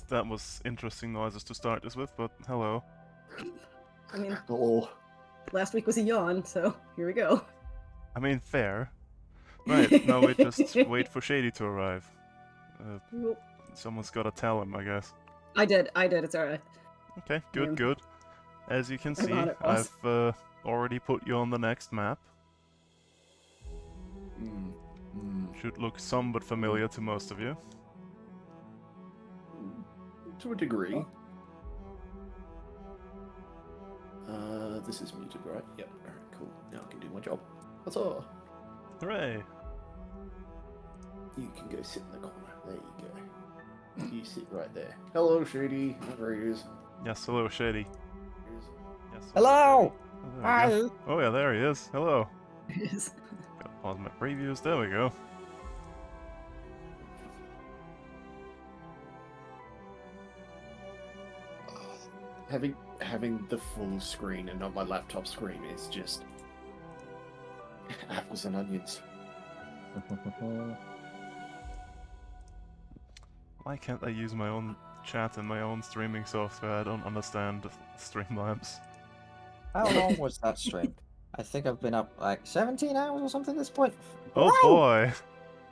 that was interesting noises to start this with, but hello. I mean, Oh, last week was a yawn, so here we go. I mean, fair. Right, now we just wait for Shady to arrive. Someone's gotta tell him, I guess. I did, it's alright. Okay, good, Yeah. good. As you can I'm see, on it, boss. I've already put you on the next map. Should look somewhat familiar to most of you. to a degree. This is muted, right? Yep. Alright, cool. Now I can do my job. What's up? Hooray! You can go sit in the corner. There you go. You sit right there. Hello, Shady. There he is. Yes, hello, Shady. Yes, Hello! Shady. Oh, there we Hi! go. Oh yeah, there he is. Hello. Yes. Gotta pause my previews. There we go. Having the full screen and not my laptop screen is just apples and onions. Why can't I use my own chat and my own streaming software? I don't understand Streamlabs. How long was that stream? I think I've been up like 17 hours or something at this point. Oh Whoa! boy!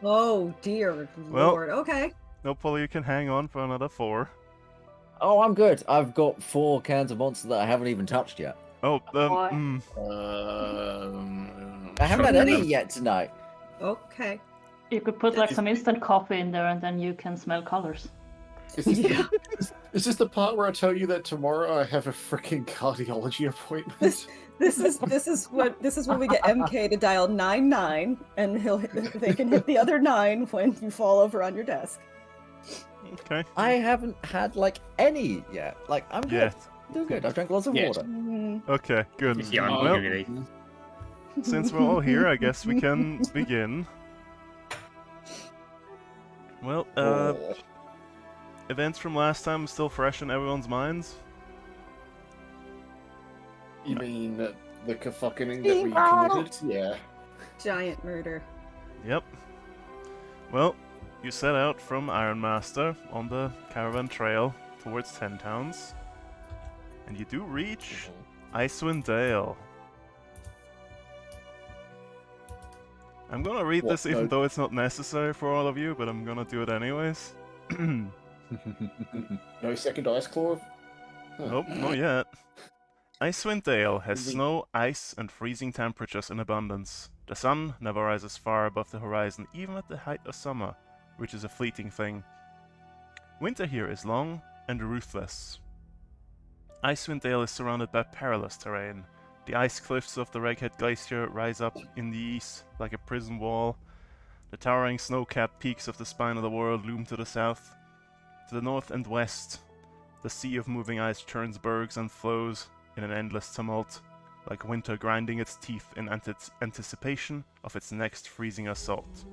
Oh dear Well- lord. Okay. No, Polly, you can hang on for another 4. Oh, I'm good. I've got 4 cans of monster that I haven't even touched yet. Oh, Boy. I haven't had Sure. any yet tonight. Okay. You could put like some instant coffee in there and then you can smell colors. Is this, Yeah. is this the part where I tell you that tomorrow I have a freaking cardiology appointment? This is when we get MK to dial 99 and they can hit the other 9 when you fall over on your desk. Okay. I haven't had like any yet. Like, I'm good. Yet. Doing good. I've drank lots of Yes. water. Okay, good. It's the Well, opportunity. since we're all here, I guess we can begin. Well, Oh. events from last time still fresh in everyone's minds? You mean the kerfuckening that we committed? Yeah. Giant murder. Yep. Well, you set out from Ironmaster on the caravan trail towards 10 Towns, and you do reach Icewind Dale. I'm gonna read What, this even no- though it's not necessary for all of you, but I'm gonna do it anyways. No second ice claw? Huh. Nope, not yet. Icewind Dale has Really? snow, ice, and freezing temperatures in abundance. The sun never rises far above the horizon, even at the height of summer, which is a fleeting thing. Winter here is long and ruthless. Icewind Dale is surrounded by perilous terrain. The ice cliffs of the Reghead Glacier rise up in the east like a prison wall. The towering snow-capped peaks of the spine of the world loom to the south. To the north and west, the sea of moving ice churns bergs and flows in an endless tumult, like winter grinding its teeth in anticipation of its next freezing assault.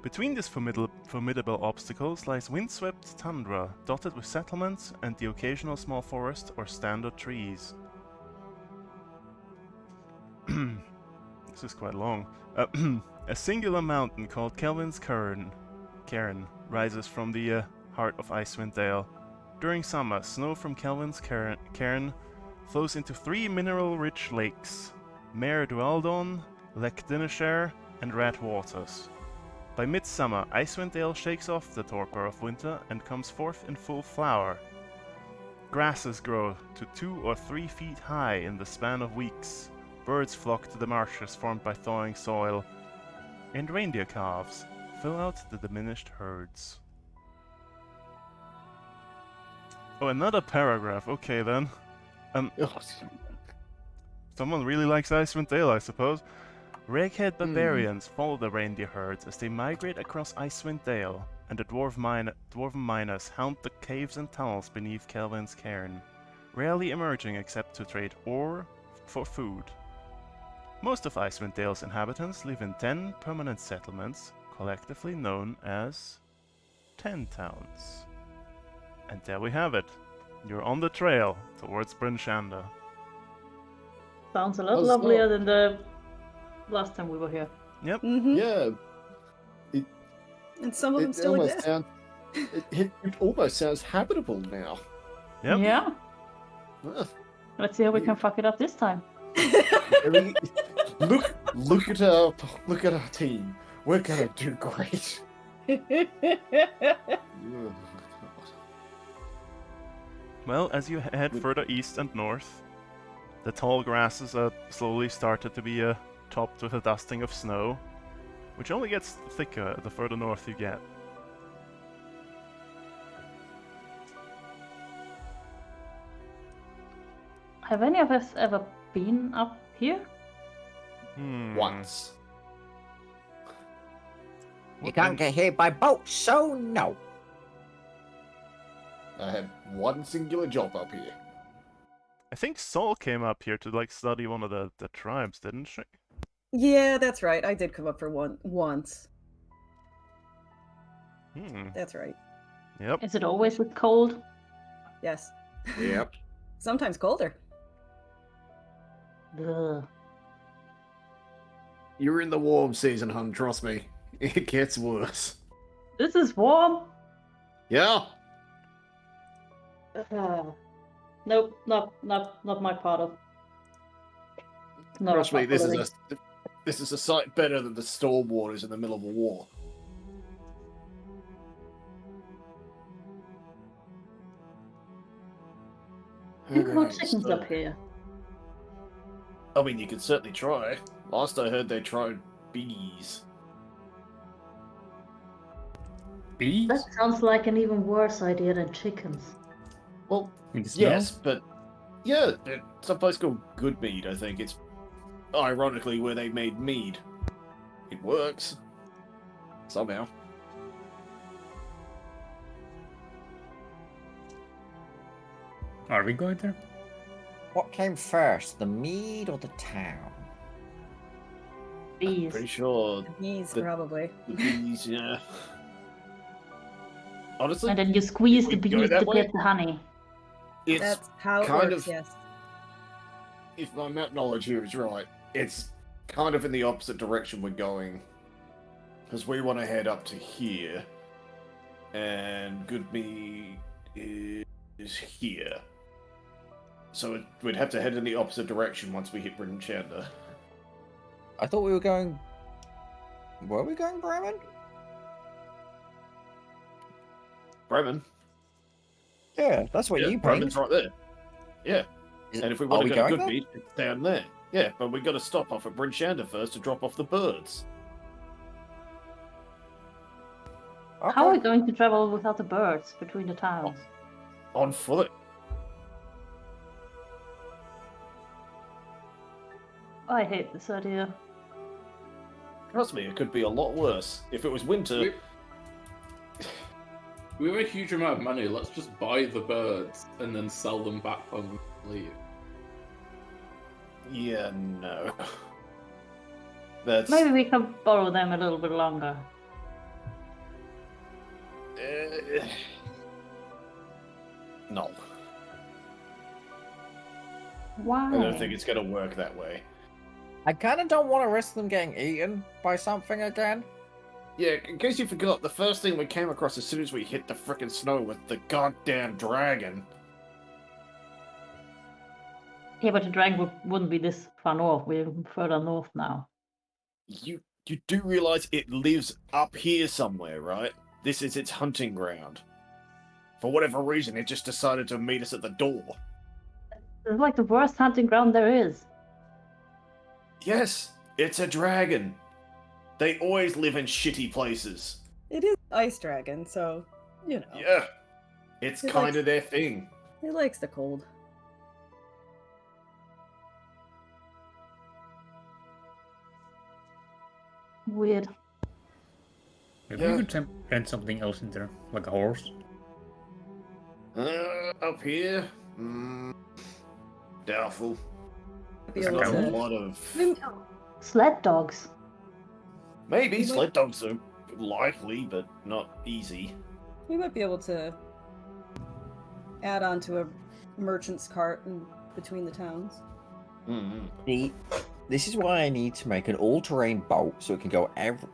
Between these formidable obstacles lies windswept tundra, dotted with settlements and the occasional small forest or stand of trees. This is quite long. A singular mountain called Kelvin's Cairn rises from the heart of Icewind Dale. During summer, snow from Kelvin's Cairn flows into 3 mineral-rich lakes, Mare Dweldon, Lech Dinneshere, and Red Waters. By midsummer, Icewind Dale shakes off the torpor of winter and comes forth in full flower. Grasses grow to 2 or 3 feet high in the span of weeks. Birds flock to the marshes formed by thawing soil, and reindeer calves fill out the diminished herds. Oh, another paragraph. Okay then. Someone really likes Icewind Dale, I suppose. Reghead barbarians follow the reindeer herds as they migrate across Icewind Dale, and the dwarven miners haunt the caves and tunnels beneath Kelvin's Cairn, rarely emerging except to trade ore for food. Most of Icewind Dale's inhabitants live in 10 permanent settlements, collectively known as 10 Towns. And there we have it. You're on the trail towards Bryn Shander. Sounds a lot How's lovelier that? than the last time we were here. Yep. Mm-hmm. Yeah. And some of them It still almost exist. sounds. It almost sounds habitable now. Yep. Yeah. Ugh. Let's see how we can fuck it up this time. Look at our team. We're gonna do great. Ugh. Well, as you head further east and north, the tall grasses slowly started to be topped with a dusting of snow, which only gets thicker the further north you get. Have any of us ever been up here? Once. You can't get here by boat, so no. I had one singular job up here. I think Sol came up here to like study one of the tribes, didn't she? Yeah, that's right. I did come up for once. That's right. Yep. Is it always with cold? Yes. Yep. Sometimes colder. Ugh. You're in the warm season, hun, trust me. It gets worse. This is warm. Yeah. Nope, not my part of. No, Trust me, not this really. is a sight better than the storm waters in the middle of a war. You can cook Alright, chickens so- up here. I mean, you could certainly try. Last I heard, they tried bees. Bees? That sounds like an even worse idea than chickens. Well, In the snow? yes, but yeah, it's a place called Goodmead. I think it's ironically where they made mead. It works somehow. Are we going there? What came first, the mead or the town? Bees. Pretty sure Bees, The- probably. the bees. Yeah. Honestly, And then you squeeze the we go bees that to way? get the honey. it's That's how it kind works, of- yes. if my map knowledge here is right, it's kind of in the opposite direction we're going. Because we want to head up to here, and Goodmead is here. So we'd have to head in the opposite direction once we hit Bryn Chandler. I thought we were going... Were we going Bremen? Bremen? Yeah, that's what Yeah, you Bremen's pinged. right there. Yeah, Is- and if we are want to go to going there? Goodmead, it's down there. Yeah, but we've got to stop off at Bryn Chandler first to drop off the birds. How are we Okay. going to travel without the birds between the towns? On foot. I hate this idea. Trust me, it could be a lot worse. If it was winter, We have a huge amount of money. Let's just buy the birds and then sell them back when we leave. yeah, no. That's... Maybe we can borrow them a little bit longer. No, Why? I don't think it's going to work that way. I kind of don't want to risk them getting eaten by something again. Yeah, in case you forgot, the first thing we came across as soon as we hit the frickin' snow was the goddamn dragon. Yeah, but the dragon wouldn't be this far north. We're further north now. You do realize it lives up here somewhere, right? This is its hunting ground. For whatever reason, it just decided to meet us at the door. It's like the worst hunting ground there is. Yes, it's a dragon. They always live in shitty places. It is ice dragon, so, you know. Yeah, it's It kind likes- of their thing. It likes the cold. Weird. Maybe Yeah. we could rent something else in there, like a horse. Up here? Doubtful. Be There's able not a to- lot of... Sled dogs. Maybe We sled dogs are likely, but not easy. We might be able to add on to a merchant's cart in between the towns. See, this is why I need to make an all-terrain boat so it can go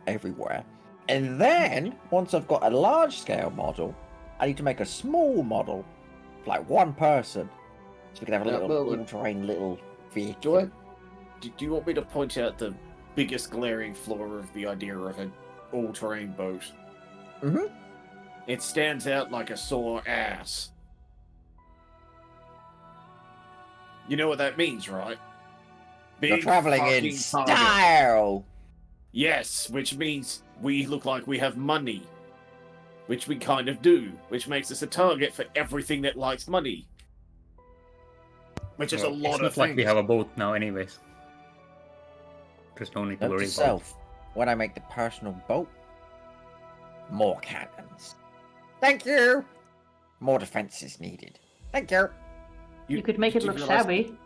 everywhere. And then, once I've got a large-scale model, I need to make a small model for like one person. So we can have a little Merlin, all-terrain little vehicle. do you want me to point out the biggest glaring flaw of the idea of an all-terrain boat? Mhm. It stands out like a sore ass. You know what that means, right? You're Big traveling in fucking target. style. Yes, which means we look like we have money. Which we kind of do, which makes us a target for everything that likes money. Which is a Well, lot it's of not like we things. have a boat now, anyways. There's no need to Note worry to about. self, when I make the personal boat, more cannons. Thank you. More defenses needed. Thank you. You could make it do look realise shabby.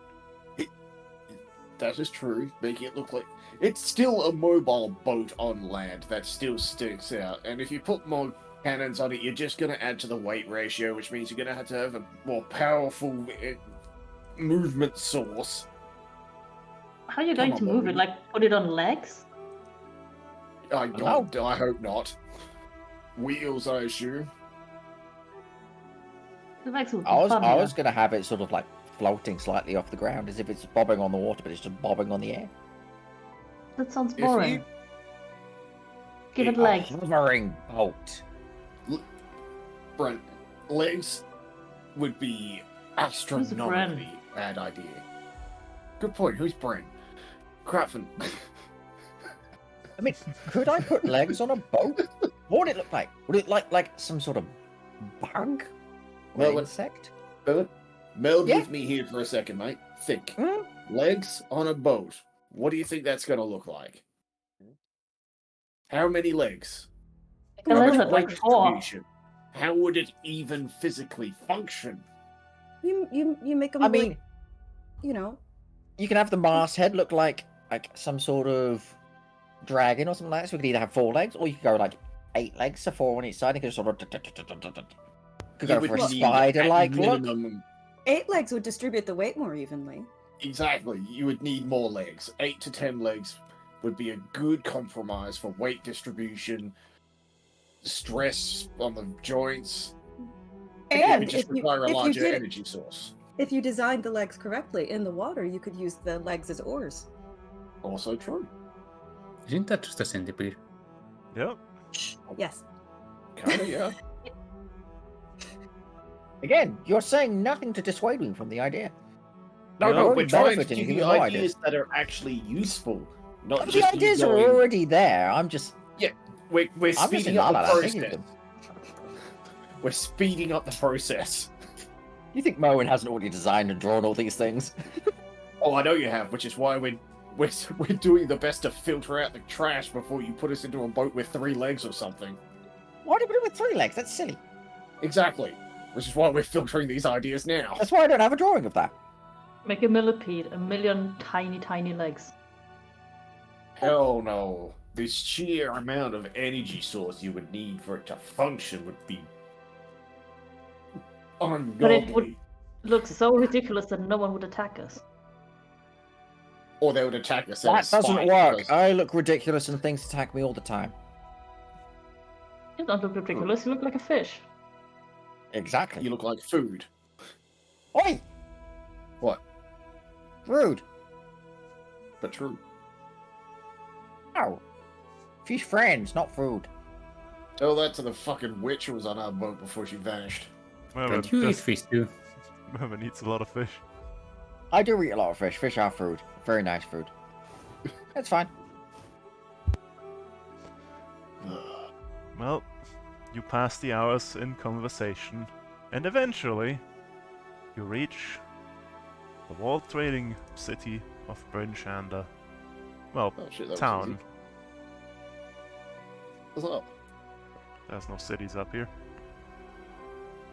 That is true. Making it look like it's still a mobile boat on land that still sticks out. And if you put more cannons on it, you're just going to add to the weight ratio, which means you're going to have a more powerful movement source. How are you going on, to move Marie. it? Like put it on legs? I Hello? hope not. Wheels, I assume. The legs would be I was funnier. gonna have it sort of like floating slightly off the ground, as if it's bobbing on the water, but it's just bobbing on the air. That sounds If boring. you- Give it a legs. Hovering boat. Brent, legs would be astronomically bad idea. Good point. Who's Brent? Crapfin. I mean, could I put legs on a boat? What would it look like? Would it look like some sort of bug? Or Well, insect? Meld Yeah. with me here for a second, mate. Think. Hmm? Legs on a boat. What do you think that's going to look like? How many legs? A How little much bit like weight four. distribution? How would it even physically function? You make them I mean, like, you know. you can have the masthead look like some sort of dragon or something like that. So we could either have 4 legs, or you could go like 8 legs, so 4 on each side. You could sort of could You go would for a need spider-like at look. minimum- 8 legs would distribute the weight more evenly. Exactly. You would need more legs. 8 to 10 legs would be a good compromise for weight distribution, stress on the joints. It And would just if you, require a if you larger did it, energy source. if you designed the legs correctly in the water, you could use the legs as oars. Also true. Isn't that just a centipede? Yep. Yes. Kinda, yeah. Again, you're saying nothing to dissuade me from the idea. No, Well, no, we're we're trying to benefiting give if you you have no ideas that are actually useful, not The just you ideas are going, already there. I'm just We're I'm just speeding in up La the La Land thinking of process. them. We're speeding up the process. You think Moen hasn't already designed and drawn all these things? Oh, I know you have, which is why we're doing the best to filter out the trash before you put us into a boat with 3 legs or something. Why do we do it with 3 legs? That's silly. Exactly. Which is why we're filtering these ideas now. That's why I don't have a drawing of that. Make a millipede, a million tiny, tiny legs. Hell no. The sheer amount of energy source you would need for it to function would be ungodly. But it would look so ridiculous that no one would attack us. Or they would attack us out That of doesn't spite work. because- I look ridiculous and things attack me all the time. You don't look ridiculous, you look like a fish. Exactly. You look like food. Oi! What? Rude. But true. No. Fish friends, not food. Tell that to the fucking witch who was on our boat before she vanished. Mervin, Don't you eat fish too? Mervin eats a lot of fish. I do eat a lot of fish. Fish are food. Very nice food. That's fine. Well, you pass the hours in conversation, and eventually, you reach the walled trading city of Bryn Shander. Well, Oh shit, that was town. easy. What's up? There's no cities up here.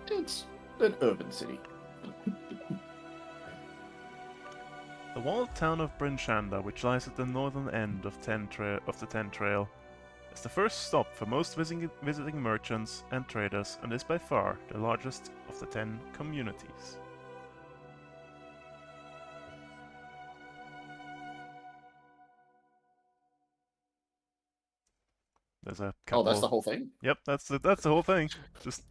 It's an urban city. The walled town of Bryn Shander, which lies at the northern end of the Ten Trail, is the first stop for most visiting merchants and traders, and is by far the largest of the 10 communities. There's a Oh, couple. that's the whole thing? Yep, that's the whole thing. Just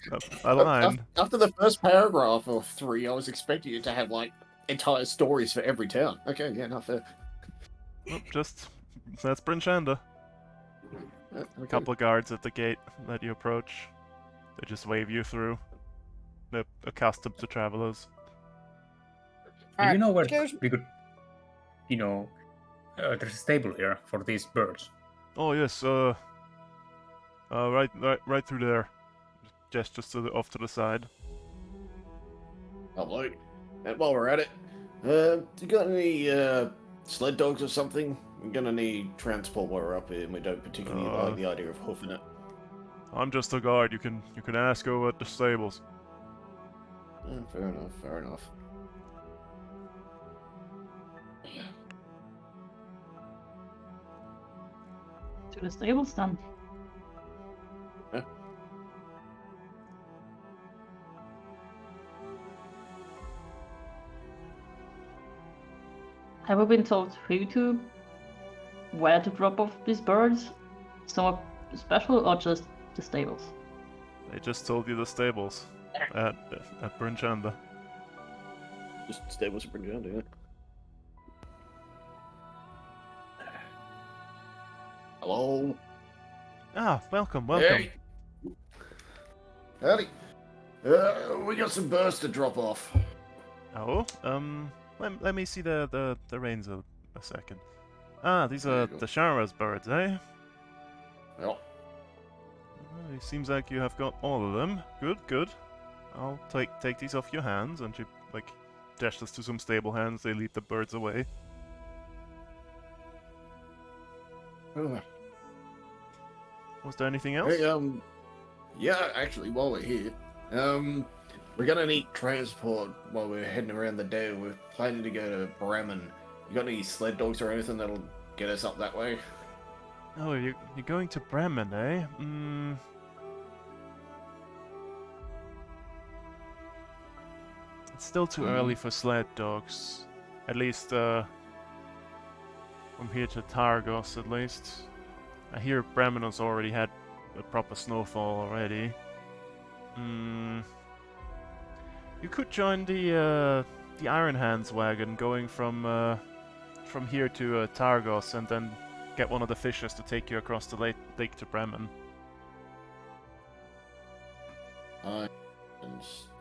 a line. After the first paragraph of 3, I was expecting you to have, like, entire stories for every town. Okay, yeah, not fair. Nope, just that's Bryn Shanda. Okay. A couple of guards at the gate that you approach. They just wave you through. They're accustomed to travelers. Do you know where excuse me. we could, there's a stable here for these birds. Oh yes, right through there. Just off to the side. Lovely. And while we're at it, you got any sled dogs or something? We're gonna need transport while we're up here, and we don't particularly like the idea of hoofing it. I'm just a guard. You can ask over at the stables. Fair enough. Fair enough. To the stables then. Yeah. Have we been told where to drop off these birds? Somewhat special or just the stables? They just told you the stables at Bryn Shanda. Just stables are pretty good, yeah. Hello. Ah, welcome. Hey. Howdy. We got some birds to drop off. Oh, let me see the reins a second. Ah, these There are you go. the Shara's birds, eh? Well, It seems like you have got all of them. Good. I'll take these off your hands, and she gestures to some stable hands. They lead the birds away. Was there anything else? hey, yeah, actually, while we're here, we're gonna need transport while we're heading around the day. We're planning to go to Bremen. You got any sled dogs or anything that'll get us up that way? Oh, you're going to Bremen, eh? It's still too early for sled dogs. At least, from here to Targos, at least. I hear Bremen has already had a proper snowfall already. You could join the Iron Hands wagon going from here to Targos, and then get one of the fishers to take you across the lake to Bremen.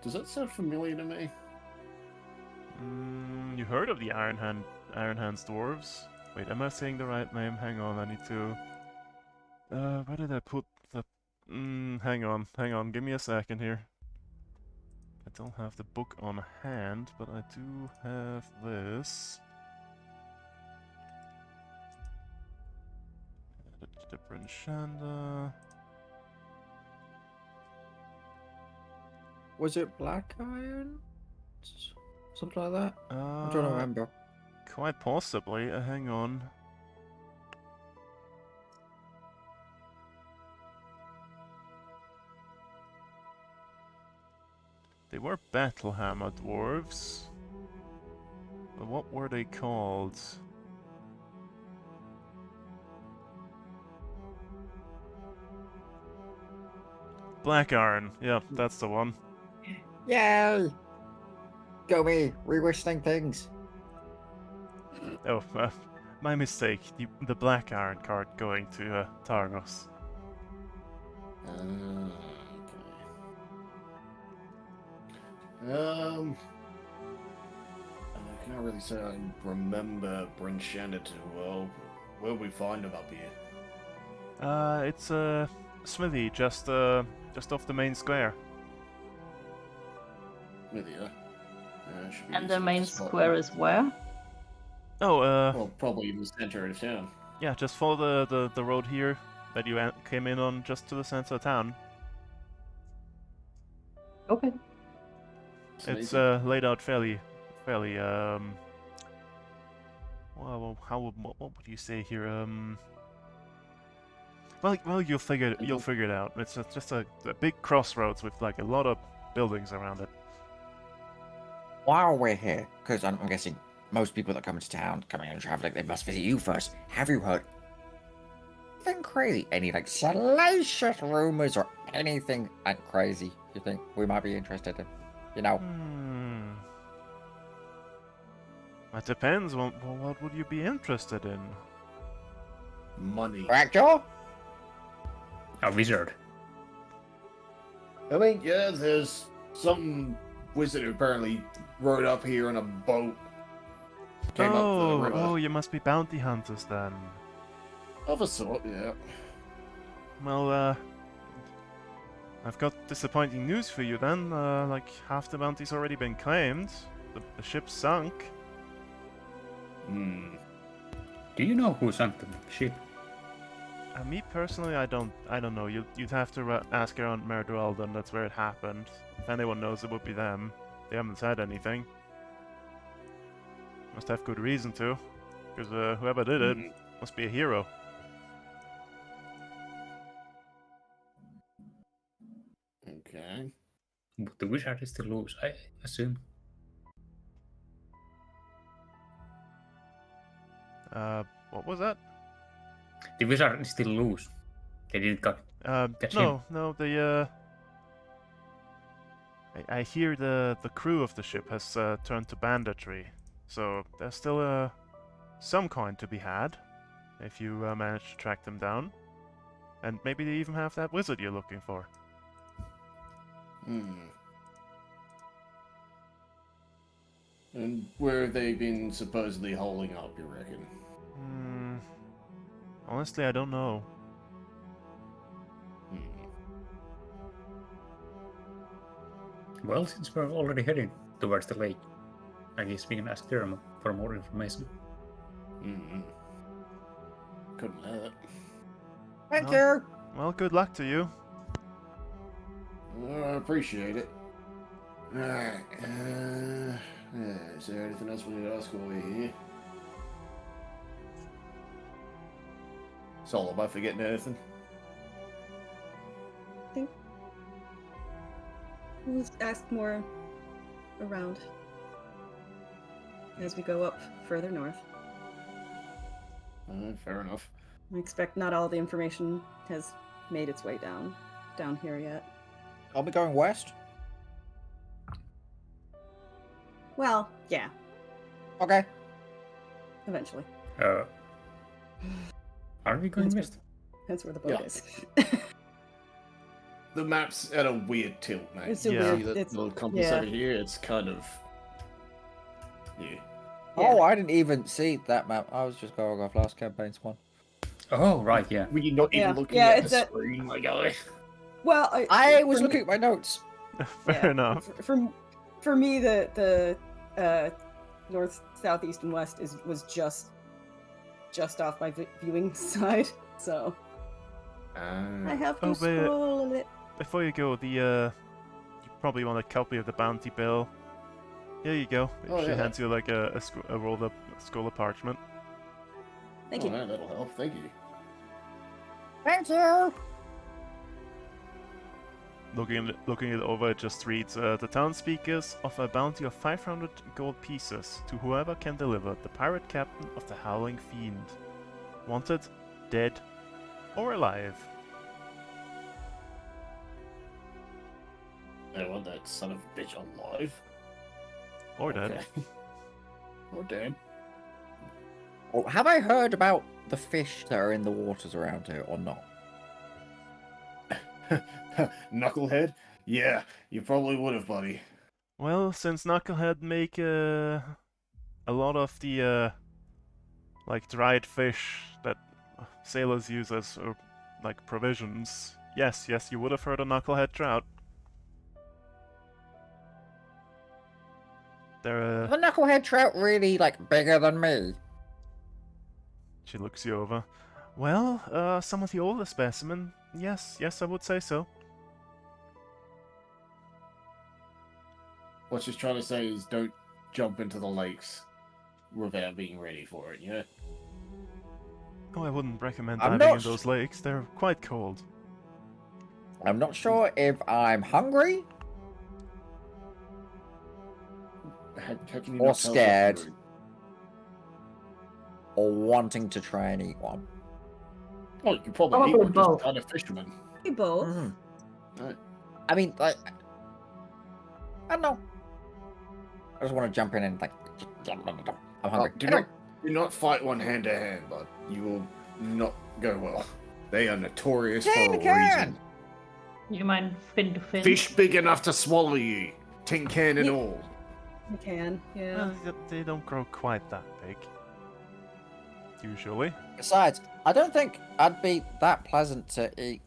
Does that sound familiar to me? You heard of the Iron Hands dwarves? Wait, am I saying the right name? Hang on, I need to. Where did I put the? Hang on, give me a second here. I don't have the book on hand, but I do have this. The Bryn Shanda. Was it Black Iron? Something like that? I'm trying to remember. Quite possibly. Hang on. They were Battlehammer dwarves. But what were they called? Black Iron. Yeah, that's the one. Yay! Go me, rewishing things. Oh, my mistake. The Black Iron card going to Targos. Okay. I can't really say I remember Bryn Shanda too well. Where'll we find him up here? It's a smithy just off the main square. With you. Should be And the easy to main spot. square is where? Oh, Well, probably in the center of town. yeah, just follow the road here that you came in on, just to the center of town. Okay. It's easy. laid out fairly. Well, what would you say here? Well, you'll figure it out. It's just a big crossroads with like a lot of buildings around it. While we're here, because I'm guessing most people that come into town, coming and traveling, they must visit you first. Have you heard anything crazy? Any like salacious rumors or anything like crazy you think we might be interested in? You know, It depends. What would you be interested in? Money. Crackjaw? A wizard. I mean, yeah, there's some wizard who apparently rode up here on a boat. Came up the river. Oh, you must be bounty hunters then. Of a sort, yeah. Well, I've got disappointing news for you then. Like, half the bounty's already been claimed. The ship sunk. Do you know who sunk the ship? Me personally, I don't know. You'd have to ask around Merdwelden. That's where it happened. If anyone knows, it would be them. They haven't said anything. Must have good reason to, because whoever did it must be a hero. Okay. But the wizard is still loose, I assume. What was that? The wizard is still loose. They didn't catch him. No, I hear the crew of the ship has turned to banditry, so there's still some coin to be had if you manage to track them down, and maybe they even have that wizard you're looking for. And where have they been supposedly holding up, you reckon? Honestly, I don't know. Well, since we're already heading towards the lake, I guess we can ask them for more information. Couldn't hurt. Thank you. Well, good luck to you. I appreciate it. Alright, is there anything else we need to ask while we're here? Solo, am I forgetting anything? I think we'll ask more around as we go up further north. Fair enough. I expect not all the information has made its way down here yet. I'll be going west. Well, yeah, Okay. eventually. Are we going west? That's where the boat Yeah. is. The map's at a weird tilt, mate. It's a Yeah. weird. See that It's, little compass yeah. over here? It's kind of... Yeah. Oh, I didn't even see that map. I was just going off last campaign's one. Oh, right, yeah. Were you not Yeah. even looking Yeah, at it's the a- screen, my guy? Well, I was for me- looking at my notes. Fair enough. For me, the north, south, east, and west was just off my viewing side, so I have to Oh, but- scroll it. Before you go, you probably want a copy of the bounty bill. Here you go. Oh, She yeah. hands you like a rolled up scroll of parchment. Thank Oh, you. man, that'll help. Thank you. Thank you. Looking it over, it just reads, the town speakers offer a bounty of 500 gold pieces to whoever can deliver the pirate captain of the Howling Fiend. Wanted, dead, or alive. I want that son of a bitch alive. Or dead. Okay. Or dead. Oh, have I heard about the fish that are in the waters around here or not? Knucklehead? Yeah, you probably would have, buddy. Well, since Knucklehead make a lot of the like dried fish that sailors use as like provisions, yes, you would have heard of Knucklehead trout. They're The knucklehead trout really like bigger than me? she looks you over. Well, some of the older specimen, yes, I would say so. What she's trying to say is don't jump into the lakes without being ready for it, yeah? Oh, I wouldn't recommend I'm diving not in those lakes. They're quite cold. I'm not sure if I'm hungry How can you Or not tell scared. that? or wanting to try and eat one. Well, you could probably eat Probably one just both. kind of fisherman. We both. Mm. Right. I mean, like, I don't know. I just want to jump in and like, I'm hungry. Do not fight one hand to hand, but you will not go well. They are notorious for a Tin can! reason. You mind fin to fin? Fish big enough to swallow you, tin can and Yeah. all. We can, yeah. Well, they don't grow quite that big. Usually. Besides, I don't think I'd be that pleasant to eat.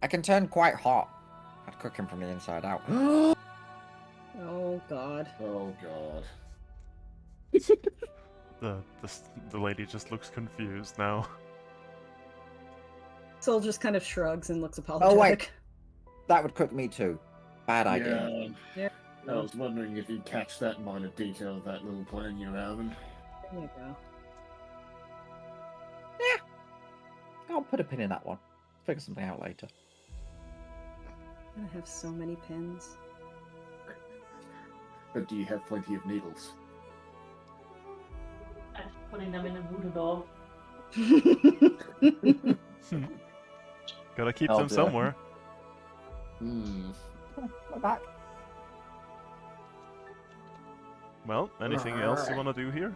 I can turn quite hot. I'd cook him from the inside out. Oh god. Oh god. The lady just looks confused now. Sol just kind of shrugs and looks Oh, apologetic. wait. That would cook me too. Bad idea. Yeah. I was wondering if you'd catch that minor detail of that little plan you're having. There you go. I'll put a pin in that one. Figure something out later. I have so many pins. But do you have plenty of needles? I'm putting them in a voodoo doll. Gotta keep Oh, them dear. somewhere. Hmm. My back. Well, anything else you want to do here?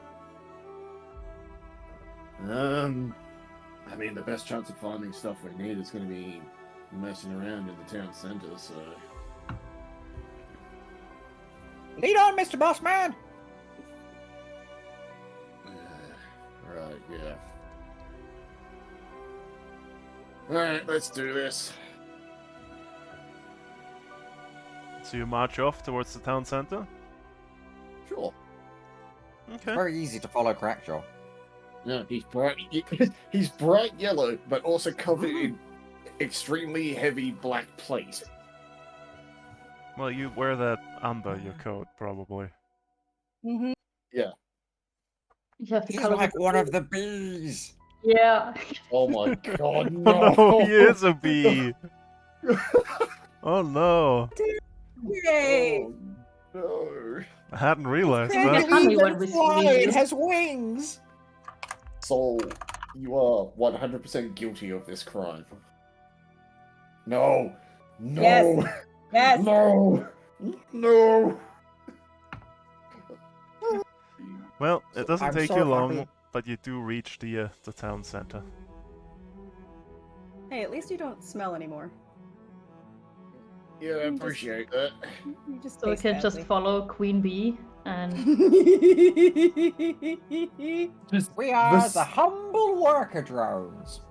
I mean, the best chance of finding stuff we need is going to be messing around in the town center, so... Lead on, Mr. Boss Man! Right, yeah. Alright, let's do this. So you march off towards the town center? Sure. Okay. Very easy to follow Crackjaw. Yeah, he's bright yellow, but also covered in extremely heavy black plate. Well, you wear that under your coat, probably. Mm-hmm. You have to He's color like the- one of the bees! Yeah. Oh my god, Oh no! no, he is a bee! Oh no, Yay! Oh, no. I hadn't realized Craig, that. Honey when we Fly, see it has wings! Soul, you are 100% guilty of this crime. No! No! Yes. Yes! No! No! Well, it doesn't I'm take so you long, happy. but you do reach the town center. Hey, at least you don't smell anymore. Yeah, I appreciate that. You just So we taste can just badly. follow Queen Bee and We are This- the humble worker drones.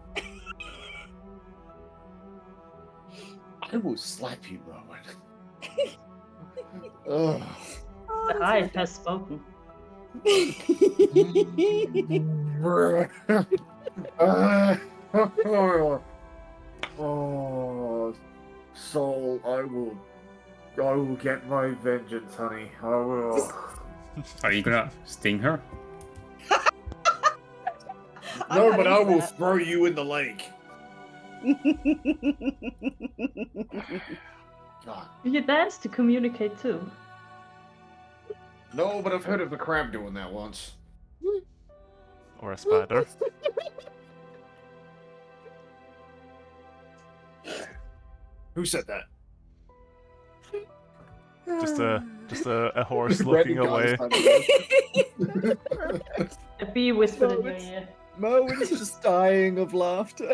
I will slap you, Rowan. Ugh. Oh, the hive has spoken. Oh, Soul, I will get my vengeance, honey. I will. Are you gonna sting her? I'm No, not but I into will that. throw you in the lake. God. You dance to communicate too. No, but I've heard of the crab doing that once. Or a spider. Who said that? Just a horse Random looking guy away. standing A bee whispered in No, your it's- ear. Moen's just dying of laughter.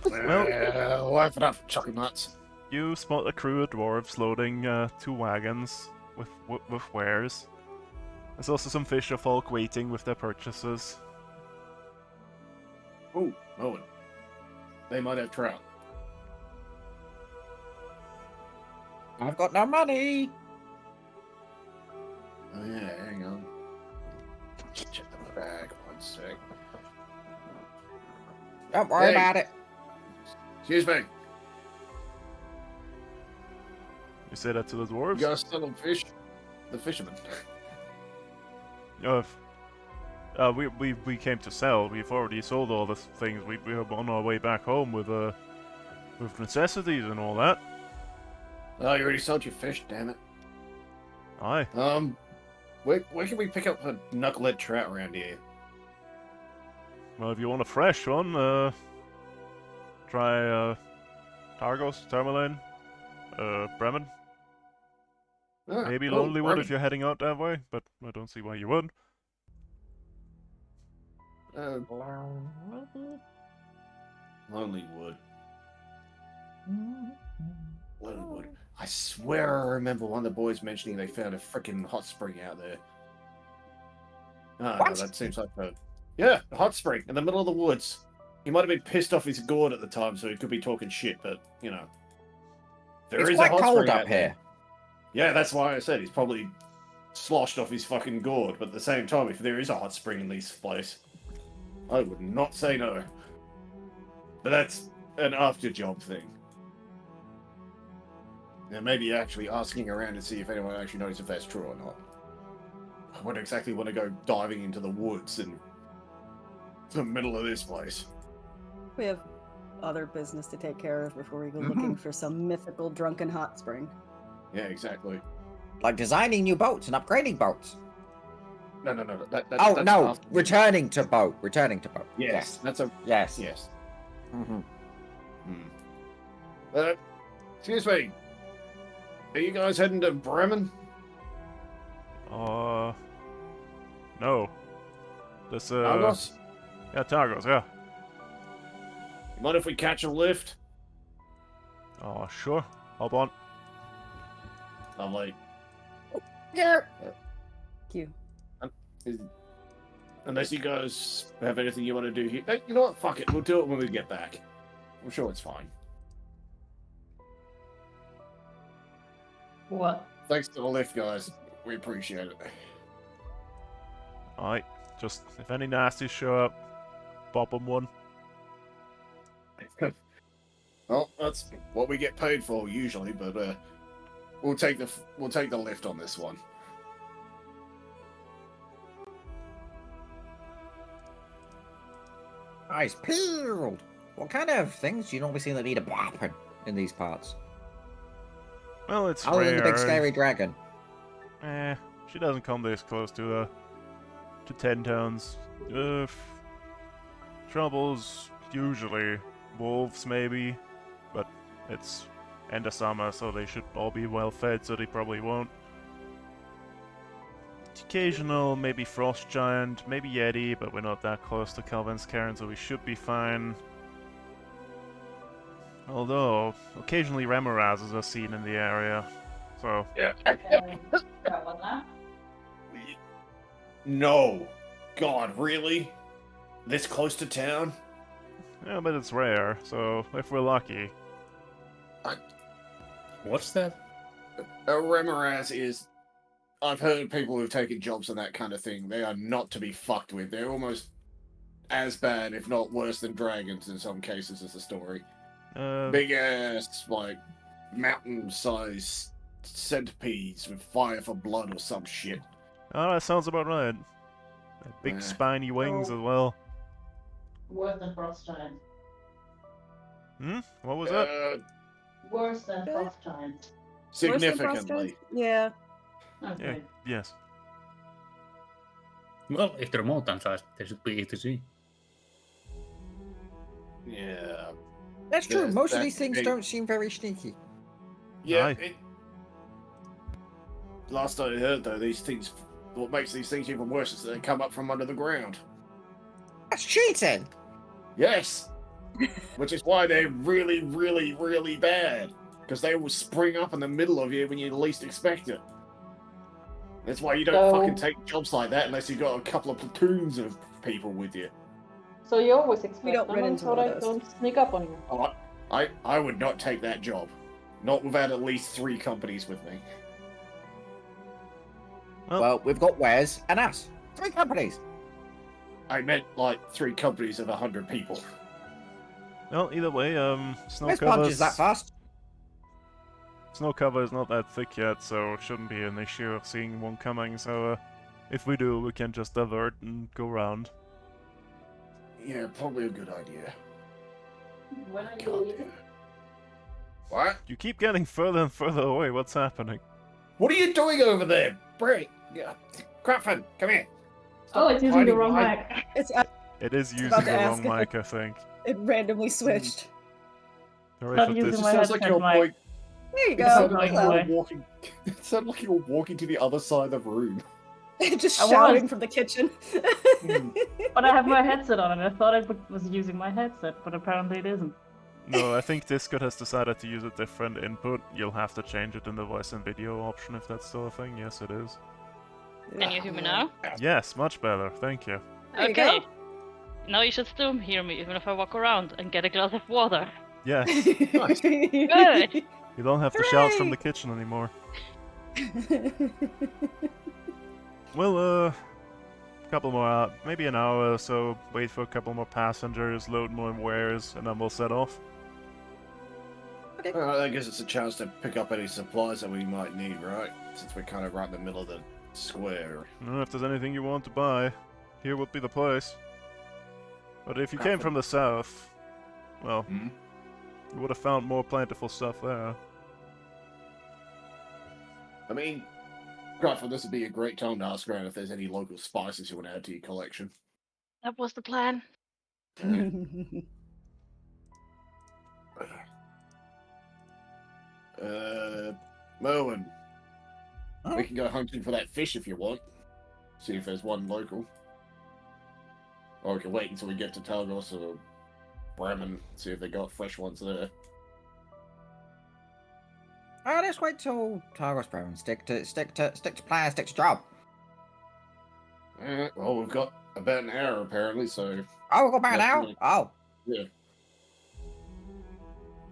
there. Wipe it up, chucky nuts. You spot a crew of dwarves loading 2 wagons with wares. There's also some fisher folk waiting with their purchases. Ooh, Owen. They might have trout. I've got no money. Oh yeah, hang on. Check the bag, one sec. Don't worry Hey. about it. Excuse me, You say that to the you dwarves? gotta sell them fish? The fisherman. We came to sell. We've already sold all the things. We are on our way back home with necessities and all that. Oh, you already sold your fish, damn it. Aye. Where can we pick up a knucklehead trout around here? Well, if you want a fresh one, try Targos, Tourmaline, Bremen. Ah, Maybe cool, Lonelywood Bremen. if you're heading out that way, but I don't see why you would. Lonelywood. Lonelywood. I swear I remember one of the boys mentioning they found a freaking hot spring out there. Ah, no, What? that seems like a... Yeah, a hot spring in the middle of the woods. He might have been pissed off his gourd at the time, so he could be talking shit, but, you know. There It's is quite a hot cold spring up out there. here. Yeah, that's why I said he's probably sloshed off his fucking gourd, but at the same time, if there is a hot spring in this place, I would not say no. But that's an after job thing. And maybe actually asking around to see if anyone actually knows if that's true or not. I wouldn't exactly want to go diving into the woods in the middle of this place. We have other business to take care of before we go looking for some mythical drunken hot spring. Yeah, exactly. Like designing new boats and upgrading boats. No. Oh, that's no. after- Returning to boat. Returning to boat. Yes, that's a... Yes. Yes. Mhm. Excuse me. Are you guys heading to Bremen? No. This, Argos? yeah, Targos, yeah. You mind if we catch a lift? Oh, sure. Hop on. Lovely. Yeah. Thank you. Unless you guys have anything you want to do here. Hey, you know what? Fuck it. We'll do it when we get back. I'm sure it's fine. What? Thanks to the lift, guys. We appreciate it. Alright, just if any nasties show up, pop them one. Well, that's what we get paid for usually, but we'll take the lift on this one. Eyes peeled. What kind of things do you normally see that need a weapon in these parts? Well, it's Other than the big rare. scary dragon. She doesn't come this close to 10 towns. Troubles usually wolves maybe, but it's end of summer, so they should all be well fed, so they probably won't. Occasional, maybe frost giant, maybe yeti, but we're not that close to Calvin's Cairn, so we should be fine. Although, occasionally remorazes are seen in the area, so... No. God, really? This close to town? Yeah, but it's rare, so if we're lucky. What's that? A remoraz is... I've heard people who've taken jobs and that kind of thing. They are not to be fucked with. They're almost as bad, if not worse than dragons in some cases, is the story. Big ass, like, mountain-sized centipedes with fire for blood or some shit. Oh, that sounds about right. Big Yeah. spiny wings Oh. as well. Worse than frost giant. What was that? Worse than frost giant. Significantly. Yeah. Okay. Yeah, yes. Well, if they're mountain-sized, they should be easy to see. Yeah. That's true. There's Most of that these things big- don't seem very sneaky. Yeah. Aye. Last I heard, though, these things... What makes these things even worse is that they come up from under the ground. That's cheating. Yes! Which is why they're really, really, really bad. Because they will spring up in the middle of you when you least expect it. That's why you don't So- fucking take jobs like that unless you've got a couple of platoons of people with you. So you always expect don't them run and into so one of they those. don't sneak up on you. Oh, I would not take that job. Not without at least 3 companies with me. Well, we've got Wes and us. 3 companies. I meant like 3 companies of 100 people. Well, either way, snow Wes cover. punches that fast. Snow cover is not that thick yet, so it shouldn't be an issue of seeing one coming. So, if we do, we can just divert and go round. Yeah, probably a good idea. When are you God leaving? damn. What? You keep getting further and further away. What's happening? What are you doing over there? Bray! Yeah. Crapfin, come here. Oh, it's using the hiding wrong behind- bag. It's It is about using to the ask wrong if mic, I think. it randomly switched. Sorry Not for using this. It my sounds like headset you're mic. There you It go. sounded like you Hello. were walking. It sounded like you were walking to the other side of the room. Just I was. shouting from the kitchen. But I have my headset on, and I thought I was using my headset, but apparently it isn't. No, I think Discord has decided to use a different input. You'll have to change it in the voice and video option if that's still a thing. Yes, it is. Can you hear me now? Yes, much better. Thank you. There you Okay. go. Now you should still hear me, even if I walk around and get a glass of water. Yes. Nice. Good. You don't have to shout from Hooray! the kitchen anymore. Well, couple more out, maybe an hour or so, wait for a couple more passengers, load more wares, and then we'll set off. That gives us a chance to pick up any supplies that we might need, right? Since we're kind of right in the middle of the square. If there's anything you want to buy, here would be the place. But if you came Nothing. from the south, well, Hmm? you would have found more plentiful stuff there. I mean, Bradford, this would be a great time to ask around if there's any local spices you want to add to your collection. That was the plan. Merwin, Huh? we can go hunting for that fish if you want. See if there's one local. Or we can wait until we get to Talgos or Bremen, see if they got fresh ones there. Let's wait till Targos Brown. Stick to plan, stick to job. Alright, well, we've got about an hour apparently, so Oh, we've got back Let's now? do it. Oh. yeah.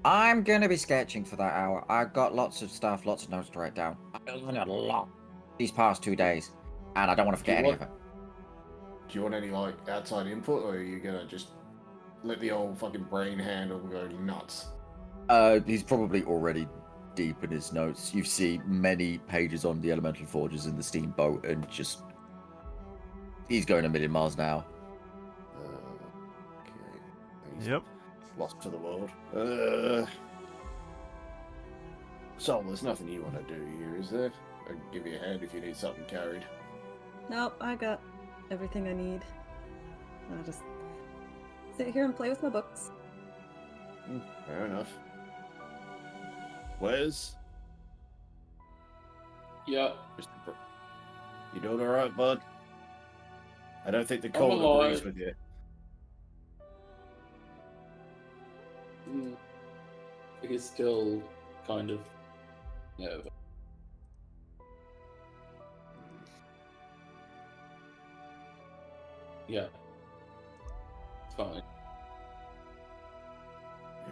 I'm gonna be sketching for that hour. I've got lots of stuff, lots of notes to write down. I've learned a lot these past 2 days, and I don't want to forget any of it. Do you want any like outside input, or are you gonna just let the old fucking brain handle go nuts? He's probably already deep in his notes. You see many pages on the elemental forges in the steamboat, and just he's going a million miles an hour. Okay. He's Yep. lost to the world. So there's nothing you want to do here, is there? I can give you a hand if you need something carried. Nope, I got everything I need. I'll just sit here and play with my books. Fair enough. Wes? Yeah. You doing alright, bud? I don't think the I'm cold agrees alive. with you. He's still kind of nervous. Yeah. It's fine.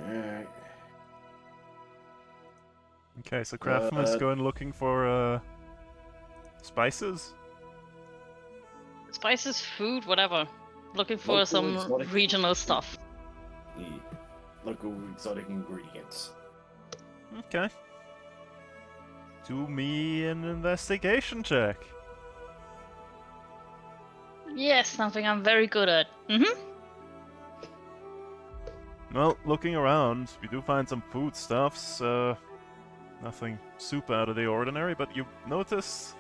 Alright. Okay, so Craftsman is Uh, going looking for, spices? Spices, food, whatever. Looking for Local some exotic- regional stuff. Yeah. Local exotic ingredients. Okay. Do me an investigation check. Yes, something I'm very good at. Well, looking around, we do find some foodstuffs, nothing super out of the ordinary, but you notice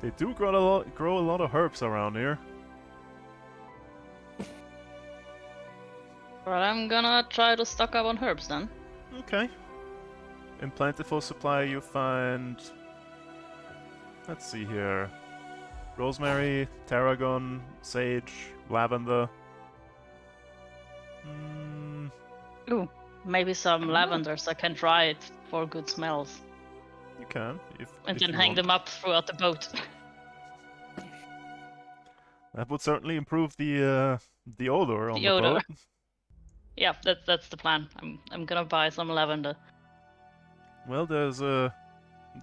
they do grow a lot of herbs around here. Well, I'm gonna try to stock up on herbs then. Okay. In plentiful supply you find... Let's see here. Rosemary, tarragon, sage, lavender. Ooh, maybe some lavenders. I can dry it for good smells. You can, And if then you hang want. them up throughout the boat. That would certainly improve the odor on The the odor. boat. Yeah, that's the plan. I'm gonna buy some lavender. Well, there's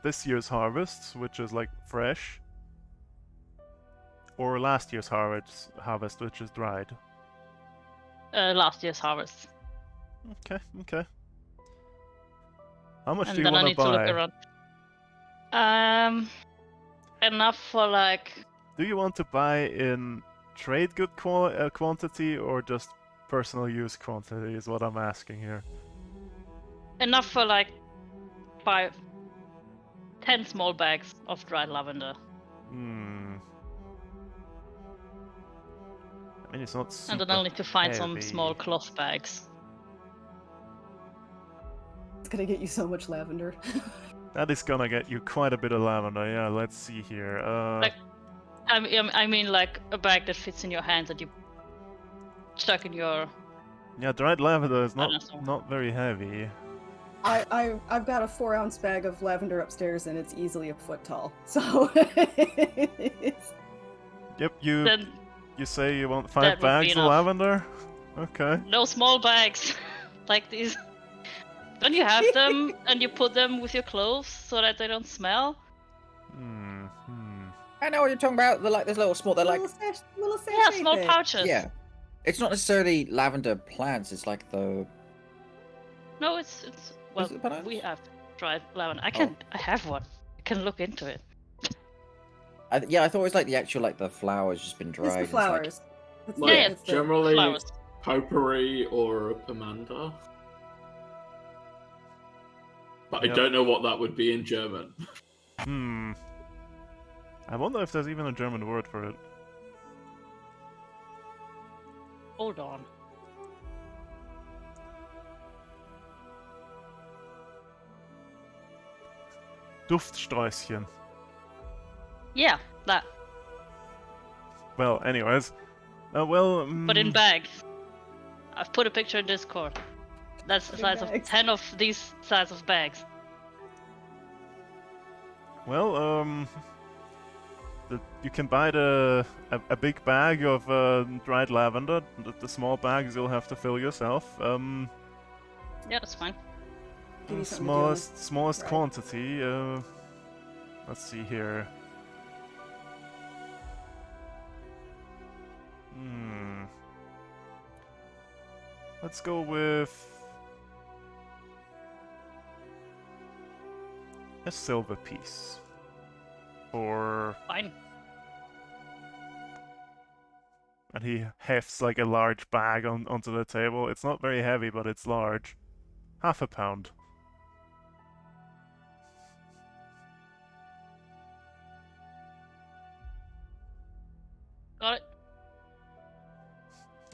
this year's harvest, which is like fresh, or last year's harvest, which is dried. Last year's harvest. Okay. How much And do you then I want need to to look buy? around. Enough for like Do you want to buy in trade good quantity or just personal use quantity? Is what I'm asking here. enough for like 10 small bags of dried lavender. I mean, it's not super And then I'll need to find some heavy. small cloth bags. It's gonna get you so much lavender. That is gonna get you quite a bit of lavender. Yeah, let's see here. Like- I mean, like a bag that fits in your hand that you stuck in your. Yeah, dried lavender is I don't know. not very heavy. I've got a 4-ounce bag of lavender upstairs, and it's easily a foot tall. So it's Yep, you Then say you want that 5 would be bags of enough. lavender? Okay. no small bags like these. Don't you have them and you put them with your clothes so that they don't smell? I know what you're talking about. They're like this little small. They're like little sachet Yeah, small thing. pouches. yeah. It's not necessarily lavender plants. It's like the No, it's well, it bananas? we have dried lavender. I have one. I can look into it. I thought it was like the actual like the flowers just been dried. It's the It's like- flowers. It's Like, Yeah, it's the- generally, Flowers. potpourri or pomander. But Yep. I don't know what that would be in German. I wonder if there's even a German word for it. Hold on. Duftsträußchen. Yeah, that. Well, anyways. But in bags. I've put a picture in Discord. That's the In size of bags. 10 of these size of bags. Well, you can buy a big bag of dried lavender. The small bags you'll have to fill yourself. Yeah, that's fine. Give you something to do on Smallest Right. quantity. Let's see here. Let's go with a silver piece. Or Fine. and he hefts like a large bag onto the table. It's not very heavy, but it's large. Half a pound. Got it.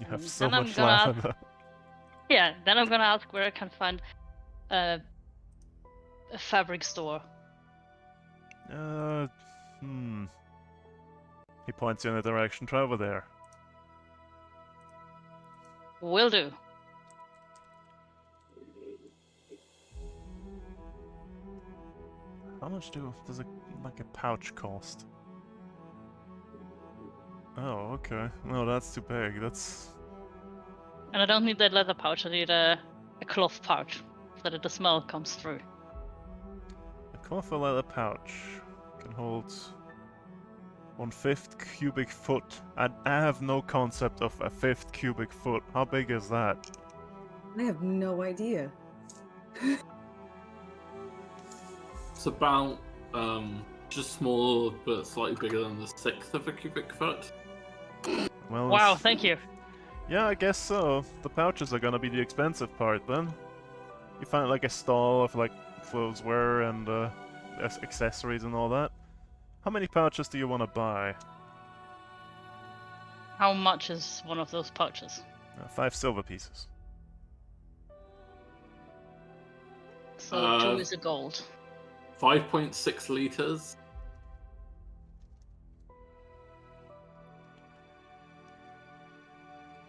You have Mm, so then I'm much gonna ask- lavender. Yeah, then I'm gonna ask where I can find a fabric store. He points you in a direction. Try over there. Will do. How much does like a pouch cost? Oh, okay. No, that's too big. That's And I don't need that leather pouch, I need a cloth pouch so that the smell comes through. a cloth leather pouch can hold 1/5 cubic foot. I have no concept of a 1/5 cubic foot. How big is that? I have no idea. It's about just small but slightly bigger than the 1/6 of a cubic foot. Well, Wow, it's- thank you. Yeah, I guess so. The pouches are gonna be the expensive part then. You find like a stall of like clothes wear and accessories and all that. How many pouches do you want to buy? How much is one of those pouches? 5 silver pieces. So 2 is a gold. 5.6 liters.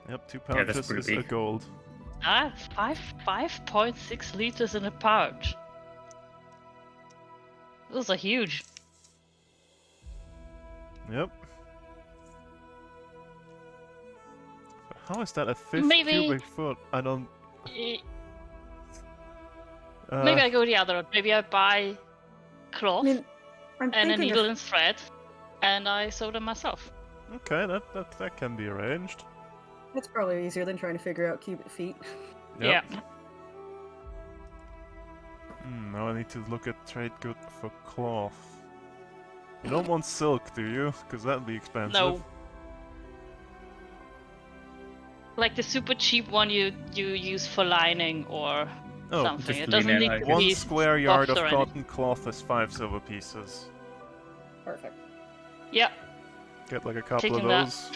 Yep, 2 Yeah, that's pouches pretty is a big. gold. Ah, 5.6 liters in a pouch. Those are huge. Yep. How is that a 1/5 Maybe- cubic foot? I don't. Eh, Maybe Uh, I go the other route. Maybe I buy cloth I mean, I'm and a thinking needle of, and thread, and I sew them myself. Okay, that can be arranged. that's probably easier than trying to figure out cubic feet. Yep. Yeah. Now I need to look at trade good for cloth. You don't want silk, do you? Because that'd be expensive. No. Like the super cheap one you use for lining or Oh, something. just It doesn't linen, need I to guess. 1 be square yard of buffed or anything. cotton cloth is 5 silver pieces. Perfect. Yeah. Get like a couple Taking of that. those.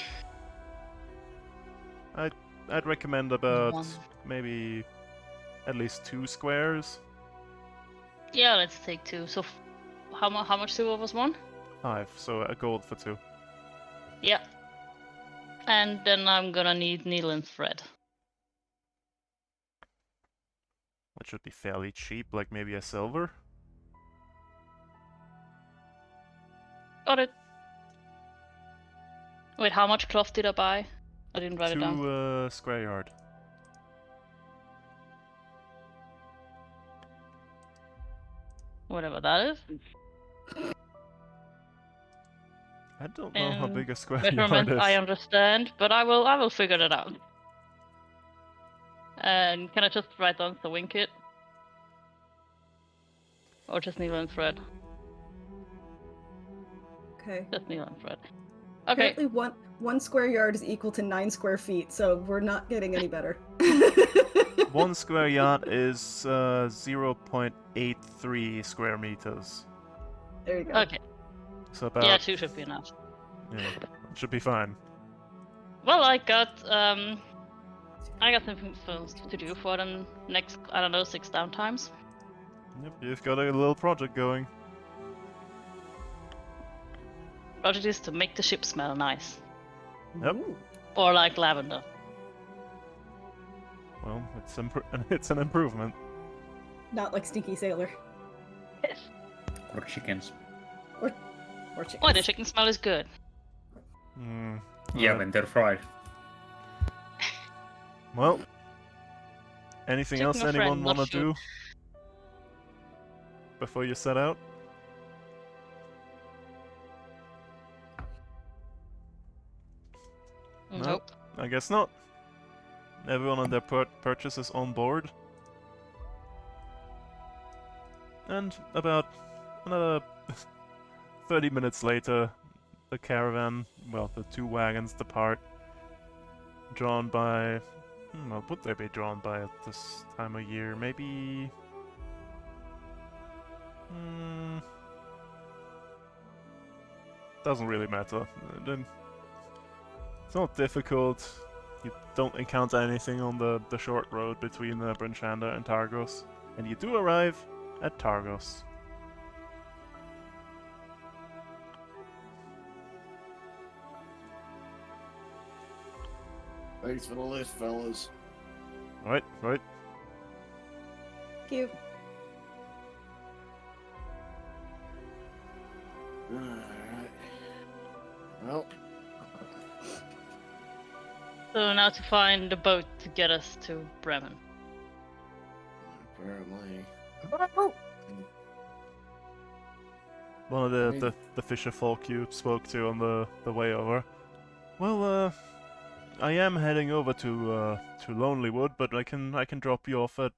I'd recommend about One. maybe at least 2 squares. Yeah, let's take 2. So, how much silver was 1? 5, so a gold for 2. Yeah. And then I'm gonna need needle and thread. Which should be fairly cheap, like maybe a silver. Got it. Wait, how much cloth did I buy? I didn't write it down. 2 square yard. Whatever that is. I don't know how big a square yard Measurement, is. I understand, but I will figure that out. And can I just write down the wing kit? Or just needle and thread? Okay. Just needle and thread. Okay. Apparently, one square yard is equal to 9 square feet, so we're not getting any better. 1 square yard is 0.83 square meters. There you go. Okay. So about Yeah, 2 should be enough. yeah, should be fine. Well, I got some things to do for the next, I don't know, 6 downtimes. Yep, you've got a little project going. Project is to make the ship smell nice. Yep. Ooh. Or like lavender. Well, it's an improvement. Not like Stinky Sailor. Or chickens. Or chickens. Oh, the chicken smell is good. Hmm. Yeah, when they're fried. Well, anything Chicken else or friend, anyone not want to do before you set out? Nope. I guess not. Everyone on their purchases on board. And about another 30 minutes later, the caravan, well, the 2 wagons depart, drawn by... what would they be drawn by at this time of year? Maybe... doesn't really matter. It's not difficult. You don't encounter anything on the short road between Brynchanda and Targos. And you do arrive at Targos. Thanks for the lift, fellas. Right. Thank you. Alright. Well, So now to find the boat to get us to Bremen. apparently. One of the fisher folk you spoke to on the way over. Well, I am heading over to Lonelywood, but I can drop you off at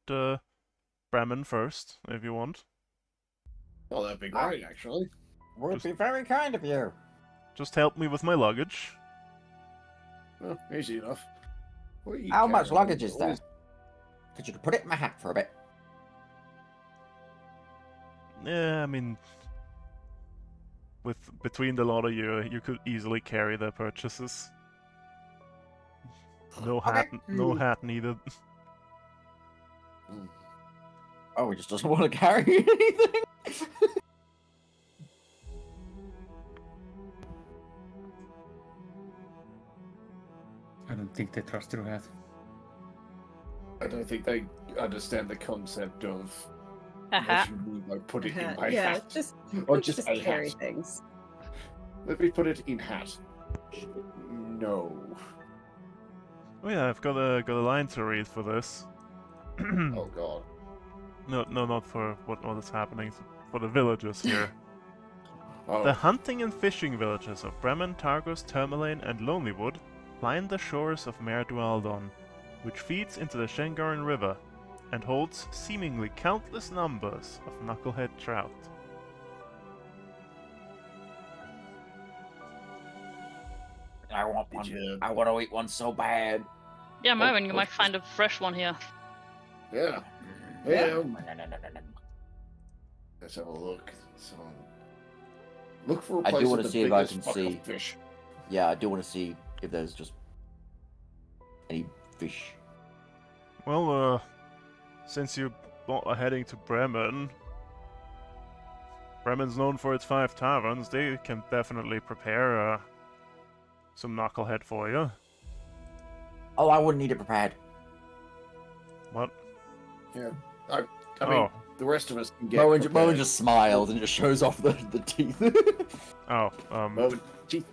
Bremen first if you want. Oh, that'd be great, actually. Would be very kind of you. Just help me with my luggage. Oh, easy enough. What are you How much carrying? luggage is there? Because you could put it in my hat for a bit. Yeah, I mean, between the lot of you, you could easily carry their purchases. No hat, no hat needed. Oh, he just doesn't want to carry anything. I don't think they trust your hat. I don't think they understand the concept of Haha. what you mean by put it in my Yeah, hat. just Or just a carry hat. things. Let me put it in hat. No. Oh yeah, I've got a line to read for this. Oh god. No, not for what is happening. For the villagers here. Oh. The hunting and fishing villages of Bremen, Targos, Tourmaline, and Lonelywood line the shores of Mare Dualdon, which feeds into the Shengaran River and holds seemingly countless numbers of knucklehead trout. I want Did one. you- I want to eat one so bad. Yeah, Mervin, you what- might find a fresh one here. Yeah. Yeah. Yeah. Let's have a look. So, look for a I do place wanna with the see if I biggest can fuck of see- fish. Yeah, I do want to see if there's just any fish. Well, since you are heading to Bremen, Bremen's known for its 5 taverns. They can definitely prepare some knucklehead for you. Oh, I wouldn't need it prepared. What? Yeah. I mean, Oh. the rest of us can get. Moen prepared. just smiles and just shows off the teeth. Oh, Moen, gee,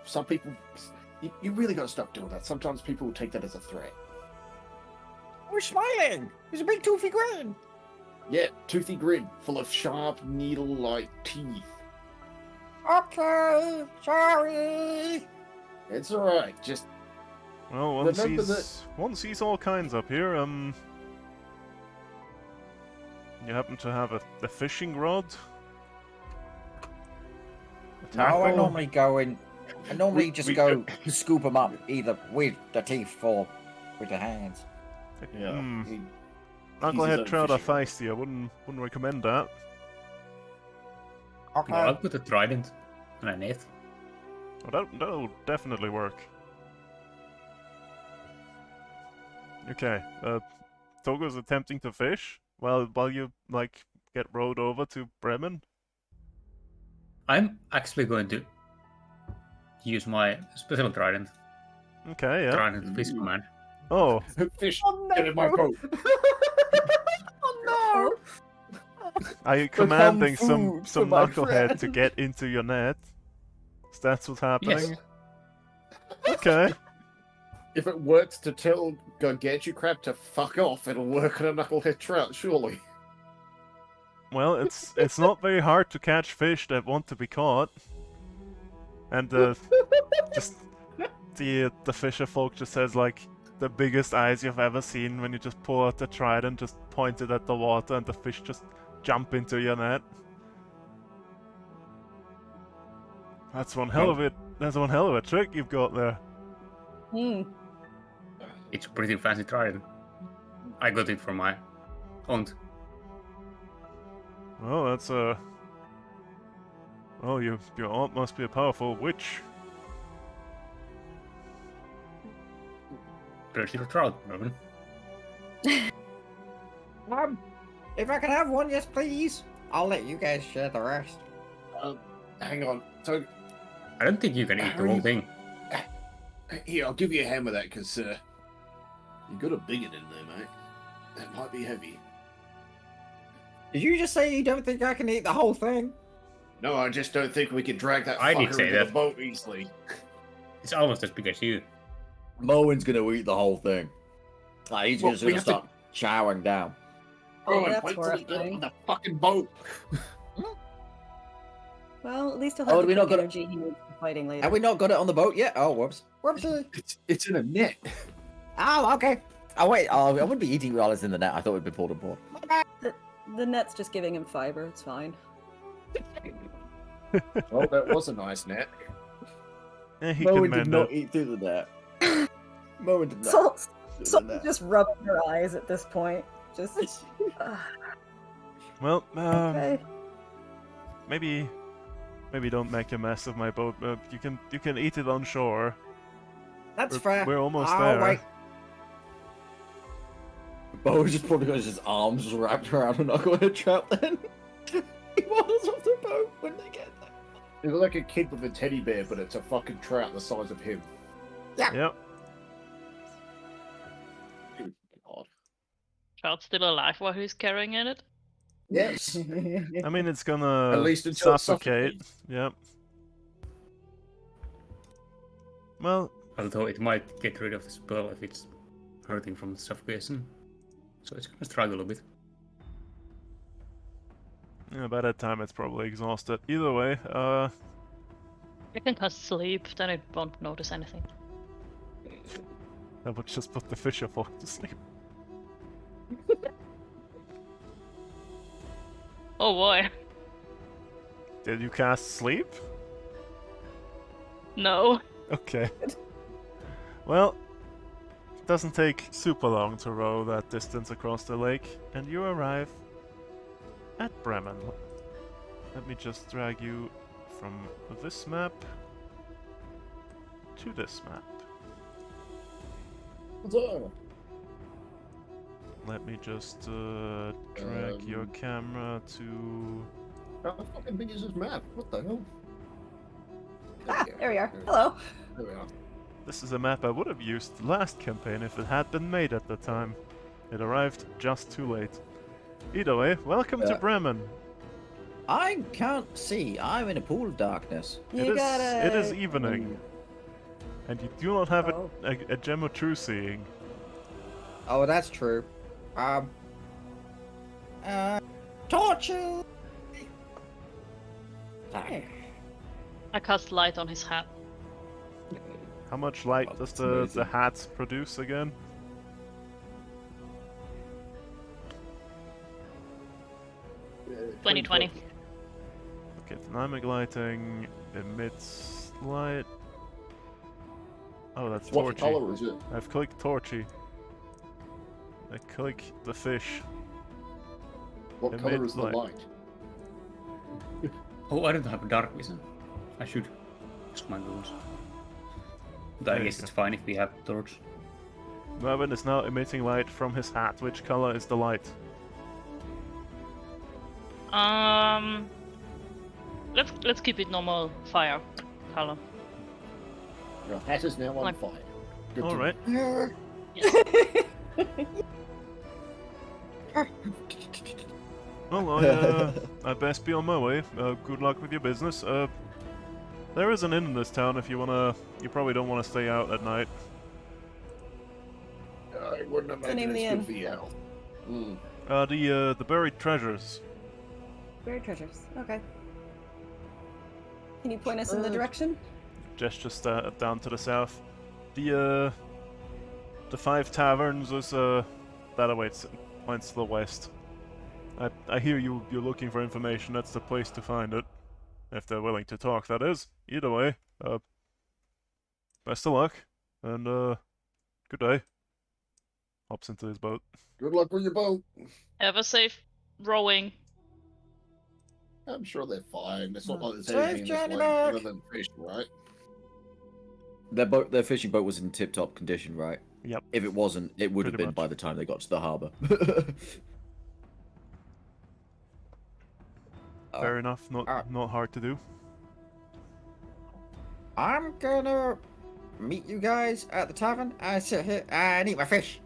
some people. You really gotta stop doing that. Sometimes people will take that as a threat. We're smiling. There's a big toothy grin. Yeah, toothy grin, full of sharp, needle-like teeth. Okay, sorry. It's alright, just well, one remember sees all kinds up here. You happen to have a fishing rod? A No, I tackle? normally go in. I normally just we- go scoop them up either with the teeth or with the hands. yeah. Hmm. he- Knucklehead own trout are fishing rod. feisty. I wouldn't recommend that. Okay. Well, I'll put a trident and a net. Well, that'll definitely work. Okay, Togo's attempting to fish while you get rowed over to Bremen. I'm actually going to use my special trident. Okay, yeah. Trident fish command. Oh, Fish, Oh, no. get in my boat. Oh are you commanding food for some my knucklehead to friend. get into your net? Is that what's happening? Yes. Okay. If it works to tell Gargantua Crab to fuck off, it'll work on a knucklehead trout, surely. Well, it's not very hard to catch fish that want to be caught. And just the fisher folk just has like the biggest eyes you've ever seen when you just pull out the trident, just point it at the water, and the fish just jump into your net. That's one hell of it. That's one hell of a trick you've got there. Hmm. It's a pretty fancy trident. I got it from my aunt. Well, that's well, your aunt must be a powerful witch. There's your trout, Robin. If I can have one, yes, please. I'll let you guys share the rest. Hang on. So, I don't think you can eat the whole thing. here, I'll give you a hand with that, because you got a big one in there, mate. That might be heavy. Did you just say you don't think I can eat the whole thing? No, I just don't think we can drag that I did fucker say into that. the boat easily. It's almost as big as you. Moen's gonna eat the whole thing. He's Well, just we gonna have to- start chowing down. Oh, that's wait till we get horrifying. on the fucking boat. Well, at least he'll Oh, have do we the not got- energy he needs for fighting later. Have we not got it on the boat yet? Oh, whoops. Whoopsie. It's in a net. Oh, okay. Oh, wait. Oh, I wouldn't be eating while it's in the net. I thought it'd be pulled apart. The net's just giving him fiber. It's fine. Well, that was a nice net. He can mend it. eat through the net. Moen did not. So, eat so through the net. just rubbing her eyes at this point. Just Well, okay. maybe don't make a mess of my boat. You can eat it on shore. That's fair. We're almost All there. right. Bo's just probably got his arms wrapped around a knucklehead trout then. He waddles off the boat when they get there. It's like a kid with a teddy bear, but it's a fucking trout the size of him. Yep. Good God. Trout's still alive while he's carrying in it. Yes. I mean, it's gonna At least until it suffocate. Yep. Well, Although it might get rid of the spell if it's hurting from suffocation. So it's gonna struggle a bit. yeah, by that time it's probably exhausted. Either way, I can cast sleep, then I won't notice anything. that would just put the fisher folk to sleep. Oh boy. Did you cast sleep? No. Okay. Well, it doesn't take super long to row that distance across the lake, and you arrive at Bremen. Let me just drag you from this map to this map. Let me just drag your camera to. How fucking big is this map? What the hell? There we are. Hello. There we are. This is a map I would have used last campaign if it had been made at the time. It arrived just too late. Either way, welcome to Bremen. I can't see. I'm in a pool of darkness. It is evening. And you do not have a gem of true seeing. Oh, that's true. Torture! I cast light on his hat. How much light does the hat produce again? Yeah, 2020. Okay, dynamic lighting emits light. Oh, that's What torchy. color is it? I've clicked torchy. I click the fish. What Emit color is the light. light? Oh, I don't have dark vision. I should use my rules. But There I you guess go. it's fine if we have torch. Mervin is now emitting light from his hat. Which color is the light? Let's keep it normal fire color. Your hat is now on Like- fire. Good to Alright. Well, I best be on my way. Good luck with your business. There is an inn in this town if you wanna. You probably don't want to stay out at night. I wouldn't the name imagine of it's the good for your health. The buried treasures. Buried treasures. Okay. Can you point us in the direction? Just down to the south. The 5 taverns is that awaits points to the west. I hear you're looking for information. That's the place to find it, if they're willing to talk. That is. Either way, best of luck and good day. Hops into his boat. Good luck with your boat. Have a safe rowing. I'm sure they're fine. It's not like there's Safe anything in this journey way back. other than fish, right? Their fishing boat was in tip-top condition, right? Yep. If it wasn't, it would have Pretty been much. by the time they got to the harbour. Fair enough. Not alright. not hard to do. I'm gonna meet you guys at the tavern. I sit here and eat my fish.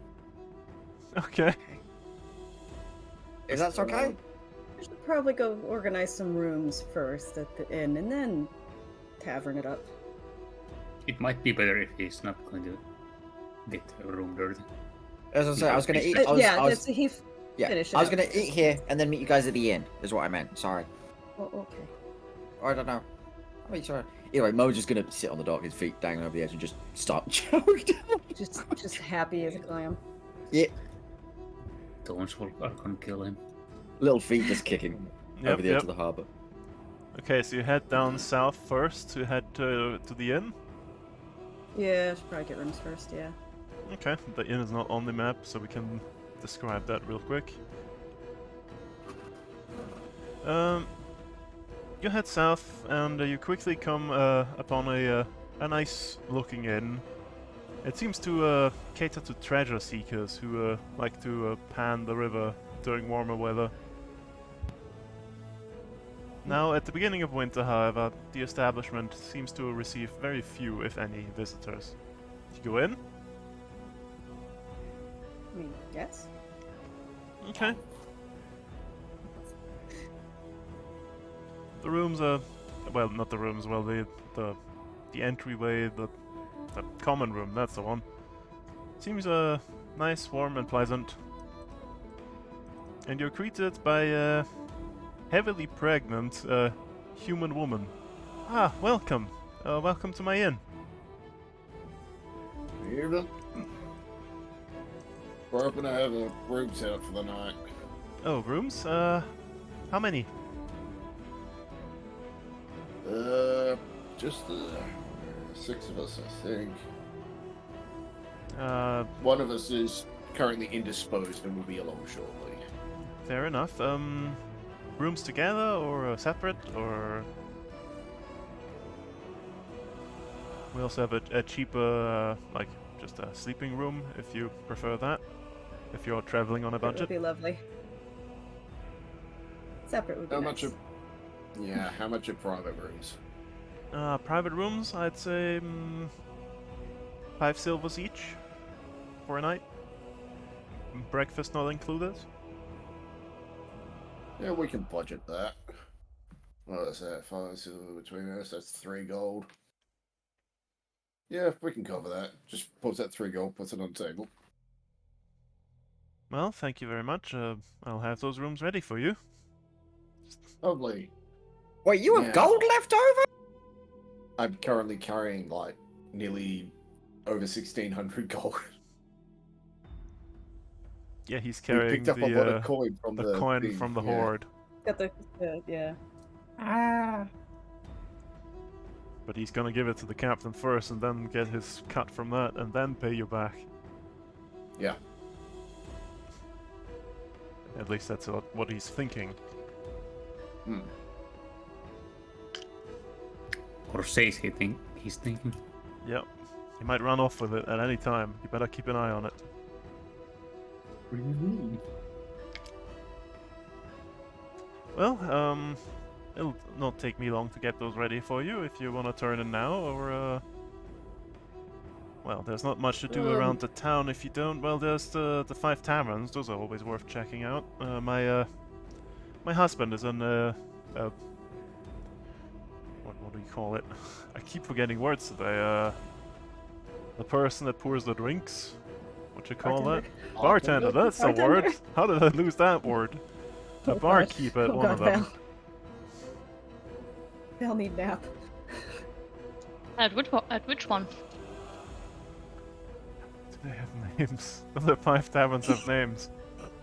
Okay. If that's okay? We should probably go organize some rooms first at the inn and then tavern it up. It might be better if he's not going to get a room dirty. As I said, I was gonna eat. Yeah, finish it I was up. gonna eat here and then meet you guys at the inn. Is what I meant. Sorry. Oh, okay. Or I don't know. I mean, sorry. Anyway, Mo's just gonna sit on the dock, his feet dangling over the edge, and just start chowing down. Just happy as a clam. Yeah, Thorns are gonna kill him. little feet just kicking Yep, over the edge yep. of the harbour. Okay, so you head down south first to head to the inn. Yeah, I should probably get rooms first. Yeah. Okay, the inn is not on the map, so we can describe that real quick. You head south, and you quickly come upon a nice-looking inn. It seems to cater to treasure seekers who like to pan the river during warmer weather. Now, at the beginning of winter, however, the establishment seems to receive very few, if any, visitors. You go in? I mean, yes. Okay. The rooms are, well, not the rooms, well, the entryway, the common room, that's the one. Seems nice, warm, and pleasant. And you're greeted by a heavily pregnant human woman. Ah, welcome. Welcome to my inn. Evening. We're hoping to have a room set up for the night. Oh, rooms? How many? Just the 6 of us, I think. Uh, One of us is currently indisposed and will be along shortly. fair enough. Rooms together or separate or? We also have a cheaper, like just a sleeping room if you prefer that. If you're traveling on a That would budget. be lovely. Separate would be How nice. much how much are private rooms? Private rooms, I'd say 5 silvers each for a night. Breakfast not included. Yeah, we can budget that. What is that? 5 silver between us, that's 3 gold. Yeah, we can cover that. Just put that 3 gold, puts it on the table. Well, thank you very much. I'll have those rooms ready for you. Lovely. Wait, you have Yeah. gold left over? I'm currently carrying like nearly over 1,600 gold. Yeah, he's We carrying picked up a lot the of coin from the coin thing, from the yeah. horde, Got the yeah. Ah. but he's gonna give it to the captain first, and then get his cut from that, and then pay you back. Yeah. At least that's what he's thinking. Hmm. Or says he's thinking. Yep. He might run off with it at any time. You better keep an eye on it. What do you mean? Well, it'll not take me long to get those ready for you if you want to turn in now, or well, there's not much to do around the town if you don't. Well, there's the 5 taverns. Those are always worth checking out. My husband is an what do you call it? I keep forgetting words today. The person that pours the drinks. What you call that? Bartender. That's the word. Bartender. How did I lose that word? A Oh, God. barkeep at Oh, one God, of them. They'll need nap. At which one? Do they have names? The 5 taverns have names.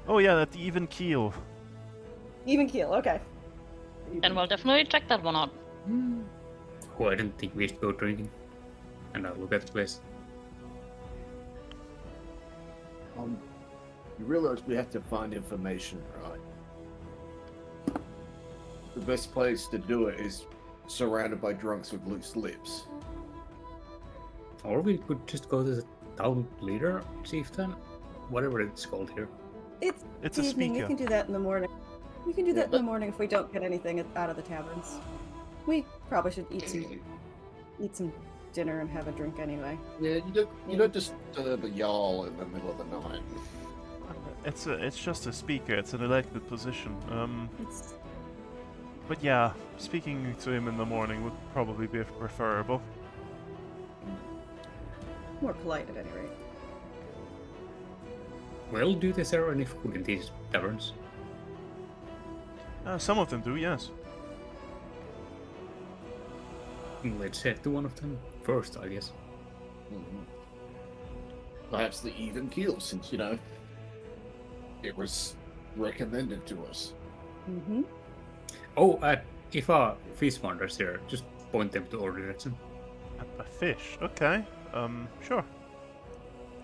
Oh yeah, at the Even Keel. Even keel. Okay. Then we'll definitely check that one out. Oh, I didn't think we should go drinking. And I'll look at the place. You realize we have to find information, right? The best place to do it is surrounded by drunks with loose lips. Or we could just go to the town leader chieftain, whatever it's called here. It's a evening. We speaker. can do that in the morning. We can do Yeah, that in the morning if we don't get anything out of the taverns. We probably should eat some dinner and have a drink anyway. Yeah, you don't disturb a Yarrr in the middle of the night. It's just a speaker. It's an elected position. It's But yeah, speaking to him in the morning would probably be preferable. more polite at any rate. Well, do they serve any food in these taverns? Some of them do, yes. Let's head to one of them first, I guess. Mhm. Perhaps the even keel, since it was recommended to us. Mm-hmm. Oh, if a fish wanders here, just point them to our direction. A fish. Okay. Sure.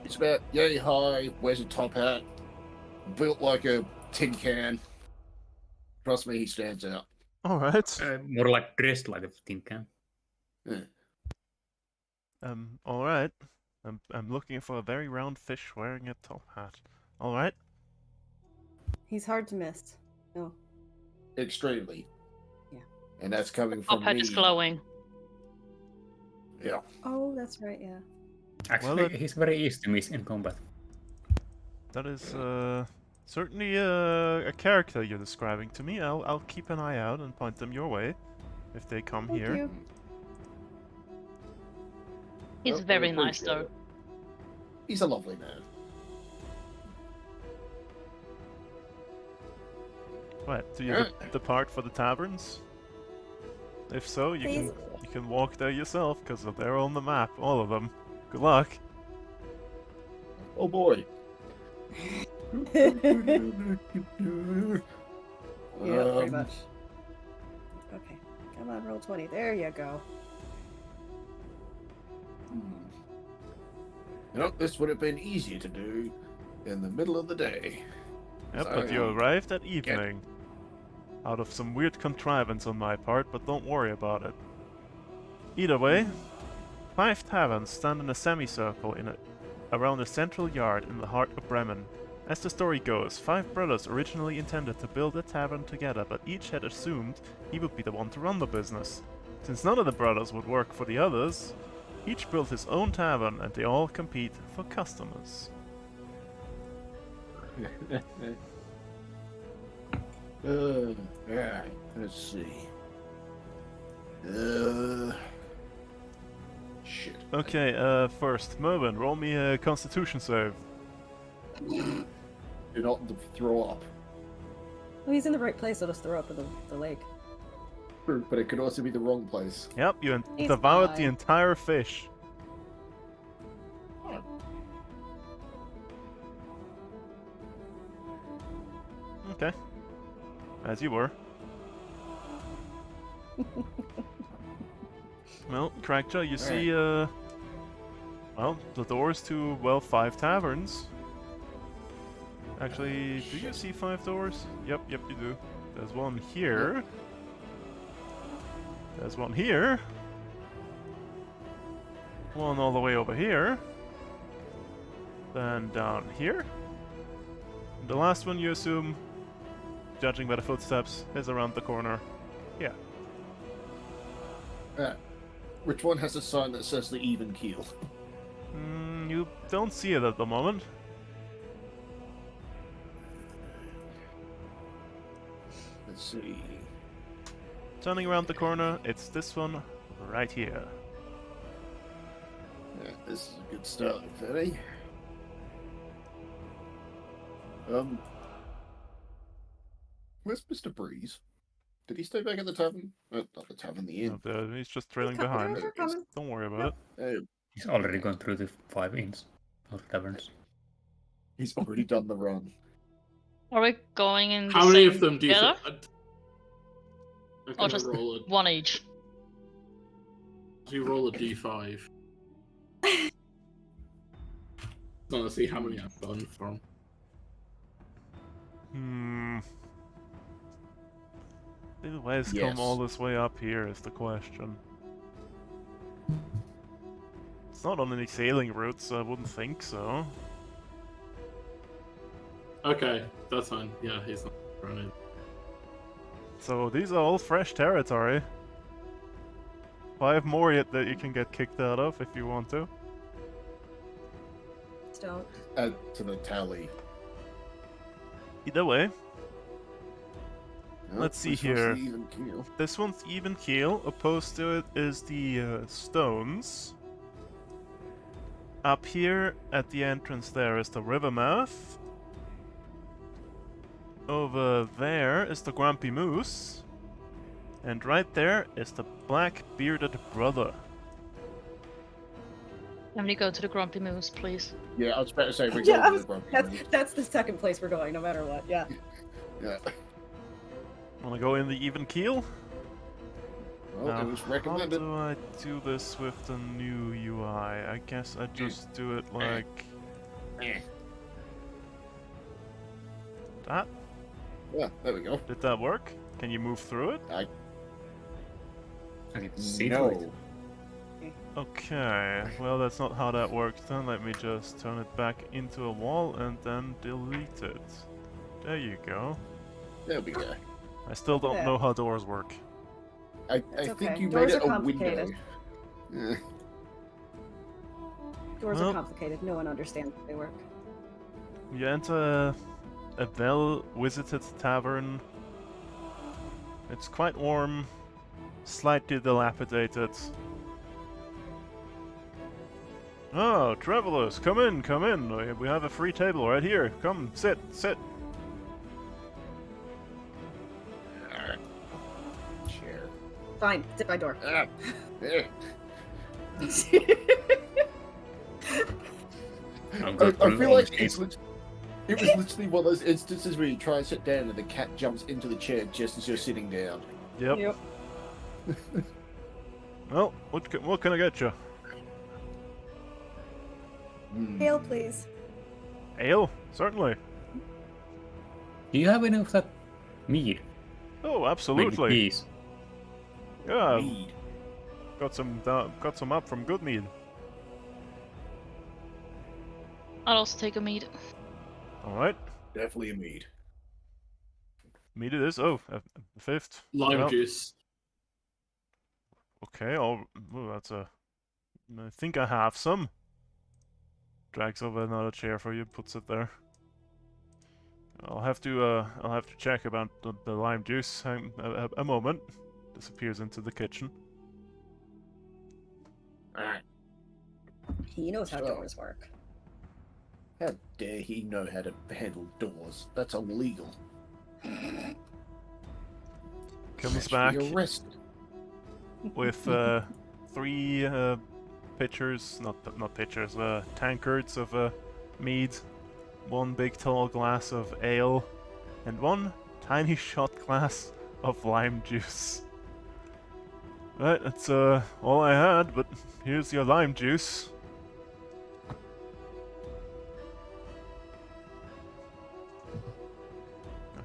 It's about yay high, wears a top hat, built like a tin can. Trust me, he stands out. All right. More like dressed like a tin can. Yeah. All right. I'm looking for a very round fish wearing a top hat. All right. He's hard to miss. No. Extremely. Yeah. And that's coming Top from hat me. is glowing. Yeah. Oh, that's right. Yeah. Actually, he's very easy to miss in combat. That is certainly a character you're describing to me. I'll keep an eye out and point them your way if they come Thank here. you. He's Well, I very nice appreciate though. it. He's a lovely man. What? Do you Yeah. depart for the taverns? If so, you can walk there yourself because they're on the map, all of them. Good luck. Oh boy. Yeah, pretty much. Okay. Come on, roll 20. There you go. This would have been easier to do in the middle of the day. Yep, So, but you arrived at evening. Out of some weird contrivance on my part, but don't worry about it. Either way, 5 taverns stand in a semicircle around a central yard in the heart of Bremen. As the story goes, 5 brothers originally intended to build a tavern together, but each had assumed he would be the one to run the business. Since none of the brothers would work for the others, each built his own tavern and they all compete for customers. Yeah, let's see. Shit. Okay, first, Mervyn, roll me a constitution save. Do not throw up. Well, he's in the right place. I'll just throw up in the lake. But it could also be the wrong place. Yep, you He's devoured the fine. entire fish. Okay. As you were. Well, Crackjaw, you see, well, the doors to, well, 5 taverns. Actually, do you see 5 doors? Yep, you do. There's one here. There's one here. One all the way over here. Then down here. The last one you assume, judging by the footsteps, is around the corner. Yeah. Which one has a sign that says the even keel? You don't see it at the moment. Let's see. Turning around the corner, it's this one right here. Yeah, this is a good start, Ferry. Where's Mr. Breeze? Did he stay back at the tavern? Not the tavern, the inn. No, he's just trailing Couple behind. doors are coming. Don't worry about it. He's already gone through the 5 inns of taverns. He's already done the run. Are we going in the How many same of them do you together? think? I'm Or gonna just roll a, one each? do you roll a d5? Want to see how many I've done from. The way's Yes. come all this way up here is the question. It's not on any sailing routes, so I wouldn't think so. Okay, that's fine. Yeah, he's not running. So these are all fresh territory. 5 more yet that you can get kicked out of if you want to. Don't. Add to the tally. Either way, Oh, Let's see which one's here. the even keel? this one's even keel. Opposed to it is the stones. Up here at the entrance there is the river mouth. Over there is the grumpy moose. And right there is the black bearded brother. Let me go to the Grumpy Moose, please. Yeah, I was about to say we're Yeah, going to the grumpy. that's the second place we're going, no matter what. Yeah. Yeah. Wanna go in the even keel? Well, it was recommended. How do I do this with the new UI? I guess I just do it like that. Yeah, there we go. Did that work? Can you move through it? I can see through it. No. Okay, well that's not how that works then. Let me just turn it back into a wall and then delete it. There you go. There we go. I still don't Yeah. know how doors work. I It's think okay. you Doors made it are a window. complicated. Yeah. Doors Well- are complicated. No one understands how they work. You enter a well-visited tavern. It's quite warm, slightly dilapidated. Oh, travelers, come in, come in. We have a free table right here. Come, sit, sit. Chair. Fine. Sit by door. Ah, there. I'm I going through feel all like these it was literally one of those instances where you try and sit down and the cat jumps into the chair just as you're sitting down. Yep. Yep. Well, what can I get you? Ale, please. Ale? Certainly. Do you have any of that mead? Oh, Maybe absolutely. please. Yeah, Mead. got some up from Goodmead. I'll also take a meat. Alright, Definitely a mead. meat it is. Oh, a fifth. Lime Well, juice. okay, that's a... I think I have some. Drags over another chair for you, puts it there. I'll have to check about the lime juice. Hang a moment. Disappears into the kitchen. Alright. He knows how So- doors work. How dare he know how to handle doors? That's illegal. Comes Should back be arrested. with 3 pitchers, not pitchers, tankards of mead, 1 big tall glass of ale, and 1 tiny shot glass of lime juice. Right, that's all I had, but here's your lime juice.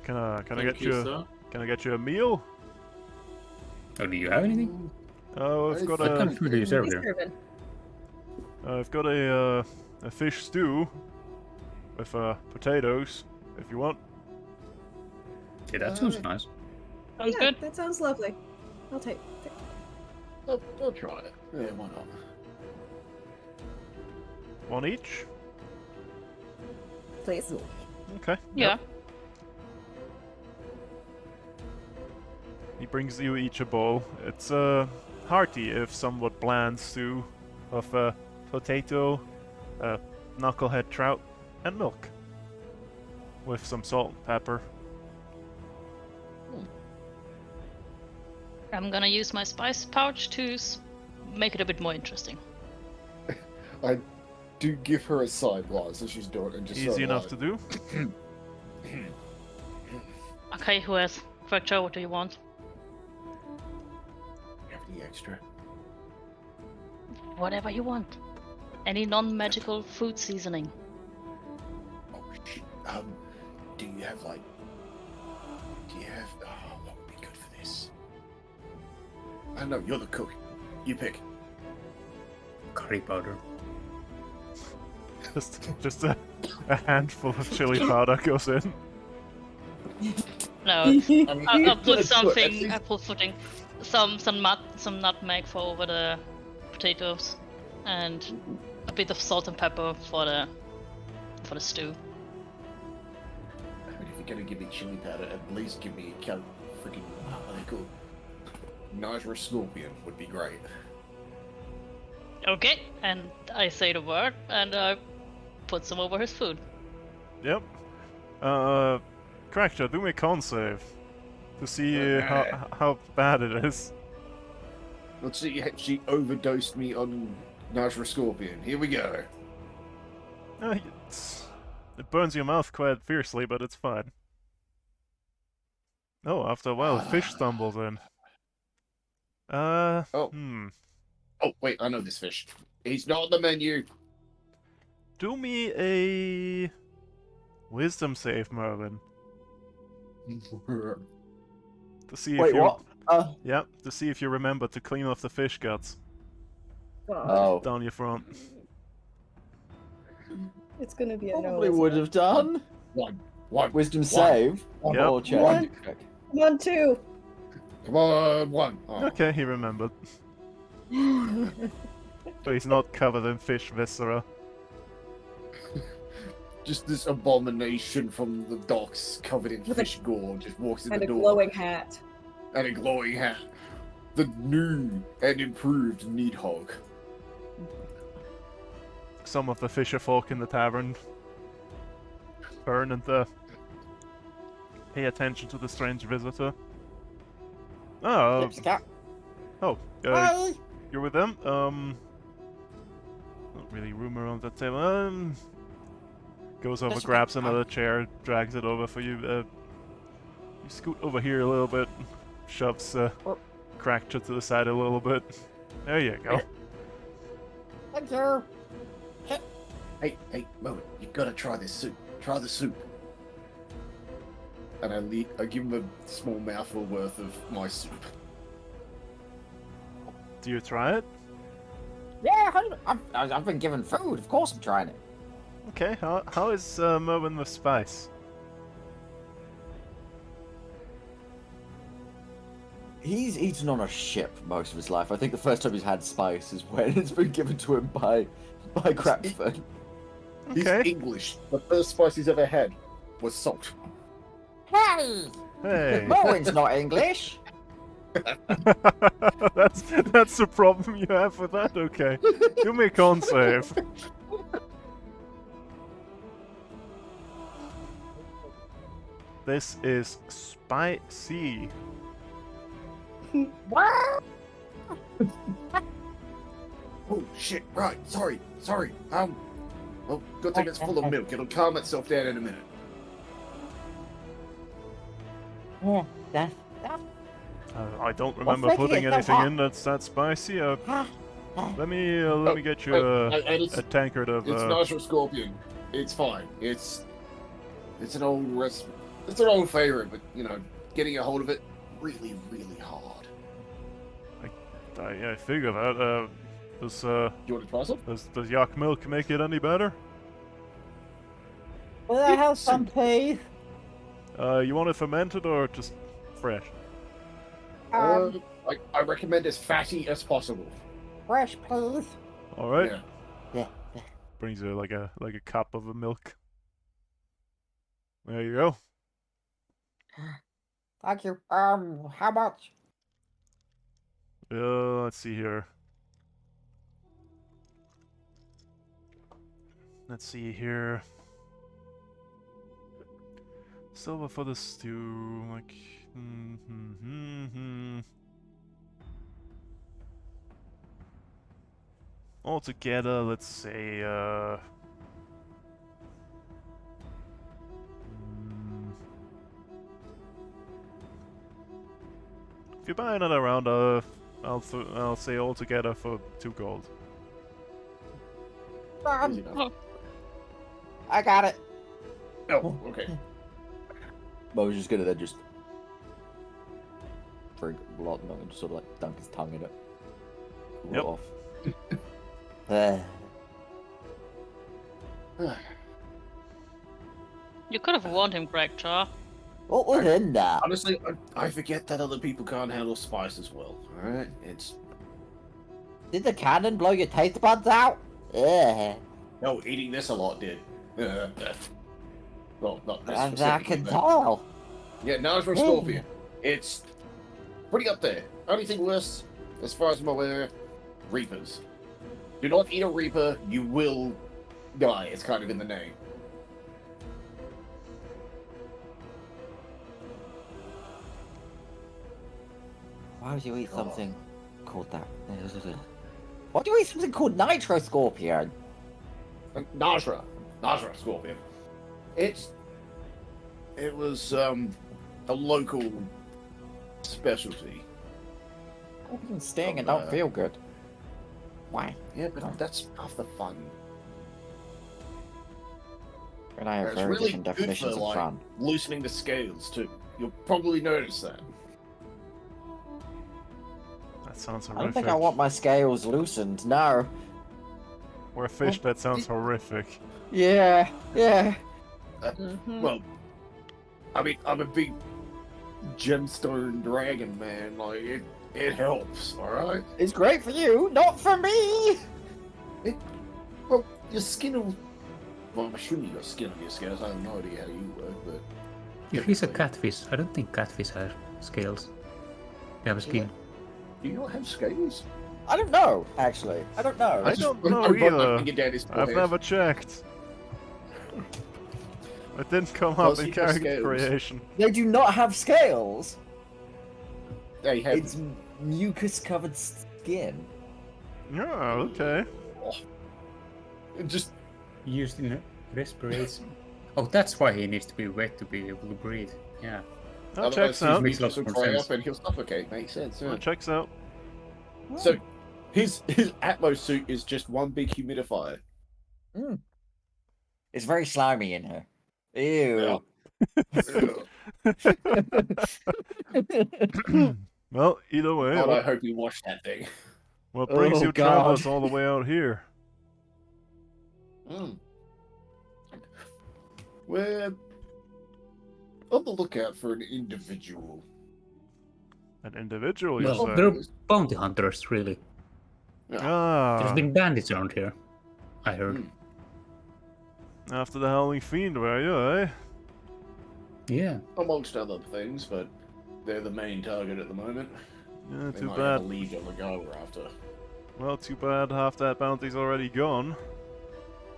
Can I Thank get you, you? sir. Can I get you a meal? Oh, do you have anything? Oh, I've got What kind a of food do you serve He's there? serving. I've got a fish stew with potatoes, if you want. Yeah, that sounds nice. Sounds Yeah, good. that sounds lovely. I'll take. I'll try it. Yeah, why not? 1 each. Please. Okay. Yeah. Yep. He brings you each a bowl. It's a hearty, if somewhat bland stew of potato, knucklehead trout, and milk, with some salt and pepper. I'm gonna use my spice pouch to make it a bit more interesting. I do give her a side glance as she's doing it and just Easy enough to do. Okay, who has fracture? What do you want? Have any extra? Whatever you want. Any non-magical food seasoning. Oh shit. Do you have what would be good for this? I don't know, you're the cook. You pick. Curry powder. Just a handful of chili powder goes in. No, I'll put something. I'll put some nutmeg for over the potatoes, and a bit of salt and pepper for the stew. I mean, if you're gonna give me chili powder, at least give me a freaking what are they called? Najra scorpion would be great. Okay, and I say the word, and I put some over his food. Yep. Crackja, do me a con save to see how bad it is. Let's see if she overdosed me on Najra scorpion. Here we go. It burns your mouth quite fiercely, but it's fine. Oh, after a while, a fish stumbles in. Oh, wait, I know this fish. He's not on the menu. Do me a wisdom save, Merlin, to see if Wait, you. what? Yep, to see if you remember to clean off the fish guts Oh. down your front. It's gonna be a no. Probably isn't would it? have done. One. Wisdom save. Yep. Or check. One. Come on, 2. Come on, 1. Oh. Okay, he remembered. But he's not covered in fish viscera. Just this abomination from the docks covered in With a- fish gore just walks in And the a door. glowing hat. And a glowing hat. The new and improved Needhog. Some of the fisher folk in the tavern turn and pay attention to the strange visitor. Oh, Flips the cat. Hi. you're with them? Not really room around that table. Goes over, That's grabs okay. another chair, drags it over for you. You scoot over here a little bit, shoves Crackja to the side a little bit. There you go. Thank you. Hey, moment, you gotta try this soup. Try the soup. And I give him a small mouthful worth of my soup. Do you try it? Yeah, I've been given food. Of course I'm trying it. Okay, how is Merwin with spice? He's eaten on a ship most of his life. I think the first time he's had spice is when it's been given to him by Crapford. He's Okay. English. The first spice he's ever had was salt. Hey! Hey. Merwin's not English. that's the problem you have with that. Okay. Do me a con save. This is spicy. Oh shit! Right. Sorry. Well, good thing it's full of milk. It'll calm itself down in a minute. Yeah, that's I don't remember making putting it so anything hot? in that's that spicy. Let me get you It's a tankard of. Natural Scorpion. It's fine. It's an old It's an old favorite, but you know, getting a hold of it really hard. I figure that. Does You want to try some? does yak milk make it any better? Will I have some, please? You want it fermented or just fresh? I recommend as fatty as possible. Fresh, please. All right. Yeah. Yeah. Brings you like a cup of milk. There you go. Thank you. How much? Let's see here. Let's see here. Silver for the stew, like. Altogether, let's say. If you buy another round, I'll say altogether for 2 gold. Easy enough. I got it. Oh, okay. Mo was just gonna then just drink a lot and just sort of like dunk his tongue in it. Cool Yep. it off. You could have warned him, Greg Char. What was in that? Honestly, I forget that other people can't handle spice as well. All right, it's Did the cannon blow your taste buds out? Yeah. no eating this a lot did. Well, not this And I can specifically, but- tell. Yeah, Natural Scorpion. It's pretty up there. Only thing worse, as far as I'm aware, Reapers. Do not eat a Reaper, you will die. It's kind of in the name. Why would you eat something called that? Why do you eat something called Nitro Scorpion? Najra Scorpion. It was a local specialty. Scorpions sting and don't feel good. Why? Yeah, but that's half the fun. And I have It's very really different good definitions for of like fun. loosening the scales too. You'll probably notice that. That sounds I horrific. don't think I want my scales loosened, no. Or a fish, that sounds horrific. Yeah. Well, I mean, I'm a big gemstone dragon man. Like it helps. All right. It's great for you, not for me! Well, your skin will. Well, I'm assuming you got skin on your scales. I have no idea how you work, but If he's a catfish, I don't think catfish have scales. They have a skin. do you not have scales? I don't know, actually. I don't know. I don't know I'm either. thinking down his I've forehead. never checked. It didn't come Does up he in have character scales? creation. They do not have scales. They have. It's mucus-covered skin. Yeah, okay. Just Used in respiration. Oh, that's why he needs to be wet to be able to breathe. Yeah. That otherwise checks his out. Makes mucus lots will more dry sense. up and he'll suffocate. Makes sense. Yeah. That checks out. So his Atmos suit is just one big humidifier. It's very slimy in here. Ew. Well, either way, God, I hope you watch that thing. what brings Oh, you God. travelers all the way out here? We're on the lookout for an individual. An individual, you Well, say? they're bounty hunters, really. There's Ah, been bandits around here, I heard. Hmm. after the Howling Fiend, were you, eh? Yeah. Amongst other things, but they're the main target at the moment. Yeah, They too might have a bad. lead on the guy we're after. Well, too bad half that bounty's already gone.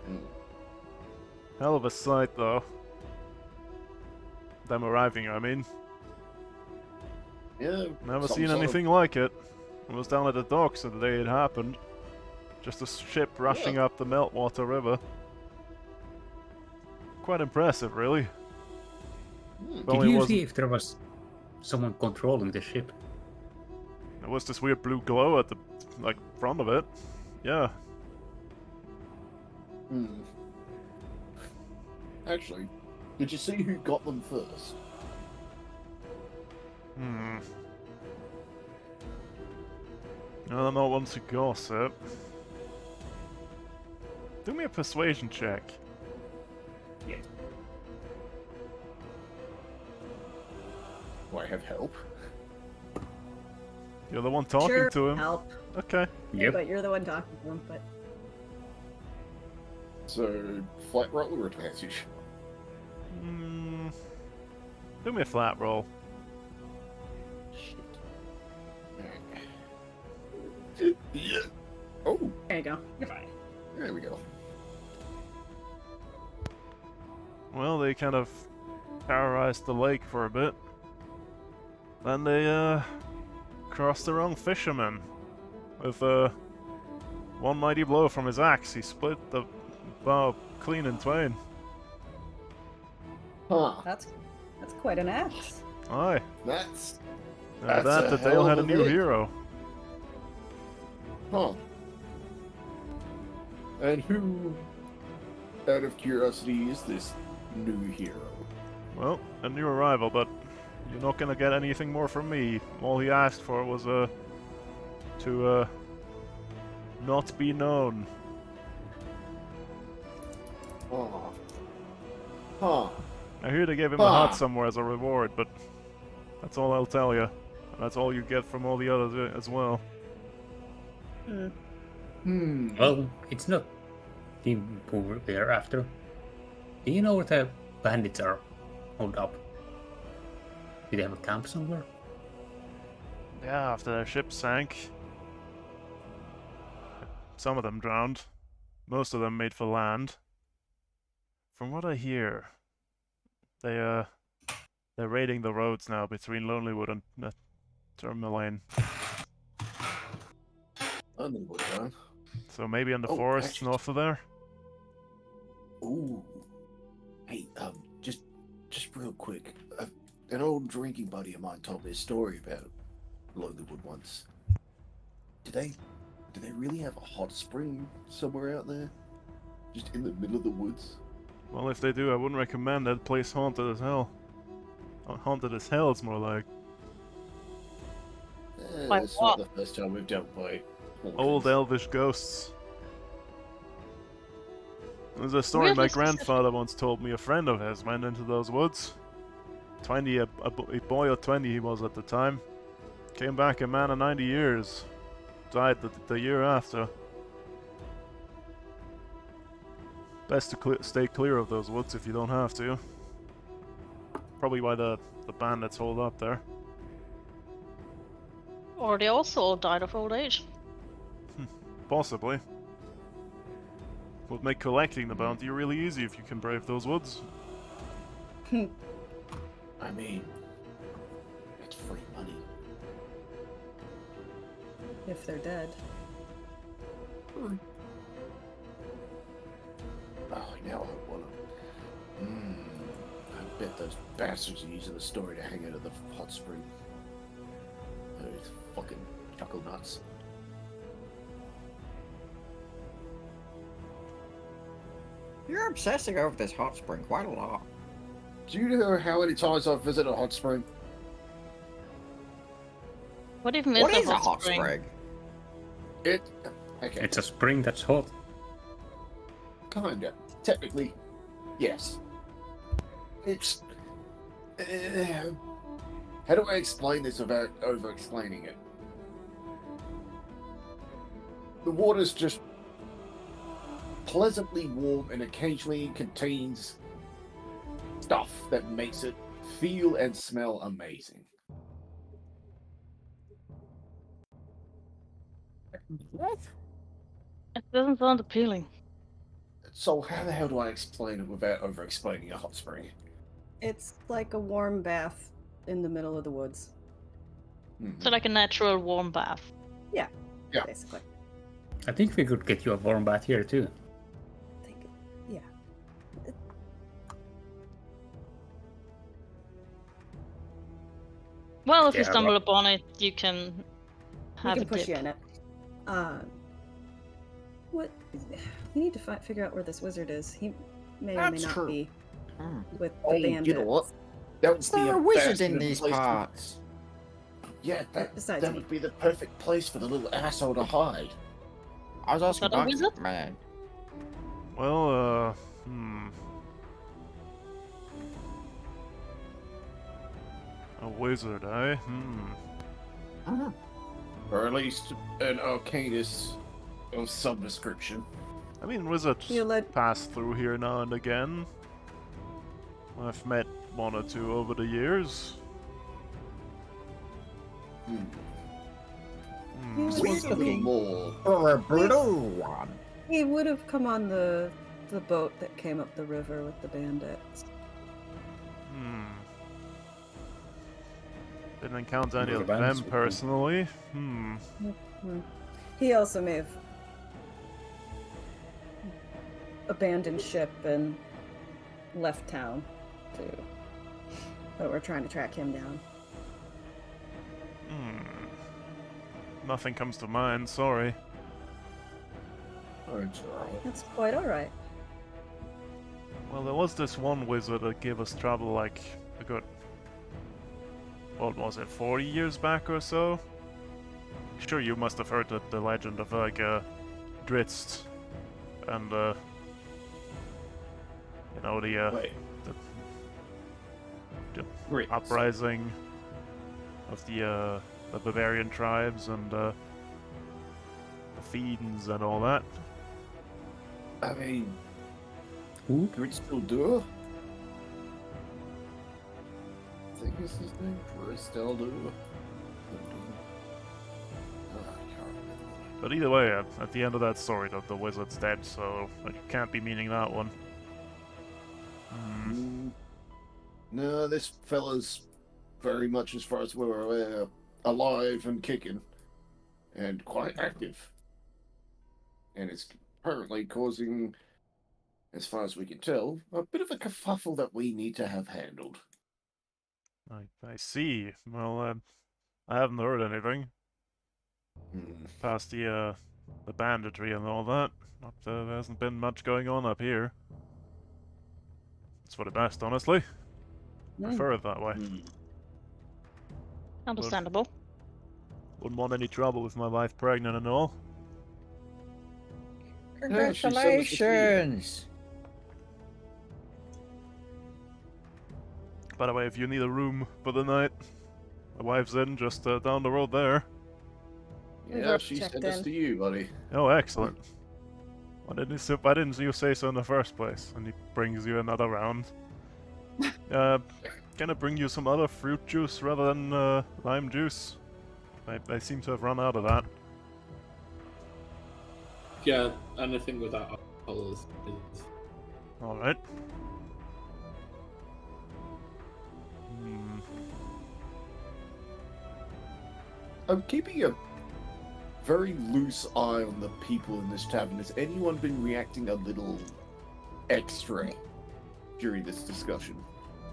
Hmm. Hell of a sight, though. Them arriving, I mean. Yeah. Never some seen sort of- anything like it. I was down at the docks the day it happened. Just a ship rushing up the Meltwater River. Quite impressive, really. Hmm. If Did only it you wasn't- see if there was someone controlling the ship? There was this weird blue glow at the, like, front of it. Yeah. Hmm. Actually, did you see who got them first? Hmm. No, I'm not one to gossip. Do me a persuasion check. Do I have help? You're the one talking Sure, to him. help. Okay. Yep. But you're the one talking to him. But So, flat roll or advantage? Hmm. Do me a flat roll. Shit. Yeah. Oh, there you go. You're fine. there we go. Well, they kind of terrorized the lake for a bit. Then they, crossed the wrong fisherman. With, one mighty blow from his axe, he split the bow clean in twain. Huh. That's quite an axe. Aye. That's... Now That's that a the Dale hell had of a a new hit. hero. Huh. And who, out of curiosity, is this new hero? Well, a new arrival, but you're not gonna get anything more from me. All he asked for was, to, not be known. Oh. Huh. I hear they gave him a hut Ah. somewhere as a reward, but that's all I'll tell you. And that's all you get from all the others as well. Hmm. Well, it's not him who we're after. Do you know where the bandits are holed up? Do they have a camp somewhere? Yeah, after their ship sank. Some of them drowned. Most of them made for land. From what I hear, they're raiding the roads now between Lonelywood and Tourmaline. Underwood, huh? So maybe in the Oh, forests actually- north of there? Ooh. Hey, just real quick. An old drinking buddy of mine told me a story about Lonelywood once. Do they really have a hot spring somewhere out there? Just in the middle of the woods? Well, if they do, I wouldn't recommend that place haunted as hell. Haunted as hell, it's more like. Like It's what? not the first time we've dealt by Old elvish ghosts. There's a story Really my specific. grandfather once told me. A friend of his went into those woods. 20, a boy of 20 he was at the time. Came back a man of 90 years. Died the year after. Best to stay clear of those woods if you don't have to. Probably why the bandits hold up there. Or they also all died of old age. Possibly. Would make collecting the bounty really easy if you can brave those woods. I mean, it's free money. If they're dead. Oh, now I wanna. I bet those bastards are using the story to hang out at the hot spring. Those fucking chuckle nuts. You're obsessing over this hot spring quite a lot. Do you know how many times I've visited a hot spring? What even is What a is a hot hot spring? spring? It. Okay. It's a spring that's hot. Kinda. Technically, yes. It's. How do I explain this without over-explaining it? The water's just pleasantly warm and occasionally contains stuff that makes it feel and smell amazing. It doesn't sound appealing. So how the hell do I explain it without over-explaining a hot spring? It's like a warm bath in the middle of the woods. So like a natural warm bath. Yeah. Basically. I think we could get you a warm bath here too. Yeah. Well, if you Yeah, stumble upon it, you can We have can a push dip. you in it. What? We need to figure out where this wizard is. He may or may That's not true. be with the Oh, bandits. you know what? That would There be are a wizards in bastard these place to- parts. Yeah, Besides that me. would be the perfect place for the little asshole to hide. I was asking Is that a about wizard? man. Well, A wizard, eh? Or at least an arcanist of some description. I mean, wizards You led- pass through here now and again. I've met one or two over the years. He This was one's a little looking- more. For a brutal one. He would have come on the boat that came up the river with the bandits. Didn't encounter any The of bandits them would be- personally. He also may have abandoned ship and left town too. But we're trying to track him down. Nothing comes to mind, sorry. That's quite alright. Well, there was this one wizard that gave us trouble like a good, what was it, 40 years back or so? Sure, you must have heard the legend of like Dritz and you know, Wait. the Grits. uprising of the Bavarian tribes and the Fiends and all that. I mean, Who? Grits still do? I think it's his name. Grits still do. But either way, at the end of that story, the wizard's dead, so you can't be meaning that one. No, this fella's very much, as far as we're aware, alive and kicking, and quite active. And it's currently causing, as far as we can tell, a bit of a kerfuffle that we need to have handled. I see. Well, I haven't heard anything past the banditry and all that. There hasn't been much going on up here. It's for the best, honestly. Prefer it that way. Understandable. Wouldn't want any trouble with my wife pregnant and all. Yeah, she sent us the Congratulations! By the way, if you need a room for the night, my wife's in just down the road there. We've Yeah, already she checked sent us in. to you, buddy. Oh, excellent. Why didn't you say so in the first place? And he brings you another round. Can I bring you some other fruit juice rather than lime juice? I seem to have run out of that. Yeah, anything without alcohol is Alright. I'm keeping a very loose eye on the people in this tavern. Has anyone been reacting a little extra during this discussion?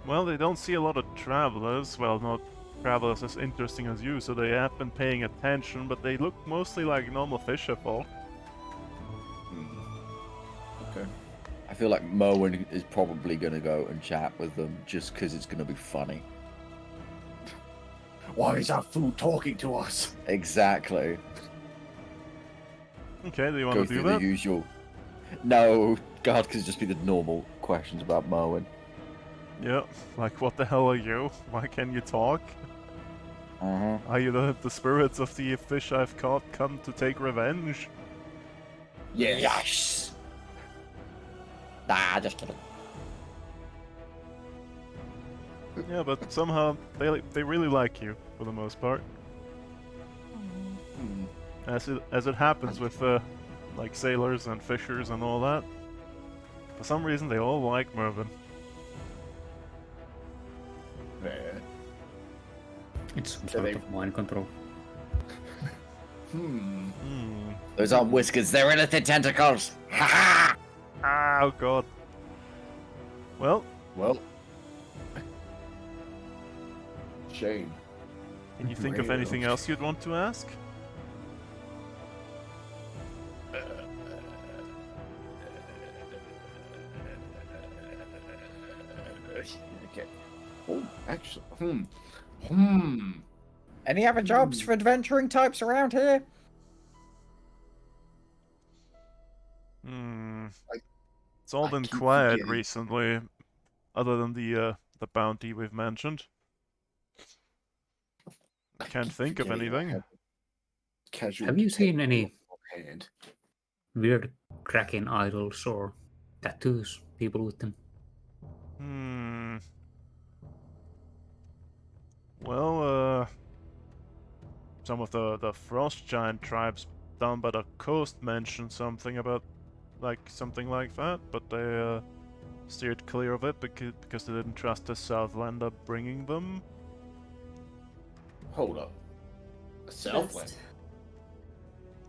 Well, they don't see a lot of travelers. Well, not travelers as interesting as you, so they have been paying attention, but they look mostly like normal fisher folk. Okay. I feel like Merwin is probably going to go and chat with them just because it's going to be funny. Why is our food talking to us? Exactly. Okay, do you want Go to do through that? the usual. No, God, because just be the normal questions about Merwin. Yeah, like what the hell are you? Why can you talk? Are you the spirits of the fish I've caught come to take revenge? Yes. Yes. Nah, just kidding. Yeah, but somehow they really like you for the most part. Hmm. As it happens with like sailors and fishers and all that. For some reason, they all like Mervin. Fair. It's some So sort they- of mind control. Hmm. Hmm. Those aren't whiskers, they're anything tentacles. Ha ha! Ah, oh god. Well, Well. Shame. can you think of anything else you'd want to ask? Okay. Oh, actually. Any other jobs for adventuring types around here? Hmm. I- It's all I been keep quiet forgetting. recently, other than the bounty we've mentioned. Can't think of anything. Casual. Have you seen any hand? weird kraken idols or tattoos? People with them? Hmm. Well, some of the frost giant tribes down by the coast mentioned something about something like that, but they steered clear of it because they didn't trust the Southlander bringing them. Hold up. A Southland. Best.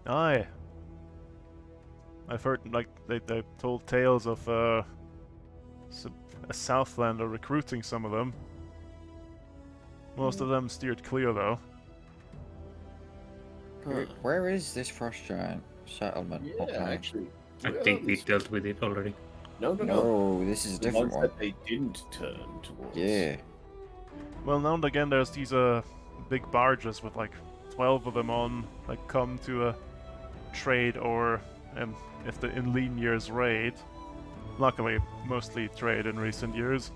Aye. I've heard they told tales of a Southlander recruiting some of them. Most of them steered clear though. Where is this frost giant settlement? Yeah, Okay. actually. I where think are we these- dealt with it already. No. No, this is a The different ones one. that they didn't turn towards. Yeah. Well, now and again there's these big barges with like 12 of them on, like come to trade or if the in lean years raid. Luckily, mostly trade in recent years.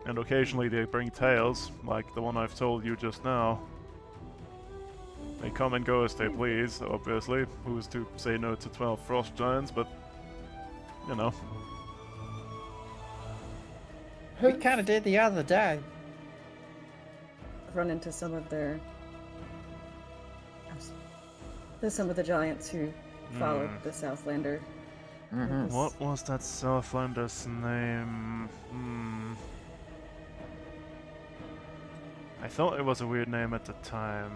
And occasionally they bring tales, like the one I've told you just now. They come and go as they please, obviously. Who's to say no to 12 frost giants, but you know. We kind of did the other day. Run into some of their. There's some of the giants who followed the Southlander. Mm-hmm. What was that Southander's name? I thought it was a weird name at the time.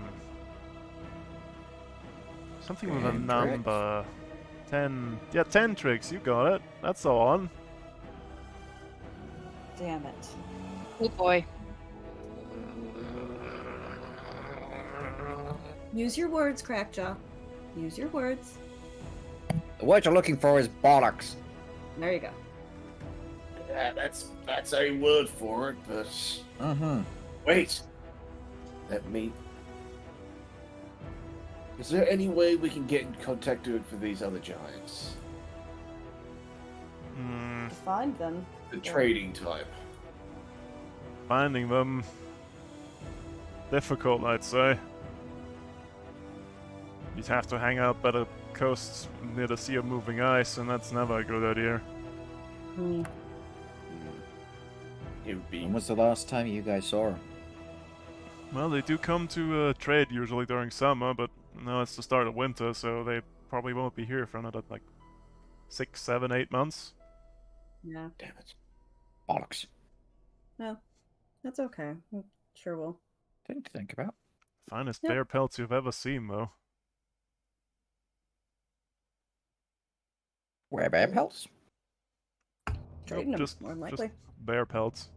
Something with a Tentrix? number. 10. Yeah, Tentrix, you got it. That's the one. Damn it. Oh boy. Use your words, Crackjaw. Use your words. The word you're looking for is bollocks. There you go. Yeah, that's a word for it, but Mm-hmm. wait. Let me. Is there any way we can get in contact for these other giants? Find them. The trading type. Finding them. Difficult, I'd say. You'd have to hang out by the coasts near the Sea of Moving Ice, and that's never a good idea. Hmm. It would be. When was the last time you guys saw him? Well, they do come to trade usually during summer, but now it's the start of winter, so they probably won't be here for another, 6, 7, 8 months. Yeah. Damn it. Bollocks. No. That's okay. I'm sure we'll. Thing to think about. Finest Yep. bear pelts you've ever seen, though. Wear bear pelts? Trading them, just, more than just likely. bear pelts.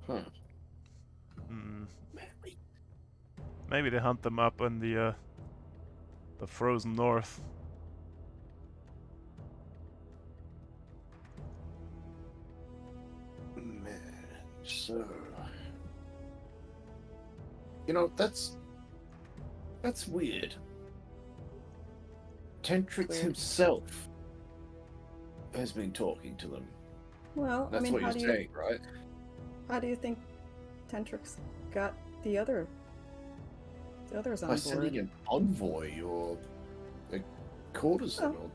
Huh. Maybe they hunt them up in the frozen north. Man, so. You know, that's weird. Tentrix Weird. himself has been talking to them. Well, That's I mean, what you're saying, right? how do you think Tentrix got the others on By board? sending an envoy or a courtesan or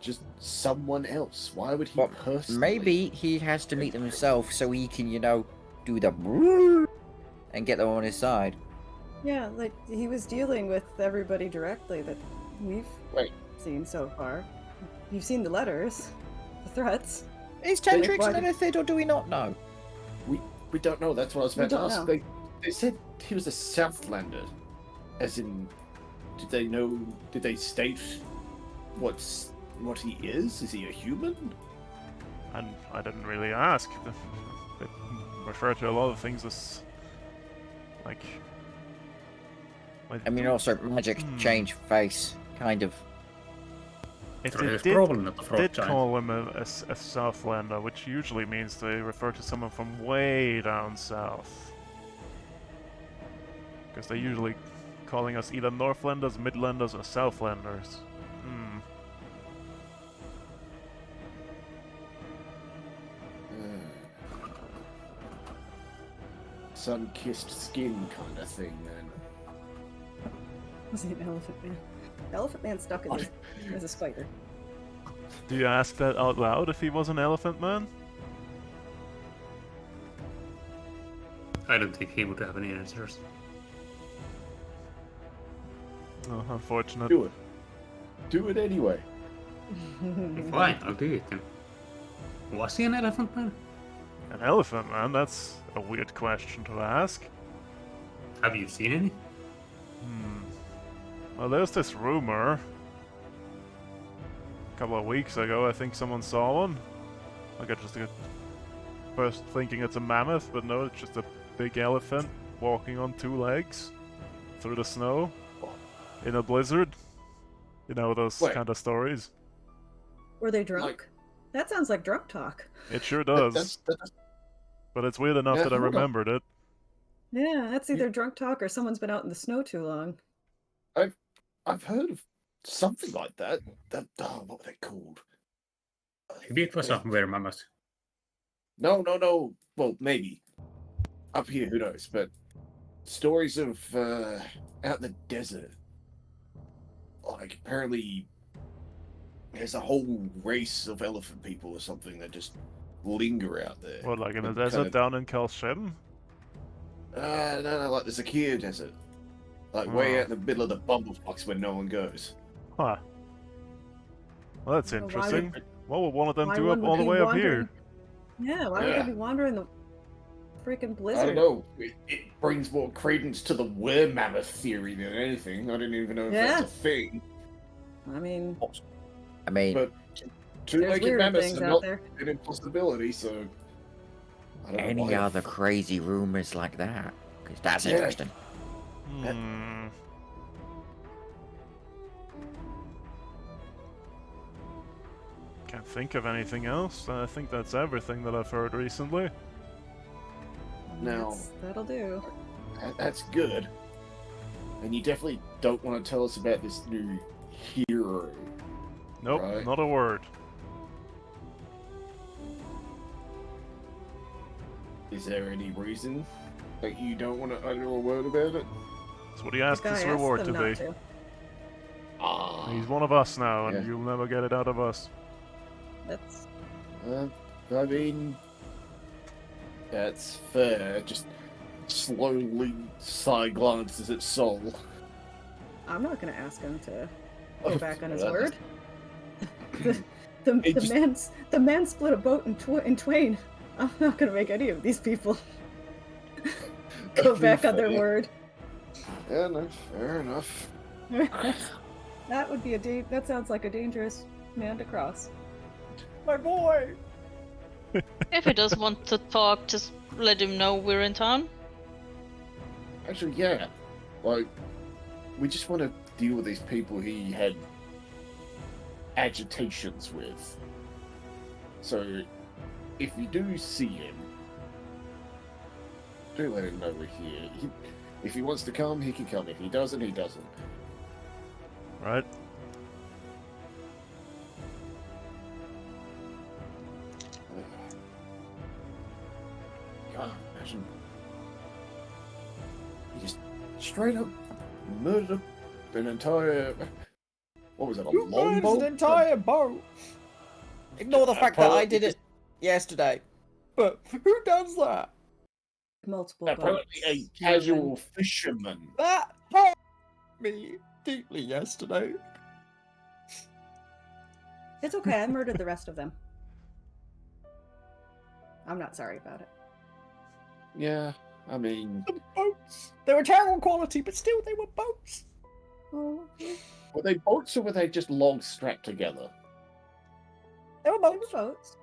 just someone else. Why would he Well, personally? maybe he has to meet them himself so he can, do the and get them on his side. Yeah, like he was dealing with everybody directly that we've Wait. seen so far. You've seen the letters, the threats. Is Why Tentrix an did- Elithid, or do we not know? We don't know. That's what I was We about to don't ask. know. They said he was a Southlander. As in, did they know? Did they state what he is? Is he a human? And I didn't really ask. They refer to a lot of things as like. I mean, also magic change face, kind of. If There they is probably not the frog did giant. call him a Southlander, which usually means they refer to someone from way down south. Because they're usually calling us either Northlanders, Midlanders, or Southlanders. Sun-kissed skin kind of thing, then. Was he an elephant man? The elephant man stuck as a spider. Do you ask that out loud if he was an elephant man? I don't think he would have any answers. Oh, unfortunate. Do it. Do it anyway. Fine, I'll do it then. Was he an elephant man? An elephant man? That's a weird question to ask. Have you seen any? Well, there's this rumor. A couple of weeks ago, I think someone saw one. Like, I just first thinking it's a mammoth, but no, it's just a big elephant walking on two legs through the snow in a blizzard. You know, those Wait. kind of stories. Were they drunk? That sounds like drunk talk. It sure does. That's But it's weird enough Yeah, that I hold on. remembered it. Yeah, that's either drunk talk or someone's been out in the snow too long. I've heard of something like that. What were they called? Maybe it was a weremammoth. No. Well, maybe. Up here, who knows? But stories of out in the desert. Like, apparently there's a whole race of elephant people or something that just linger out there. What, like in the And desert kind of- down in Kalshem? No, like the Zakia Desert. Like way Oh. out in the middle of the bumblefucks where no one goes. Huh. Well, that's Well, why would- interesting. What would one of them Why do one up would all the be way up wandering- here? Yeah, why would Yeah. they be wandering the freaking blizzard? I don't know. It brings more credence to the weremammoth theory than anything. I didn't even know if that's a thing. I mean, I mean, But there's two-legged weirder mammoths things are out not there. an impossibility, so... I don't know any why the other fuck- crazy rumors like that? Because that's Yeah. interesting. Hmm. Can't think of anything else. I think that's everything that I've heard recently. No. That'll do. That's good. And you definitely don't want to tell us about this new hero. Nope, Right. not a word. Is there any reason that you don't want to utter a word about it? That's what he asked The guy his asked reward them to not be. to. Ah. He's one of us now, and Yeah. you'll never get it out of us. That's I mean, that's fair. Just slowly side glances at Sol. I'm not gonna ask him to Oh, go back on his that- word. the It just- the man split a boat in twain. I'm not gonna make any of these people go back on their Funny. word. Yeah, no, fair enough. That would be that sounds like a dangerous man to cross. My boy! If he does want to talk, just let him know we're in town. Actually, yeah. Like, we just want to deal with these people he had agitations with. So, if you do see him, do let him know we're here. If he wants to come, he can come. If he doesn't, he doesn't. Right? He just straight up murdered an entire. What was it? A Who burns longbow? an entire boat? Ignore the fact that I did it yesterday. But who does that? Multiple Apparently, a boats. casual fisherman. That hurt me deeply yesterday. It's okay. I murdered the rest of them. I'm not sorry about it. Yeah, I mean, The boats. They were terrible quality, but still they were boats. Oh, were they boats or were they just logs strapped together? They were they were boats. boats.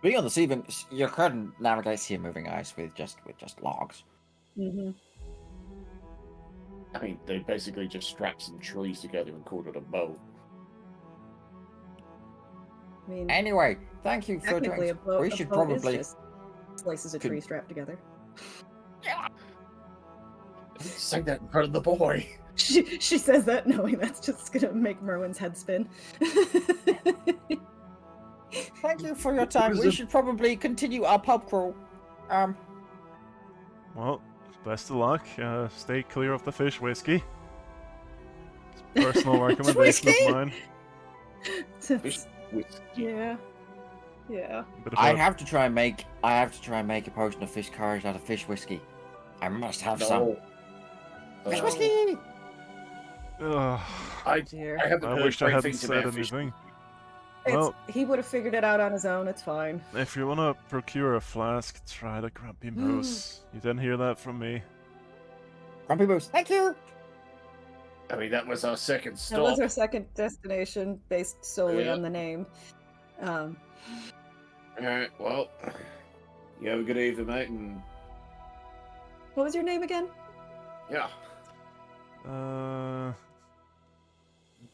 Being on the sea, you couldn't navigate sea moving ice with just logs. Mm-hmm. I mean, they basically just strapped some trees together and called it a boat. I mean, Anyway, thank you for technically, drinks. a boat, We a should boat probably. is just slices of Could- tree strapped together. Say that in front of the boy. She says that knowing that's just gonna make Merwin's head spin. Thank you for your time. We should probably continue our pub crawl. Well, best of luck. Stay clear of the fish whiskey. It's a personal recommendation Whiskey? of mine. Fish whiskey. Yeah. Bit of I a- have to try and make a potion of fish courage out of fish whiskey. I must have some. No. Fish whiskey! Ugh, I Dear. haven't I heard wish I great hadn't things said about fish. anything. It's, Well- he would have figured it out on his own. It's fine. If you wanna procure a flask, try the Grumpy Moose. You didn't hear that from me. Grumpy Moose, thank you! I mean, that was our second That stop. was our second destination, based solely Yeah. on the name. Alright, well, you have a good evening, mate, and What was your name again? yeah,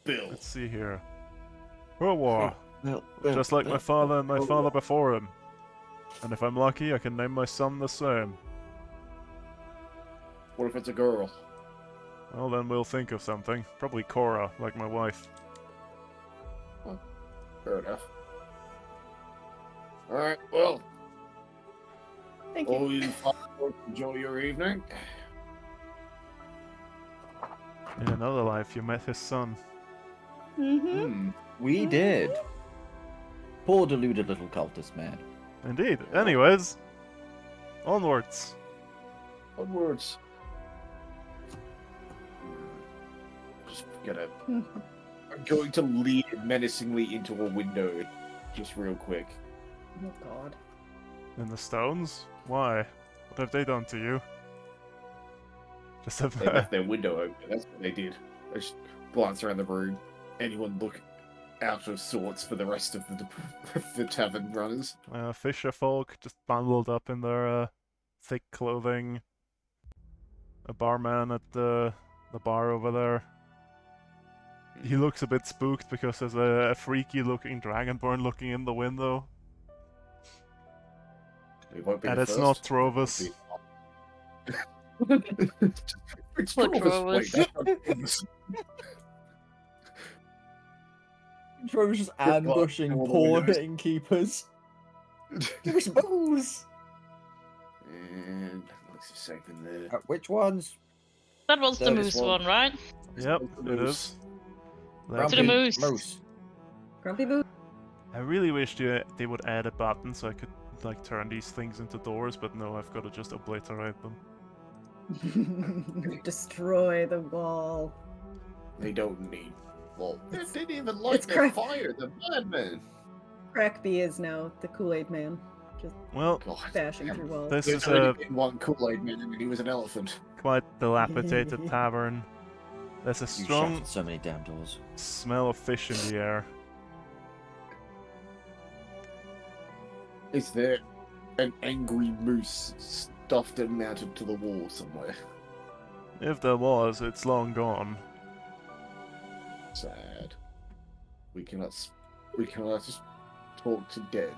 Bill. Let's see here. War. Bill, Just like my father and my father before him. And if I'm lucky, I can name my son the same. What if it's a girl? Well, then we'll think of something. Probably Cora, like my wife. Fair enough. Alright, well, Thank you. all you folks enjoy your evening. In another life, you met his son. Mm-hmm. We did. Poor deluded little cultist man. Indeed. Anyways, onwards. Onwards. Just gonna. I'm going to lean menacingly into a window, just real quick. Oh God. In the stones? Why? What have they done to you? Just have They left their window open. That's what they did. They just glance around the room. Anyone look out of sorts for the rest of the tavern runners. fisher folk just bundled up in their thick clothing. A barman at the bar over there. He looks a bit spooked because there's a freaky looking dragonborn looking in the window. It won't be And the it's first. not Trovus. It's Poor Trovus. Wait, Trovus. that's not Trovus. Tro's just God, ambushing all the poor windows. innkeepers. Give us booze! And looks the same in there. Which ones? That was the That moose is one. one, right? Yep, The it moose. is. To the moose. Moose. Grumpy Boo. I really wish they would add a button so I could like turn these things into doors, but no, I've got to just obliterate them. Destroy the wall. They don't need. Well, they It's- didn't even light it's their correct. fire. The madman. Crackby is now the Kool-Aid Man, just Well, God. bashing through walls. this There's is only a been one Kool-Aid man, and he was an elephant. quite dilapidated tavern. There's a You strong shut so many damn doors. smell of fish in the air. Is there an angry moose stuffed and mounted to the wall somewhere? If there was, it's long gone. Sad. We cannot just talk to dead.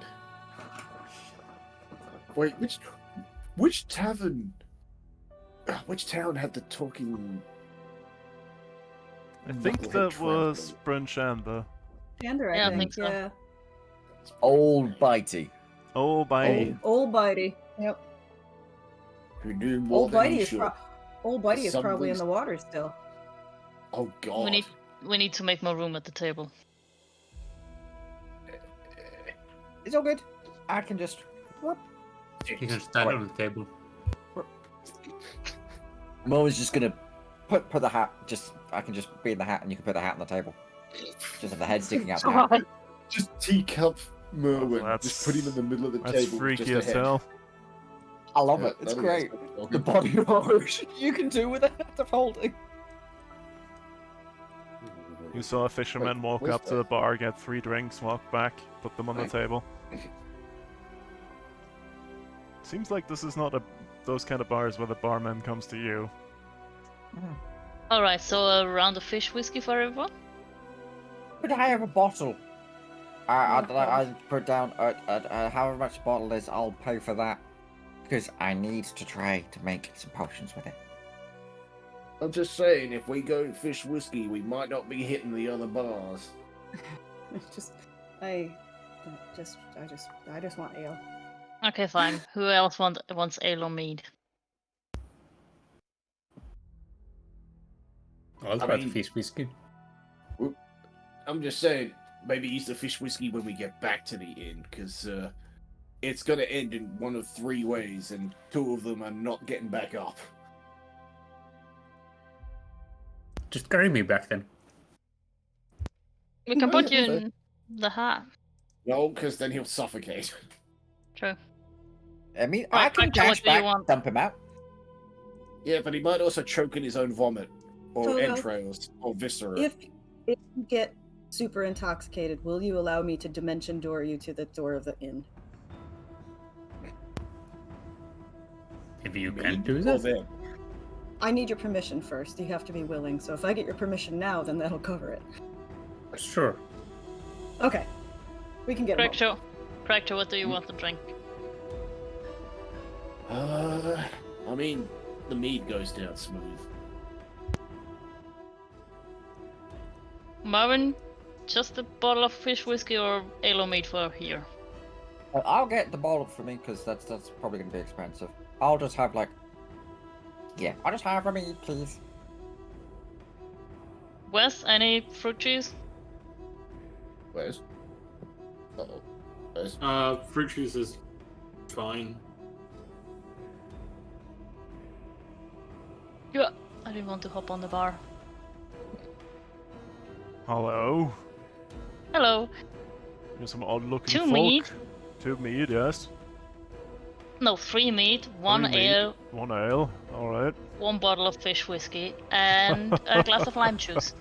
Wait, which tavern? Which town had the talking? I think Knucklehead that trout was thing? Brunchanda. Gander, Yeah, I I think. think so. Yeah. Old bitey. Oh, by Old Bitey. Yep. who knew more Old than Buddy he is should. Old Buddy is probably in Somebody's- the water still. Oh God. We need to make more room at the table. It's all good. I can just. Whoop. You can stand on the table. Mo is just gonna put the hat. I can just be in the hat, and you can put the hat on the table. Just have the head sticking out the hat. God. Just teacup Merwin. That's- Just put him in the middle of the That's table. freaky just a as head. hell. I love Yeah, it. It's that great. is- The body horror you can do with a hat of holding. You saw a fisherman walk where's up to the bar, get 3 drinks, walk back, put them on the Right. table. Seems like this is not those kind of bars where the barman comes to you. Alright, so a round of fish whiskey for everyone? Could I have a bottle? I put down however much the bottle is. I'll pay for that because I need to try to make some potions with it. I'm just saying, if we go fish whiskey, we might not be hitting the other bars. I just want ale. Okay, fine. Who else wants ale or mead? I'll I try the mean- fish whiskey. I'm just saying, maybe use the fish whiskey when we get back to the inn, because it's going to end in one of 3 ways, and 2 of them are not getting back up. Just carry me back then. We can Oh, put yeah, you fair. in the hat. No, because then he'll suffocate. True. I mean, I Right, can back to what dash do you back, want? dump him out. Yeah, but he might also choke in his own vomit, or So, entrails, or viscera. If you get super intoxicated, will you allow me to dimension door you to the door of the inn? If you Me can do or that. them? I need your permission first. You have to be willing. So if I get your permission now, then that'll cover it. Sure. Okay. We can get him. Correcto, what do you want to drink? I mean, the mead goes down smooth. Marvin, just a bottle of fish whiskey or ale or mead for here? I'll get the bottle for me because that's probably going to be expensive. I'll just have I'll just have a mead, please. Wes, any fruit juice? Where's? Uh-oh. Where's? Fruit juice is fine. Yeah. I didn't want to hop on the bar. Hello? Hello. You're some odd-looking 2 folk. mead? 2 mead, yes. No, 3 mead, 1 3 mead, ale, 1 ale, alright. 1 bottle of fish whiskey, and a glass of lime juice.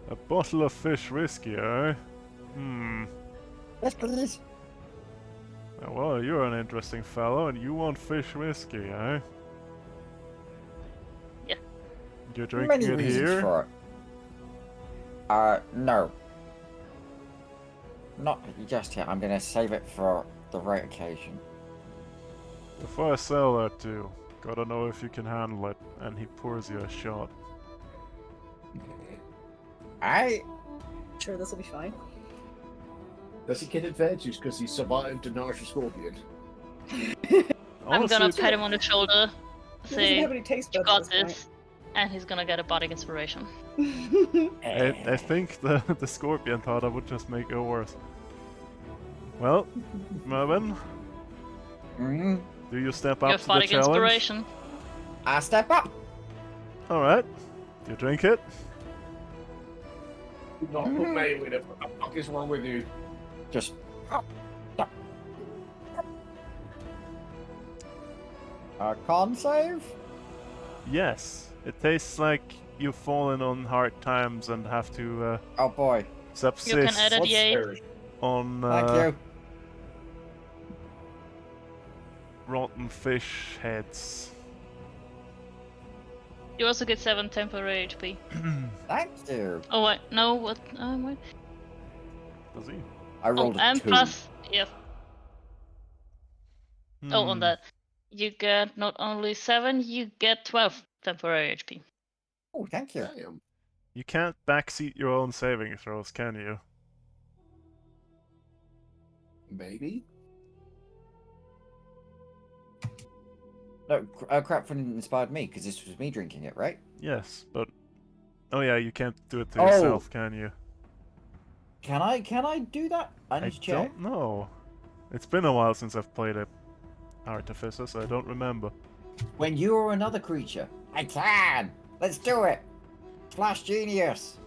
A bottle of fish whiskey, eh? Yes, please. Well, you're an interesting fellow, and you want fish whiskey, eh? Yeah. You're drinking Many it reasons here? for it. No. Not just yet. I'm gonna save it for the right occasion. Before I sell that to you, gotta know if you can handle it. And he pours you a shot. Sure, this will be fine. Does he get advantage because he survived a Narsha Scorpion? I'm gonna Honestly, pat him on the shoulder, He doesn't say, have any taste you buds got at this, and he's gonna get a bardic inspiration. point. I think the scorpion thought I would just make it worse. Well, Mervin, Mm, do you step Your up to the bardic challenge? inspiration. I step up. Alright. You drink it? Do not put me with it. What the fuck is wrong with you? Just. Con save? Yes. It tastes like you've fallen on hard times and have to Oh boy. You subsist can add a d8. on Thank you. rotten fish heads. You also get 7 temporary HP. Thank you. Oh wait, no, what? Wait. Does he? I Oh, rolled a and 2. plus, yeah. Oh, on Hmm. that, you get not only 7, you get 12 temporary HP. Oh, thank you. Damn. You can't backseat your own saving throws, can you? Maybe. No, Crapfin inspired me because this was me drinking it, right? Yes, but oh yeah, you can't do it to Oh. yourself, can you? Can I do that? I I need to check. don't know. It's been a while since I've played a Artificer, so I don't remember. When you are another creature, I can. Let's do it. Flash Genius.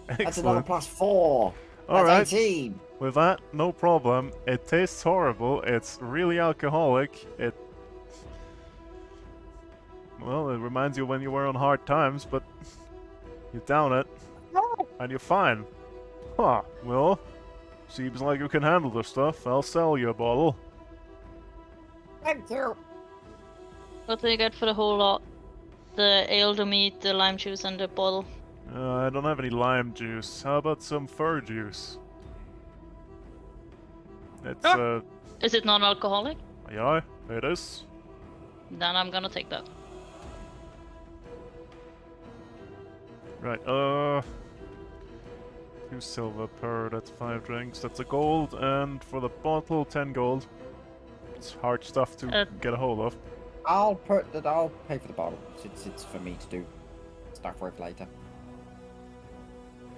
That's another Excellent. +4. That's Alright. 18. With that, no problem. It tastes horrible. It's really alcoholic. Well, it reminds you when you were on hard times, but you down it, and you're fine. Huh, well, seems like you can handle the stuff. I'll sell you a bottle. Thank you. What do you get for the whole lot? The ale, the meat, the lime juice, and the bottle. I don't have any lime juice. How about some fur juice? It's, Oh. Is it non-alcoholic? yeah, it is. Then I'm gonna take that. Right, 2 silver per, that's 5 drinks, that's a gold, and for the bottle, 10 gold. It's hard stuff to get a hold of. I'll pay for the bottle since it's for me to do stuff with later.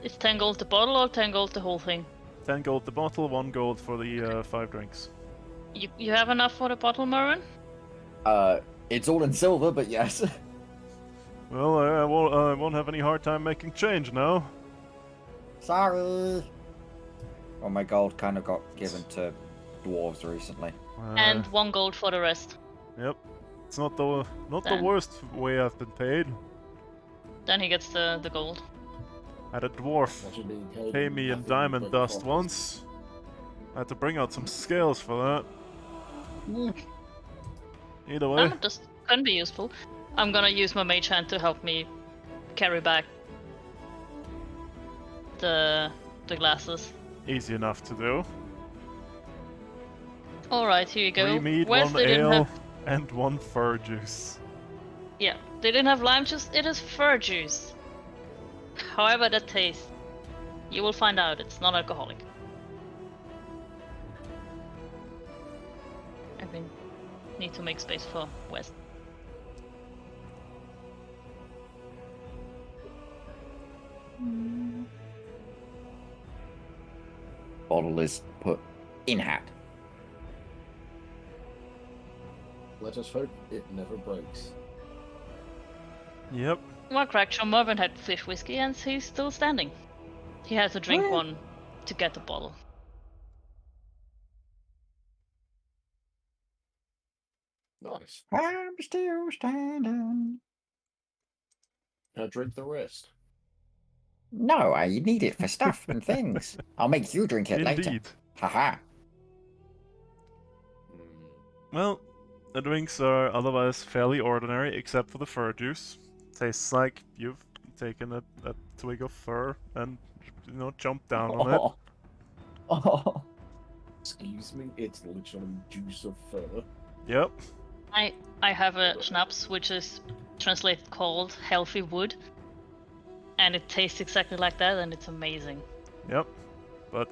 Is 10 gold the bottle or 10 gold the whole thing? 10 gold the bottle, 1 gold for the 5 drinks. You have enough for the bottle, Mervin? It's all in silver, but yes. Well, I won't have any hard time making change now. Sorry. Well, my gold kind of got given to dwarves recently. And 1 gold for the rest. Yep. It's not the Then. worst way I've been paid. Then he gets the gold. I had a dwarf Imagine being paid pay me in nothing diamond but dust coffee. once. I had to bring out some scales for that. Either way. Diamond dust can be useful. I'm gonna use my mage hand to help me carry back the glasses. Easy enough to do. Alright, here you go. 3 mead, Where's 1 they didn't ale, have... and 1 fur juice. Yeah, they didn't have lime juice, it is fur juice. However that tastes, you will find out it's not alcoholic. I mean, need to make space for West. Bottle is put in hat. Let us hope it never breaks. Yep. Well, Crackshaw Mervyn had fish whiskey and he's still standing. He had to drink one to get the bottle. Nice. I'm still standing. Now drink the rest. No, I need it for stuff and things. I'll make you drink it later. Indeed. Haha. Well, the drinks are otherwise fairly ordinary, except for the fur juice. Tastes like you've taken a twig of fur and, chomped down on it. Oh. Excuse me, it's literally juice of fur. Yep. I have a schnapps which is translated called Healthy Wood. And it tastes exactly like that and it's amazing. Yep. But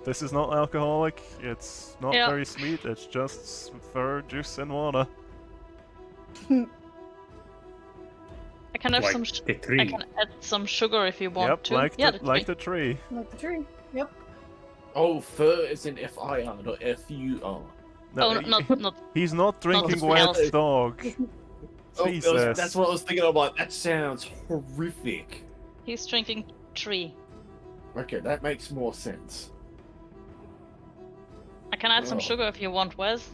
this is not alcoholic, it's not Yeah. very sweet, it's just fur juice and water. I can have Like some the tree. I can add some sugar if you want Yep, to. like Yeah, the tree. Like the tree. Yep. Oh, fur is in F-I-R, not F-U-R. Oh, he- not He's not drinking the wet health. dog. Oh, Jesus. that's what I was thinking. I'm like, that sounds horrific. he's drinking tree. Okay, that makes more sense. I can add some Oh. sugar if you want, Wes.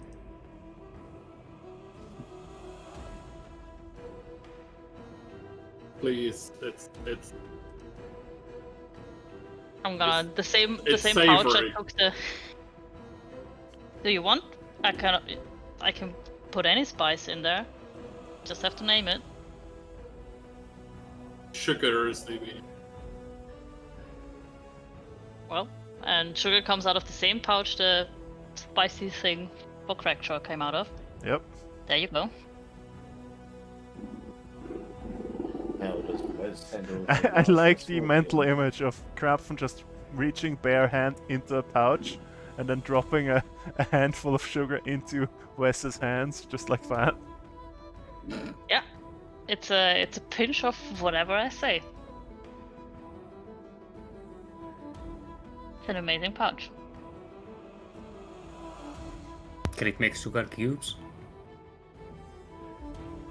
Please, it's I'm gonna the same it's pouch I savoury. took the. Do you want? I can put any spice in there. Just have to name it. sugar is the Well, and sugar comes out of the same pouch the spicy thing for Crackshaw came out of. Yep. There you go. How does Wes handle I like the mental image of Crapfin just reaching bare hand into a pouch and then dropping a handful of sugar into Wes's hands, just like that. Yeah, it's a pinch of whatever I say. It's an amazing pouch. Can it make sugar cubes?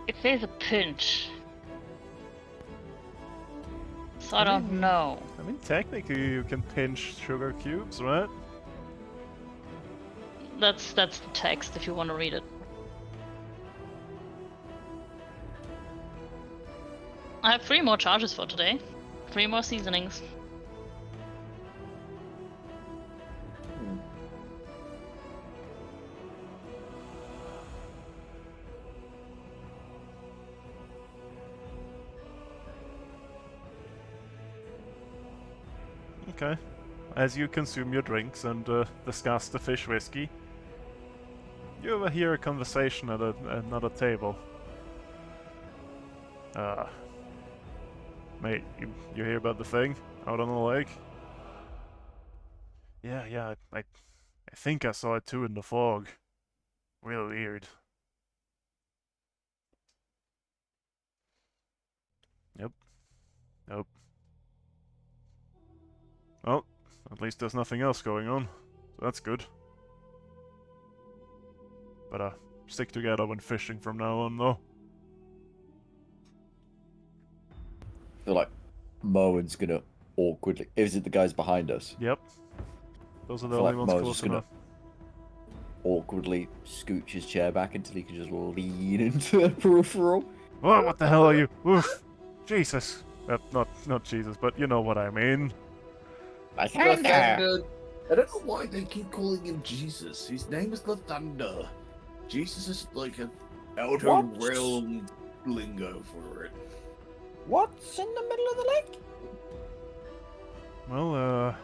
It says a pinch. So I don't know. I mean, technically you can pinch sugar cubes, right? That's the text if you want to read it. I have 3 more charges for today. 3 more seasonings. Okay. As you consume your drinks and discuss the fish whiskey, you overhear a conversation at another table. Mate, you hear about the thing out on the lake? Yeah, I think I saw it too in the fog. Real weird. Yep. Nope. Well, at least there's nothing else going on, so that's good. But stick together when fishing from now on, though. I feel like Moen's gonna awkwardly. Is it the guys behind us? Yep. Those are the I feel only like ones Mo's close just gonna enough. awkwardly scooch his chair back until he can just lean into the peripheral. Oh, what the hell are you? Oof! Jesus! Not Jesus, but you know what I mean. I The can't. Thunder. I don't know why they keep calling him Jesus. His name is the Thunder. Jesus is like an outer What? realm lingo for it. What's in the middle of the lake? Well,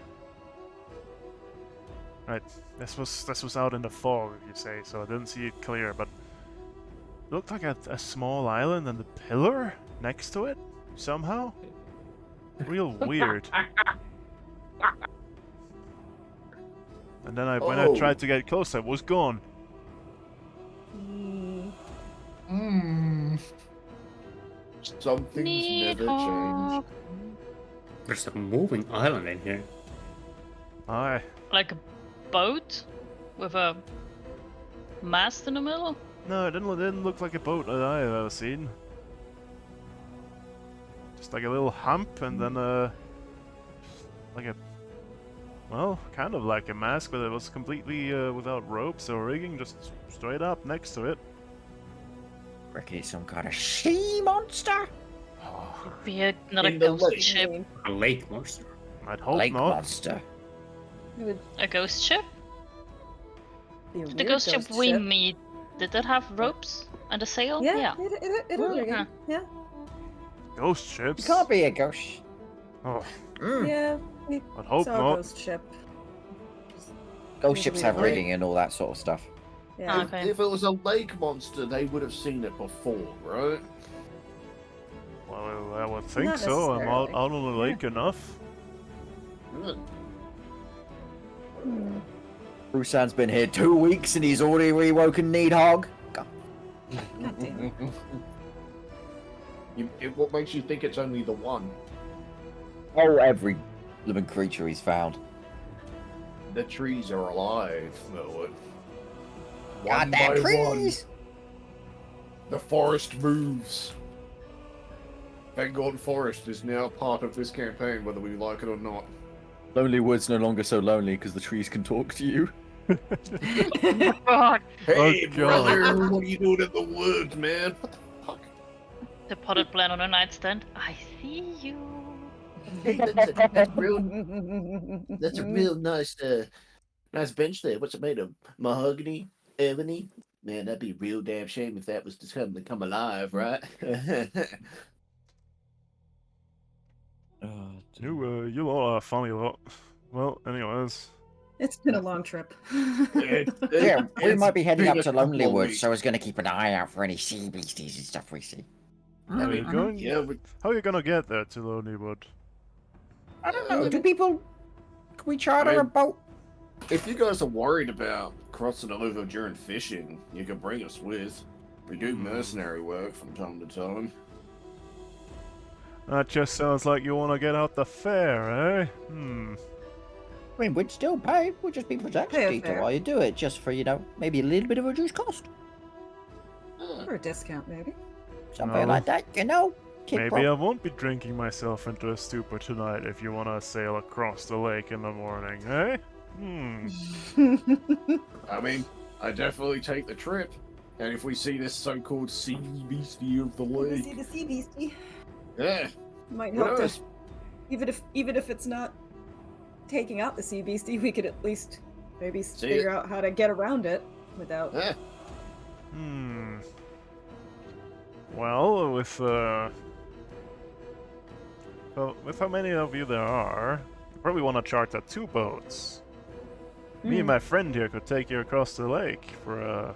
right. This was out in the fog, you say, so I didn't see it clear, but it looked like a small island and a pillar next to it somehow. Real weird. And then when I Oh. tried to get closer, it was gone. Some things never change. There's a moving island in here. Aye. Like a boat with a mast in the middle? No, it didn't look like a boat that I have ever seen. Just like a little hump and then like a, well, kind of like a mast, but it was completely without ropes or rigging, just straight up next to it. Reckon it's some kind of sea monster? Be not a In the ghost lake. ship. A lake monster. I'd hope Lake not. monster. It would A ghost ship? be a The weird ghost ship we ship. meet, did that have ropes and a sail? Yeah, it Oh, rigging. huh. Yeah, Ghost ships? It can't be a ghost. Oh, yeah. We I'd hope saw a not. ghost ship. Ghost ships have Weird. rigging and all that sort of stuff. Yeah. Okay. If it was a lake monster, they would have seen it before, right? Well, I would think Not so. I'm out necessarily. on the lake enough. Hmm. Rusan's been here 2 weeks and he's already rewoken Needhog. God. God damn it. What makes you think it's only the one? Oh, every living creature he's found. The trees are alive, Melwood. One Goddamn by one, trees! the forest moves. Vanguard Forest is now part of this campaign, whether we like it or not. Lonely Wood's no longer so lonely because the trees can talk to you. God. Hey, God. brother, what are you doing in the woods, man? What the fuck? The potted plant on a nightstand. I see you. Hey, that's a real nice, nice bench there. What's it made of? Mahogany, ebony. Man, that'd be a real damn shame if that was to come alive, right? You all are funny lot. Well, anyways. It's been a long trip. Yeah, we might be heading up been a to Lonely couple of Wood, weeks. so I was going to keep an eye out for any sea beasties and stuff we see. How are you going? Yeah, but How are you gonna get there to Lonelywood? I don't know, do people... Can we charter I mean- a boat? If you guys are worried about crossing over during fishing, you can bring us with. We do mercenary work from time to time. That just sounds like you want to get out the fare, eh? I mean, we'd still pay. We'd just be Pay a protected fare. while you do it, just for, maybe a little bit of a reduced cost. For a discount, maybe. Something No. like that, Kid Maybe Prop. I won't be drinking myself into a stupor tonight if you want to sail across the lake in the morning, eh? I mean, I definitely take the trip. And if we see this so-called sea beastie of the We see lake, the sea beastie. yeah, Might who help to, knows? even if it's not taking out the sea beastie, we could at least maybe See figure it. out how to get around it without. Yeah. Well, with how many of you there are, you probably want to charter 2 boats. Me and my friend here could take you across the lake for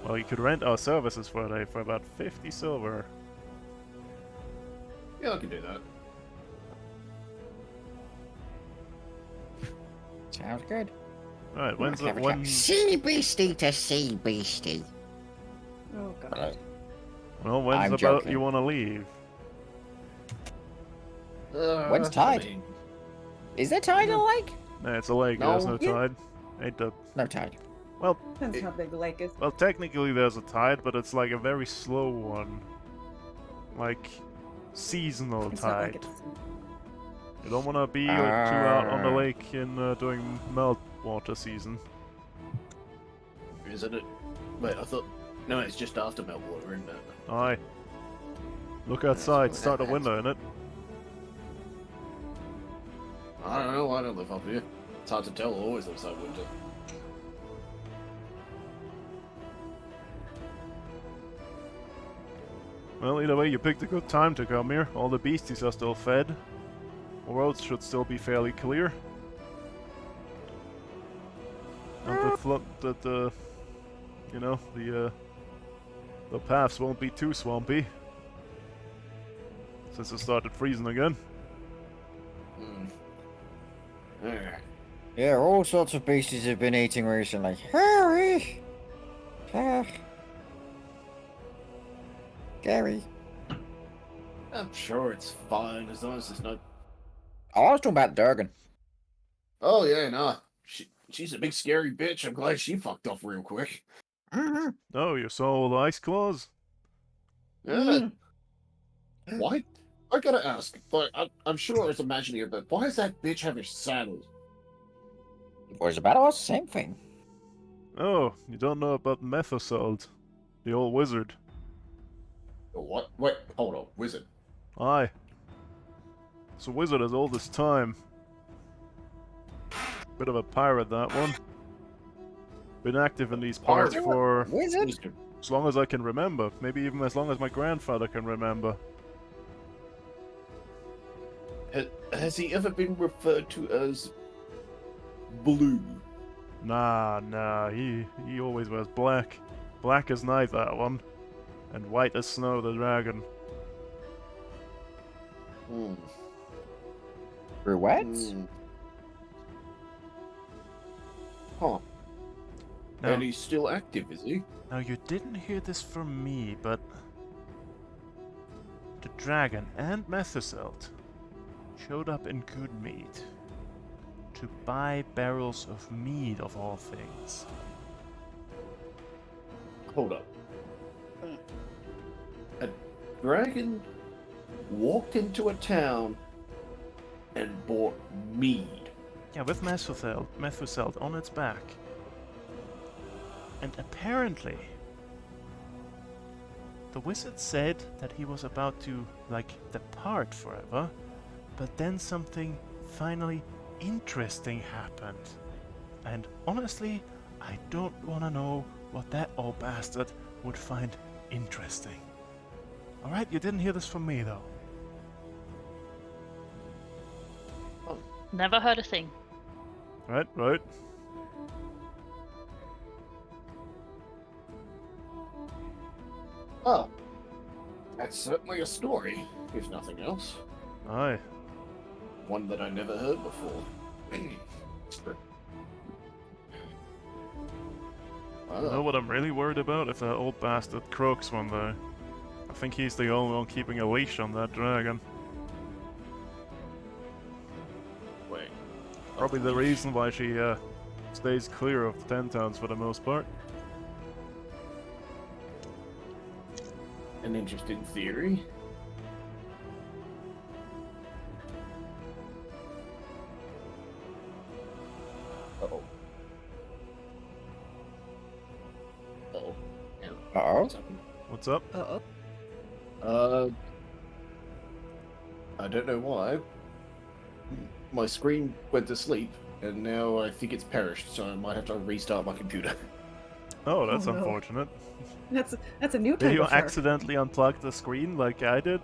well, you could rent our services for a day for about 50 silver. Yeah, I can do that. Sounds good. Right, when? Sea beastie to sea beastie. Oh god. Well, when's I'm about joking. you want to leave? When's tide? I mean, Is there tide in the lake? Nah, it's a lake. There's No. no Yeah. tide. Ain't the No tide. well. Depends how big the lake is. Well, technically there's a tide, but it's like a very slow one, like seasonal It's not tide. like it's. You don't want to be like, too out on the lake in during meltwater season. isn't it? Wait, I thought. No, it's just after meltwater, isn't it? Aye. Look outside. what Start a happens. window in it. I don't know. I don't live up here. It's hard to tell. It always looks like winter. Well, either way, you picked a good time to come here. All the beasties are still fed. The roads should still be fairly clear. And the paths won't be too swampy. Since it started freezing again. Yeah. Yeah, all sorts of beasties have been eating recently. Harry! Gary. I'm sure it's fine as long as there's no. Oh, I was talking about Durgan. Oh yeah, nah. She's a big scary bitch. I'm glad she fucked off real quick. Mm-hmm. Oh, you saw all the ice claws? Yeah. Why? I gotta ask. Like, I'm sure I was imagining it, but why does that bitch have a saddle? Was about us, same thing. Oh, you don't know about Methosold, the old wizard. What? Wait, hold on. Wizard. Aye. It's a wizard as old as time. Bit of a pirate, that one. Been active in these parts Pirate? for Wizard? Wizard. as long as I can remember. Maybe even as long as my grandfather can remember. Has he ever been referred to as blue? Nah, he always wears black. Black as night, that one. And white as snow, the dragon. Rouettes? Huh. Now, And he's still active, is he? now you didn't hear this from me, but the dragon and Methuselt showed up in Goodmead to buy barrels of mead of all things. Hold up. A dragon walked into a town and bought mead. Yeah, with Methuselt on its back. And apparently, the wizard said that he was about to, depart forever, but then something finally interesting happened. And honestly, I don't want to know what that old bastard would find interesting. Alright, you didn't hear this from me, though. Never heard a thing. Right. Oh. That's certainly a story, if nothing else. Aye. One that I never heard before. You know what I'm really worried about? If that old bastard croaks one day. I think he's the only one keeping a leash on that dragon. Wait. Probably the reason why she stays clear of the 10 towns for the most part. An interesting theory. Uh-oh. Uh-oh. Uh-oh. What's happening? What's up? Uh-oh. I don't know why. My screen went to sleep, and now I think it's perished, so I might have to restart my computer. Oh, that's Oh, no. unfortunate. That's a new Did type you of shark. accidentally unplug the screen like I did?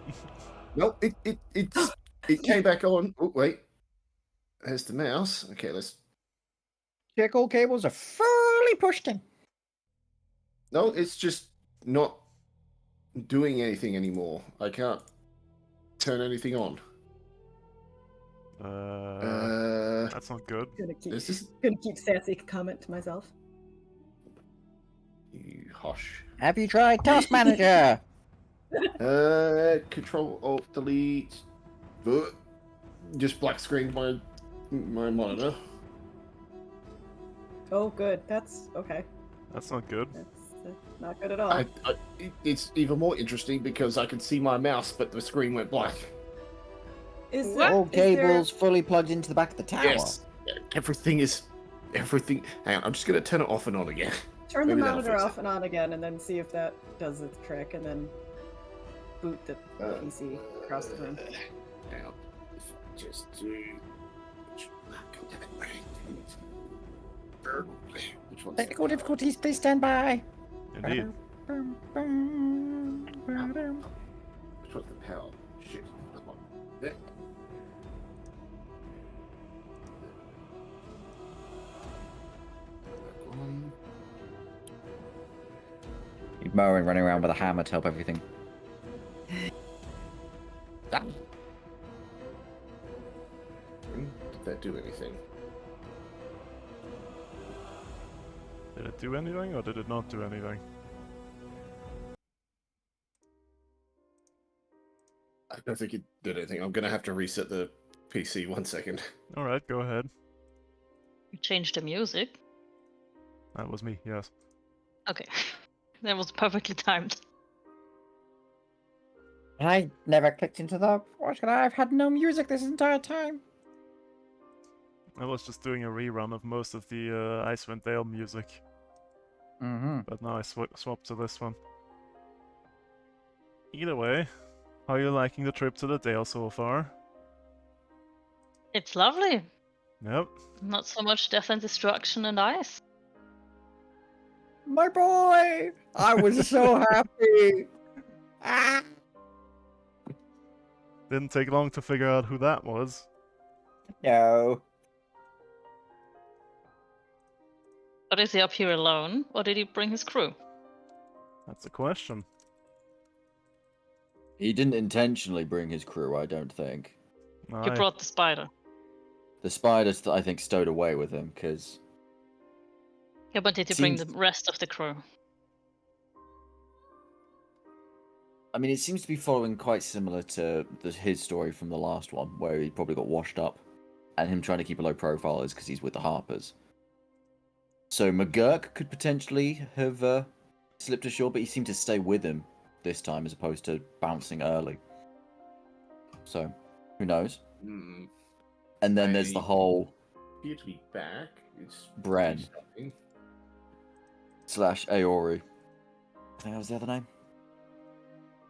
Nope, it came back on. Oh, wait. There's the mouse. Okay, let's... Check all cables are fully pushed in. No, it's just not doing anything anymore. I can't turn anything on. That's not good. Is this... Gonna keep sassy comment to myself. You hush. Have you tried Task Manager? Control Alt Delete. Just black screened my monitor. Oh, good. That's okay. That's not good. That's not good at all. It's even more interesting because I can see my mouse, but the screen went black. Is All is there- cables fully plugged into the back of the tower. Yes, everything. Hang on, I'm just gonna turn it off and on again. Turn the Maybe that'll monitor fix off and on again, and then see if that does its trick, and then boot the PC across the room. Hang on. Just do. Which one's Technical difficulties, please stand by. Indeed. Which one's the power? Shit. Come on. There. You'd mowing, running around with a hammer to help everything. Did that do anything? Did it do anything or did it not do anything? I don't think it did anything. I'm gonna have to reset the PC. 1 second. Alright, go ahead. You changed the music. That was me, yes. Okay. That was perfectly timed. I never clicked into the... What should I've had no music this entire time. I was just doing a rerun of most of the Icewind Dale music, Mm-hmm. but now I swapped to this one. Either way, how are you liking the trip to the Dale so far? It's lovely. Yep. Not so much death and destruction and ice. My boy! I was so happy! Ah! Didn't take long to figure out who that was. No. But is he up here alone, or did he bring his crew? That's a question. He didn't intentionally bring his crew, I don't think. He Aye. brought the spider. The spiders, I think, stowed away with him, because... Yeah, but did he bring Seems- the rest of the crew? I mean, it seems to be following quite similar to his story from the last one, where he probably got washed up, and him trying to keep a low profile is because he's with the Harpers. So McGurk could potentially have slipped ashore, but he seemed to stay with him this time as opposed to bouncing early. So, who knows? Hmm. And then there's the whole Appear to be back. It's Bren something. / Aori. I think that was the other name.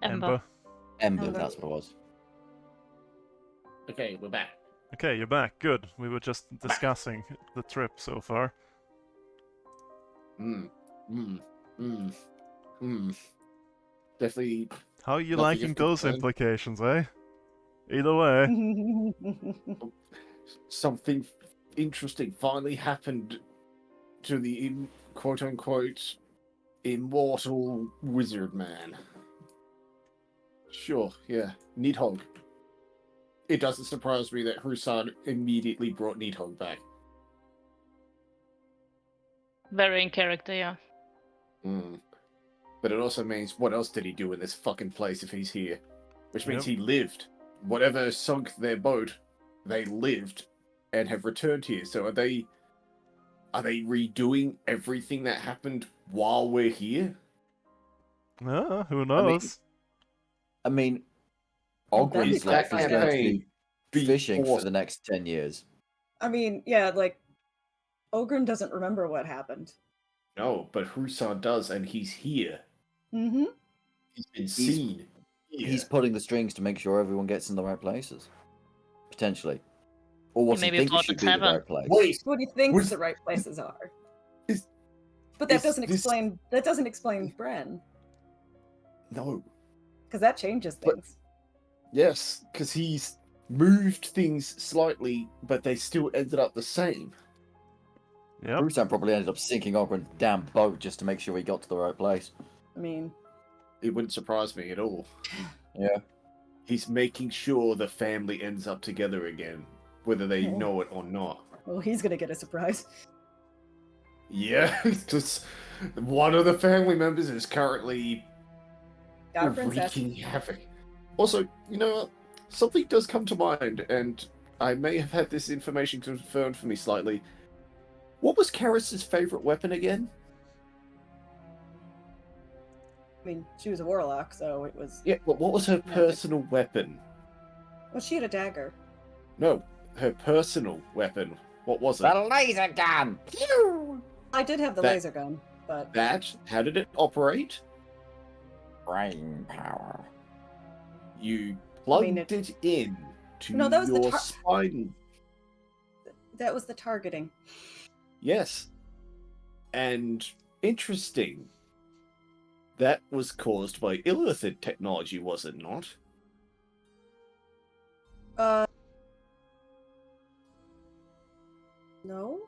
Ember. Ember, Ember. that's what it was. Okay, we're back. Okay, you're back. Good. We were just discussing the trip so far. Definitely How are you Nothing liking is those confirmed. implications, eh? Either way. something interesting finally happened to the quote-unquote immortal wizard man. Sure, yeah, Nidhogg. It doesn't surprise me that Husan immediately brought Nidhogg back. Very in character, yeah. Mm. But it also means, what else did he do in this fucking place if he's here? Which means Yep. he lived. Whatever sunk their boat, they lived and have returned here. So are they redoing everything that happened while we're here? Who knows? I mean, Well, that'd be Ogren's fun to life is find going out. to be fishing before- for the next 10 years. I mean, yeah, like Ogren doesn't remember what happened. No, but Husan does, and he's here. Mm-hmm. He's been seen. Here. He's pulling the strings to make sure everyone gets in the right places. Potentially. Or what he Maybe thinks bought should the be the tavern. right place. Wait, What do you think Was- the right places are? Is- But that is doesn't this- explain. That doesn't explain Bren, no. because that changes But- things. Yes, because he's moved things slightly, but they still ended up the same. Yep. Rutan probably ended up sinking Ogren's damn boat just to make sure he got to the right place. I mean, It wouldn't surprise me at all. Yeah. He's making sure the family ends up together again, whether they Oh. know it or not. well, he's gonna get a surprise. Yeah, because one of the family members is currently Got a princess. wreaking havoc. Also, you know what? Something does come to mind, and I may have had this information confirmed for me slightly. What was Karis's favorite weapon again? I mean, she was a warlock, so it was. Yeah, but what was her Magic. personal weapon? Well, she had a dagger. No, her personal weapon. What was it? The laser gun! Pew! I did have the That- laser gun, but That? How did it operate? Brain power. You plugged mean, it in to No, that was the your tar- spine. that was the targeting. Yes. And interesting. That was caused by illithid technology, was it not? No,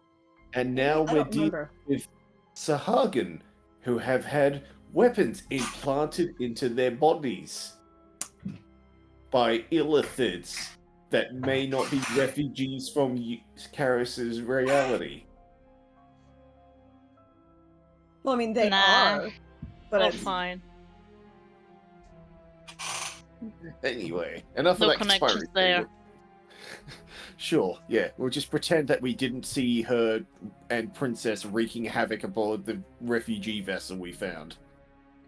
And now I we're don't dealing remember. with Sahagin, who have had weapons implanted into their bodies by illithids that may not be refugees from Karis's reality. Well, I mean, they Nah. are, but Oh, it's fine. Anyway, enough No of that connections conspiracy there. theory. Sure, yeah, we'll just pretend that we didn't see her and Princess wreaking havoc aboard the refugee vessel we found.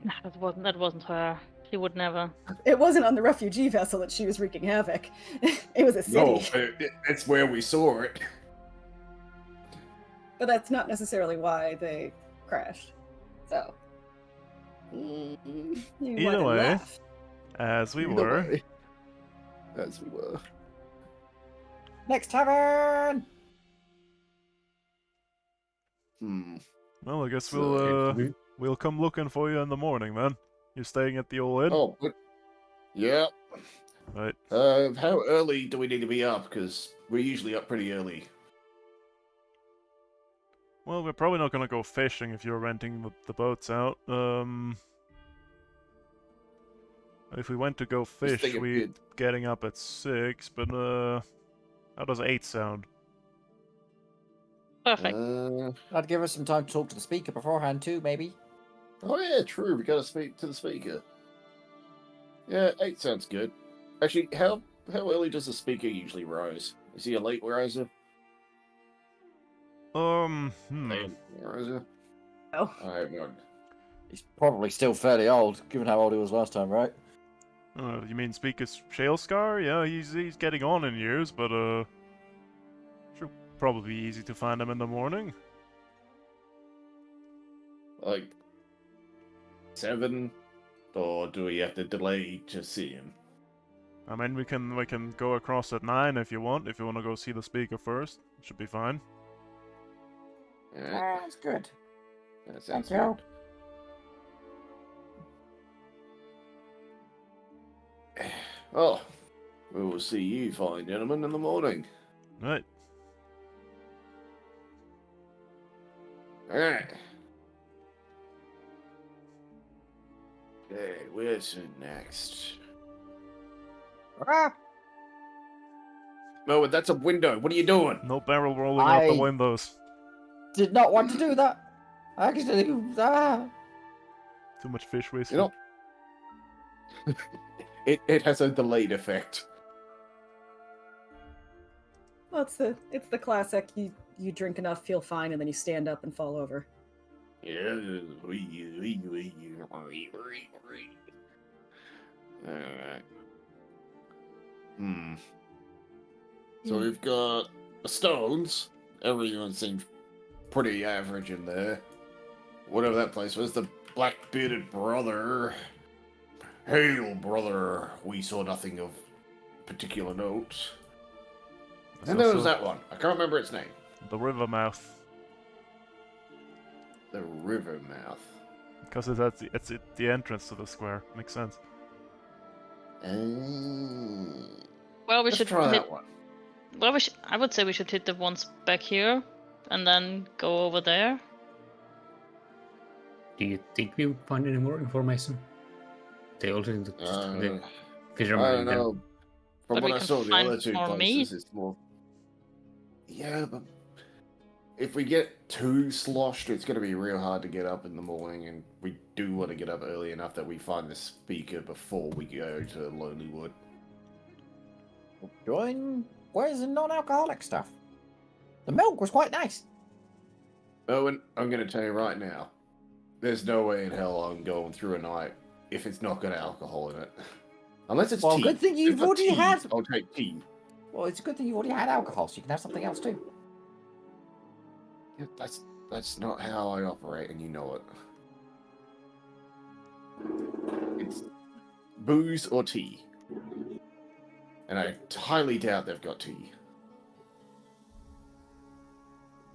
Nah, that wasn't her. She would never. it wasn't on the refugee vessel that she was wreaking havoc. It was a city, No, it's where we saw it. but that's not necessarily why they crashed. So you Either want to way. laugh. As we Either were. way. As we were. Next tavern! Well, I guess So, we'll come looking for you in the morning, man. You're staying at the old inn? Oh, but yeah. Right. How early do we need to be up? Because we're usually up pretty early. Well, we're probably not gonna go fishing if you're renting the boats out. If we went to go fish, thinking we're good. getting up at 6, but how does 8 sound? Perfect. That'd give us some time to talk to the speaker beforehand too, maybe. Oh yeah, true. We gotta speak to the speaker. Yeah, 8 sounds good. Actually, how early does the speaker usually rise? Is he a late riser? Late riser? Oh. I have no. He's probably still fairly old, given how old he was last time, right? You mean Speaker's Shalescar? Yeah, he's getting on in years, but should probably be easy to find him in the morning. Like 7, or do we have to delay to see him? I mean, we can go across at 9 if you want. If you want to go see the Speaker first, it should be fine. Alright, That's good. that sounds Thank you. good. Oh, we will see you fine gentlemen in the morning. Right. Alright. Okay, where's it next? Ah! No, that's a window. What are you doing? No barrel rolling out the I- windows. Did not want to do that. Actually, Too much fish whiskey. You know, it has a delayed effect. Well, it's the classic. You drink enough, feel fine, and then you stand up and fall over. Yeah. Alright. So we've got the stones. Everyone seems pretty average in there. Whatever that place was, the black-bearded brother. Hail, brother. We saw nothing of particular note. There's And there was also that one. I can't remember its name. the river mouth. The river mouth. Because it's at the entrance to the square. Makes sense. Well, we Let's should try hit. that one. Well, I would say we should hit the ones back here, and then go over there. Do you think we would find any more information? They also the I fisherman don't and then know. From But what we I can saw, the find other two more places, meat. it's more. Yeah, but if we get too sloshed, it's going to be real hard to get up in the morning, and we do want to get up early enough that we find the speaker before we go to Lonelywood. Join. Where's the non-alcoholic stuff? The milk was quite nice. Owen, I'm going to tell you right now, there's no way in hell I'm going through a night if it's not got alcohol in it. Unless it's Well, tea. good thing you've If it's already tea, had. I'll take tea. Well, it's a good thing you've already had alcohol, so you can have something else too. Yeah, that's not how I operate, and you know it. It's booze or tea. And I highly doubt they've got tea.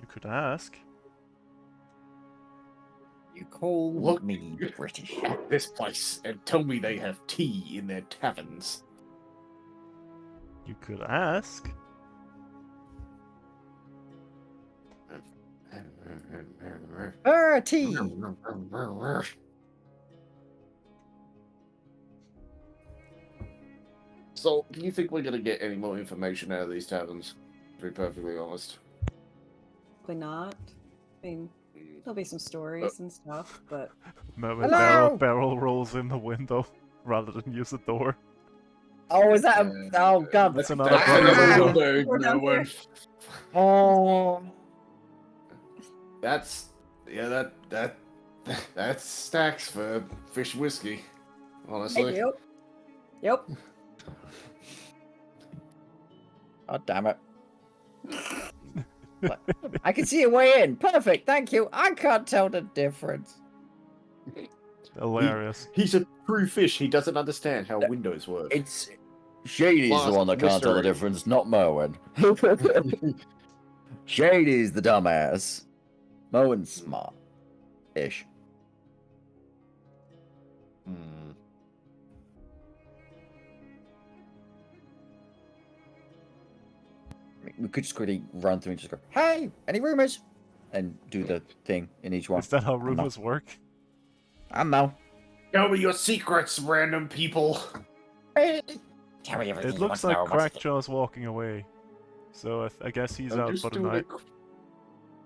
You could ask. You call Look me British. at this place and tell me they have tea in their taverns. You could ask. Tea. So, do you think we're gonna get any more information out of these taverns? To be perfectly honest. Probably not. I mean, there'll be some stories and stuff, but Mermaid Hello? barrel rolls in the window rather than use the door. Oh, is that a... Oh, God. That's another That's problem. another We're down no one. Oh. That's that's stacks for fish whiskey. Honestly. thank you. Yep. Oh, damn it. What? I can see a way in. Perfect, thank you. I can't tell the difference. Hilarious. He's a true fish. He doesn't understand how windows work. It's Shady's the Last one that can't tell the mystery. difference, not Merwin. Shady's the dumbass. Merwin's smart. Ish. We could just quickly run through and just go, hey, any rumors? And do the thing in each one. Is that how rumors work? I don't know. Tell me your secrets, random people. Tell me everything It you looks want like to know. Crackjaw's walking away. So I guess he's I'm out just for the doing night.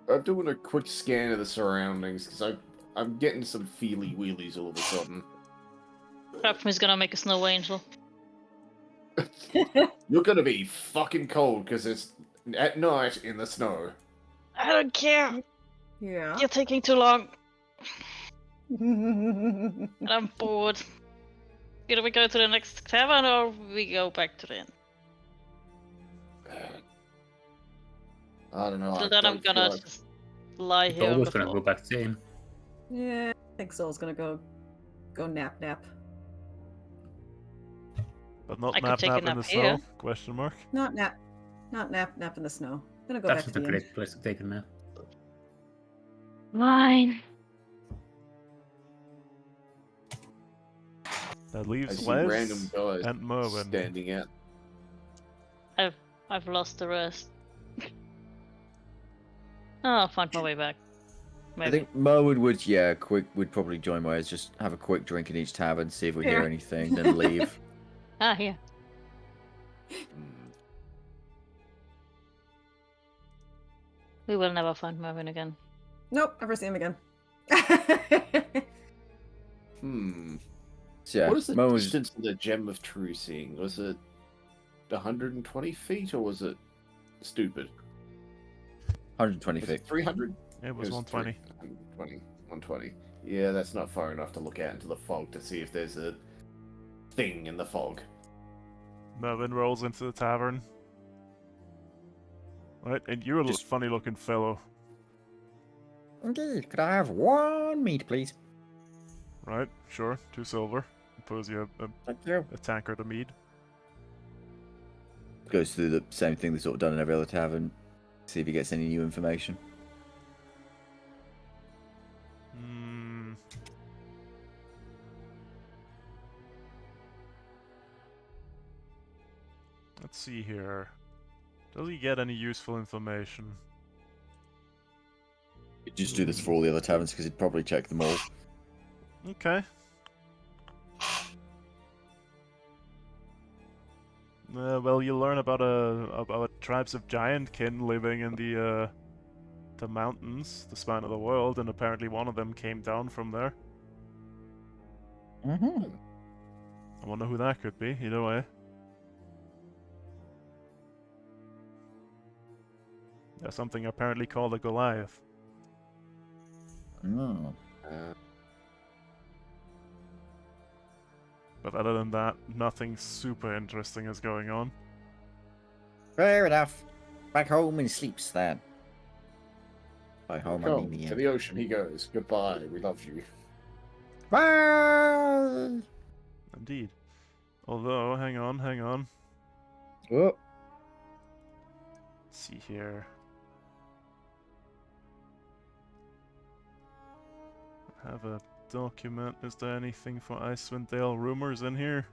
I'm doing a quick scan of the surroundings because I'm getting some feely wheelies all of a sudden. Crap's gonna make a snow angel. You're gonna be fucking cold because it's at night in the snow. I don't care. Yeah. You're taking too long, and I'm bored. Either we go to the next tavern or we go back to the inn. I don't know. So I then I'm don't feel gonna like- just lie here on always the gonna floor. go back to the inn. Yeah, I think Zol's gonna go nap. But not I could nap take a nap in nap the here. snow? Question mark. Not nap in the snow. Gonna go That's back to not a the inn. great place to take a nap. Fine. That I leaves see Les random guys and Merwin. standing out. I've lost the rest. I'll find my way back. Maybe. I think Merwood would probably join Whereas just have a quick drink in each tavern, see if we hear Yeah. anything, then leave. Ah, here. We will never find Mervyn again. Nope, never see him again. So yeah, What is the Mo was distance of the Gem of True Seeing? Was it 120 feet or was it stupid? 120 Was feet. it 300? It was 120. 120. Yeah, that's not far enough to look out into the fog to see if there's a thing in the fog. Mervin rolls into the tavern. Right, and you're a Just- funny looking fellow. Indeed. Could I have one meat, please? Right, sure, 2 silver. Impose you Thank you. a tankard of mead. Goes through the same thing that's sort of done in every other tavern. See if he gets any new information. Hmm. Let's see here. Does he get any useful information? He'd just do this for all the other taverns because he'd probably check them all. Okay. Well, you learn about tribes of giantkin living in the mountains, the spine of the world, and apparently one of them came down from there. Mm-hmm. I wonder who that could be. Either way. There's something apparently called a Goliath. Oh. But other than that, nothing super interesting is going on. Fair enough. Back home and sleeps then. By home I mean Come, the to the ocean he goes. Goodbye, we love you. Bye! Indeed. Although, hang on. Oh. Let's see here. I have a document. Is there anything for Icewind Dale rumors in here?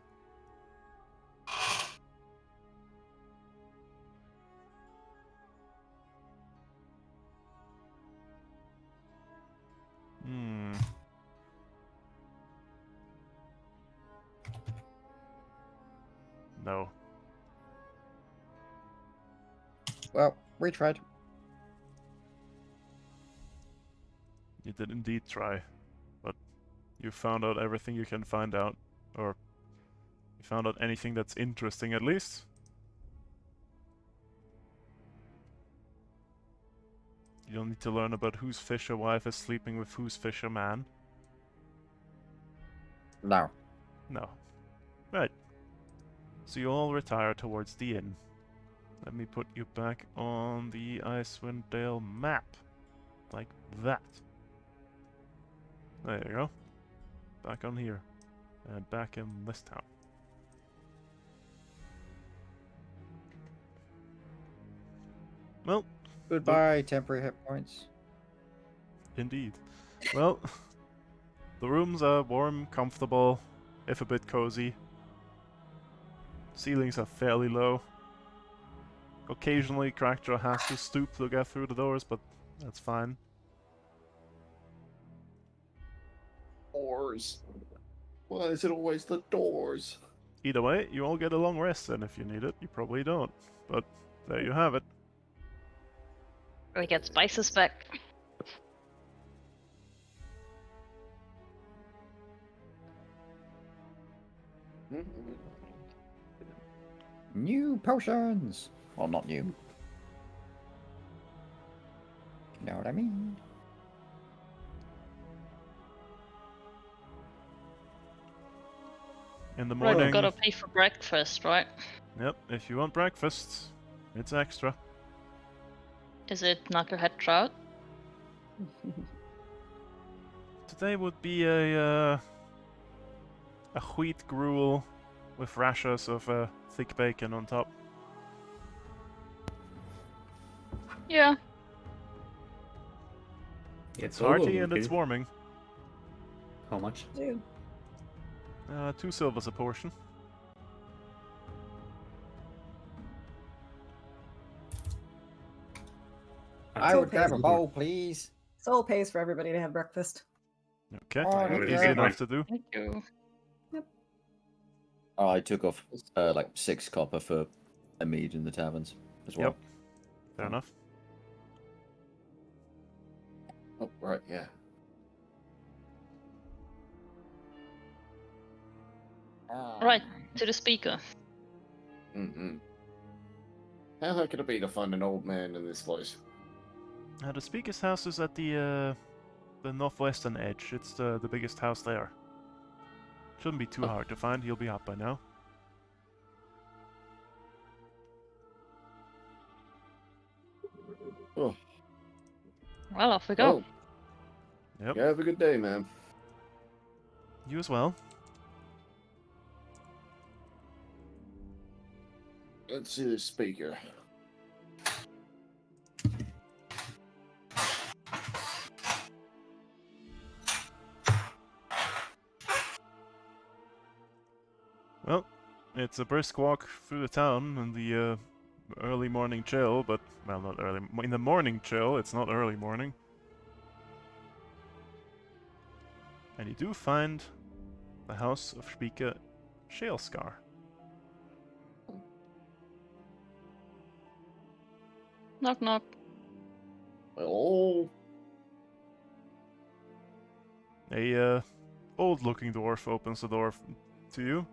Hmm. No. Well, we tried. You did indeed try. But you found out everything you can find out. Or you found out anything that's interesting at least. You don't need to learn about whose fisher wife is sleeping with whose fisher man. No. No. Right. So you all retire towards the inn. Let me put you back on the Icewind Dale map. Like that. There you go. Back on here. And back in this town. Well, Goodbye, temporary hit points. indeed. Well, the rooms are warm, comfortable, if a bit cozy. Ceilings are fairly low. Occasionally, Crackjaw has to stoop to get through the doors, but that's fine. Doors. Why is it always the doors? Either way, you all get a long rest, and if you need it, you probably don't. But there you have it. We get spices back. New potions! Well, not new. You know what I mean? In the Right, morning. we gotta pay for breakfast, right? Yep, if you want breakfast, it's extra. Is it knucklehead trout? Today would be a wheat gruel with rashers of thick bacon on top. Yeah. It's all hearty over and it's here. warming. How much? Dude. 2 silvers a portion. I would grab a bowl, please. Soul pays for everybody to have breakfast. Okay, Alright, easy yeah. enough to do. Thank you. Oh, I took off like 6 copper for a mead in the taverns as well. Yep. Fair enough. Oh, right, yeah. Right, to the speaker. Mm-hmm. How hard could it be to find an old man in this place? The speaker's house is at the northwestern edge. It's the biggest house there. Shouldn't be too hard to find. He'll be up by now. Oh, Well, off we go. Yep. yeah, have a good day, man. You as well. Let's see the speaker. Well, it's a brisk walk through the town in the early morning chill, but, well, not early. In the morning chill, it's not early morning. And you do find the house of Speaker Shalescar. Knock knock. Oh, A old-looking dwarf opens the door to you.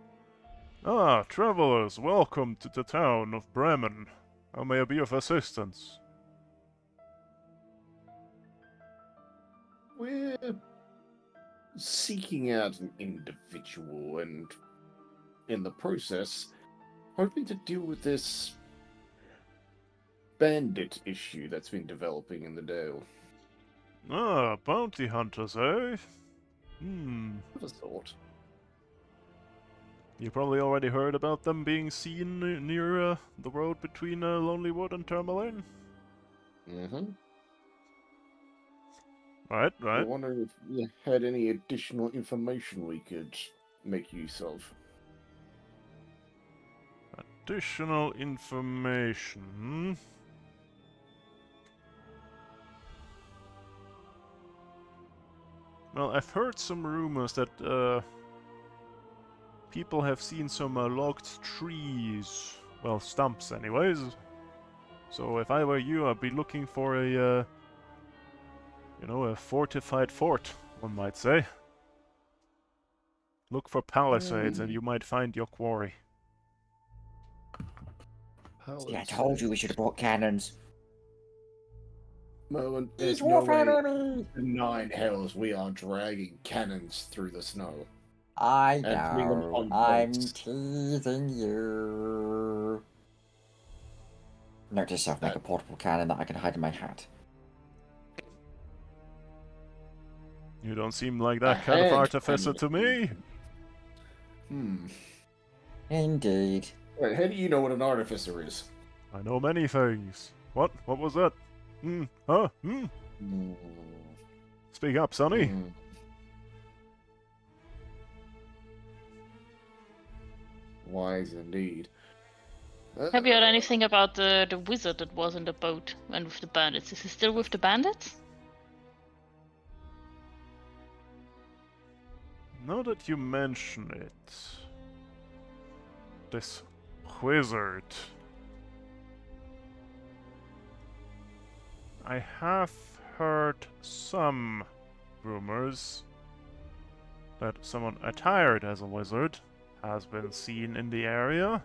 Ah, travelers, welcome to the town of Bremen. How may I be of assistance? we're seeking out an individual and, in the process, hoping to deal with this bandit issue that's been developing in the Dale. Ah, bounty hunters, eh? Of a sort. You probably already heard about them being seen near the road between Lonely Wood and Tourmaline? Mm-hmm. Right, I right. wonder if you had any additional information we could make use of. Additional information. Well, I've heard some rumors that people have seen some locked trees. Well, stumps anyways. So if I were you, I'd be looking for a, a fortified fort, one might say. Look for palisades and you might find your quarry. See, I told you we should have brought cannons. Merlin, He's there's no way warfare, baby! in 9 hells we are dragging cannons through the snow. I And bring them know. on I'm boats. teasing you. Note to self, make a portable cannon that I can hide in my hat. You don't seem like that kind of hand artificer to cannon. me. Indeed. Wait, how do you know what an artificer is? I know many things. What? What was that? Huh? Speak up, Sonny. Wise indeed. Have you heard anything about the wizard that was in the boat and with the bandits? Is he still with the bandits? Now that you mention it, this wizard, I have heard some rumors that someone attired as a wizard has been seen in the area.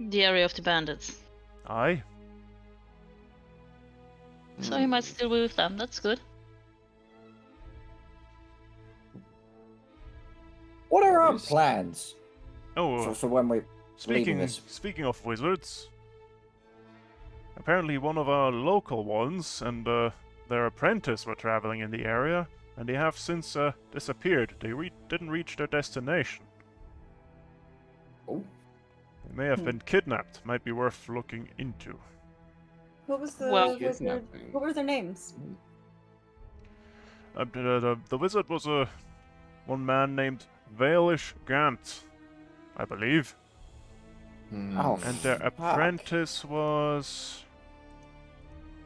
The area of the bandits. Aye. So he might still be with them, that's good. What are our plans Oh, for when we're leaving this? speaking of wizards, apparently one of our local ones and their apprentice were traveling in the area, and they have since disappeared. They didn't reach their destination. Oh. They may have been kidnapped. Might be worth looking into. What was the Well- wizard? Kidnapping. What were their names? The wizard was one man named Valish Gant, I believe. Oh, And their fuck. apprentice was...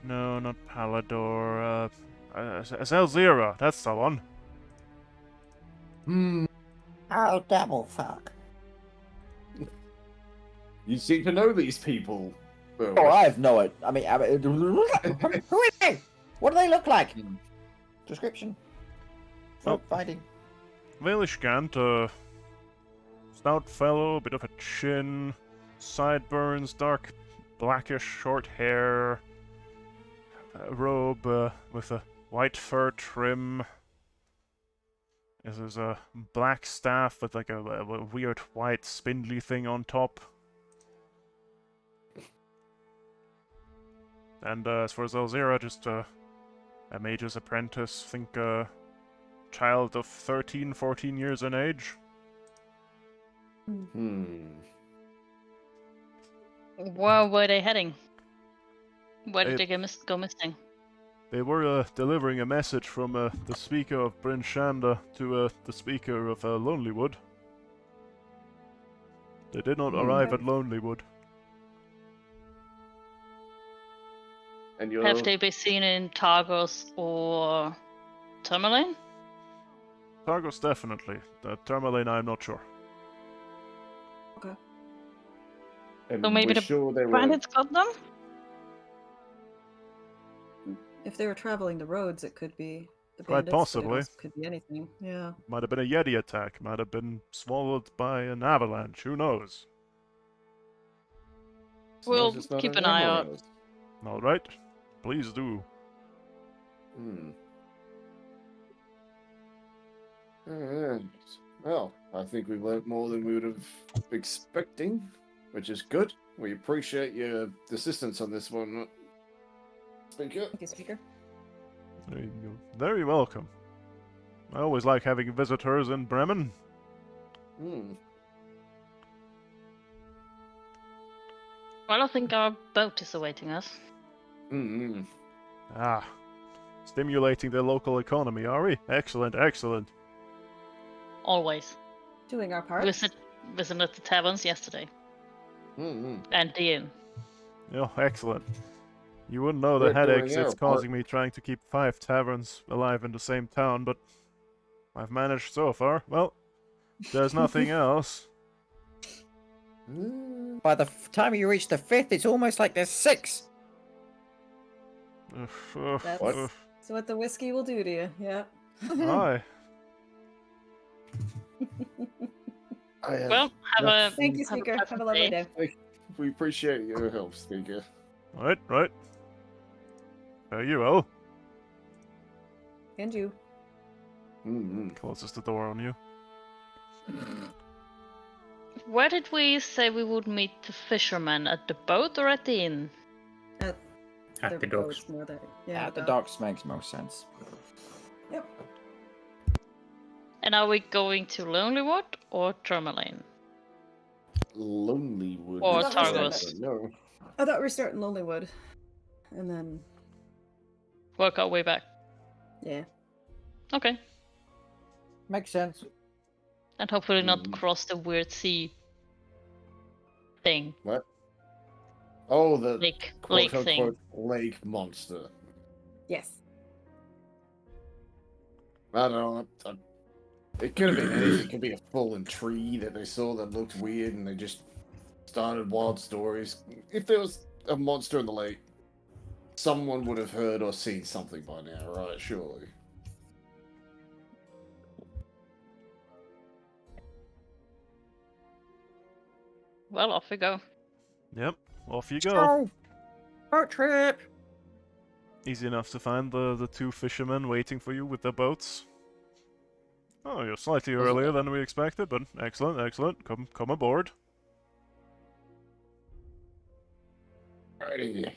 No, not Palador. Zelzira, that's the one. Oh, double fuck. You seem to know these people. Merlin. Oh, I have no idea. I mean, who are they? What do they look like? Description. Oh. Fighting. Valish Gant, stout fellow, bit of a chin, sideburns, dark blackish short hair, a robe with a white fur trim. There's a black staff with like a weird white spindly thing on top. And as for Zelzira, just a mage's apprentice, think child of 13, 14 years in age. Where were they heading? Where did They- they go missing? They were delivering a message from the speaker of Bryn Shanda to the speaker of Lonelywood. They did not arrive at Lonelywood. And you're Have they been seen in Targos or Tourmaline? Targos definitely. Tourmaline, I'm not sure. and So maybe we're the sure they were. Bandits got them? If they were traveling the roads, it could be the Quite bandits, but it possibly. also could be anything. Yeah. Might have been a Yeti attack. Might have been swallowed by an avalanche. Who knows? As long We'll as it's not keep an eye out. Emerald. All right, please do. Alright. Well, I think we've learnt more than we would have expecting, which is good. We appreciate your assistance on this one, Speaker. Thank you, speaker. There you go. Very welcome. I always like having visitors in Bremen. Well, I think our boat is awaiting us. Ah, stimulating the local economy, are we? Excellent, excellent. Always. Doing our part. Visited the taverns yesterday. And the inn. Oh, excellent. You wouldn't know the We're doing headaches our it's part. causing me trying to keep 5 taverns alive in the same town, but I've managed so far. Well, there's nothing else. By the time you reach the 5th, it's almost like there's 6. That's What? so what the whiskey will do to you. Yeah. Aye. Well, have a Thank you, have a speaker. Have a pleasant lovely day. day. We appreciate your help, Speaker. Right, right. You will. And you. Closes the door on you. Where did we say we would meet the fishermen? At the boat or at the inn? At the docks. boats more than- yeah, At the dock. docks makes most sense. Yep. And are we going to Lonelywood or Tourmaline? Lonelywood. Or is Targos. different, No. I thought we were starting Lonelywood, and then Work our way back. yeah. Okay. Makes sense. And hopefully not cross the weird sea thing. What? Oh, the Lake quote thing. unquote lake monster. Yes. I don't know. It could have been anything. It could be a fallen tree that they saw that looked weird and they just started wild stories. If there was a monster in the lake, someone would have heard or seen something by now, right? Surely. Well, off we go. Yep, off you go. Oh, boat trip. Easy enough to find the 2 fishermen waiting for you with their boats. Oh, you're slightly Wasn't earlier it? than we expected, but excellent, excellent. Come aboard. Alrighty.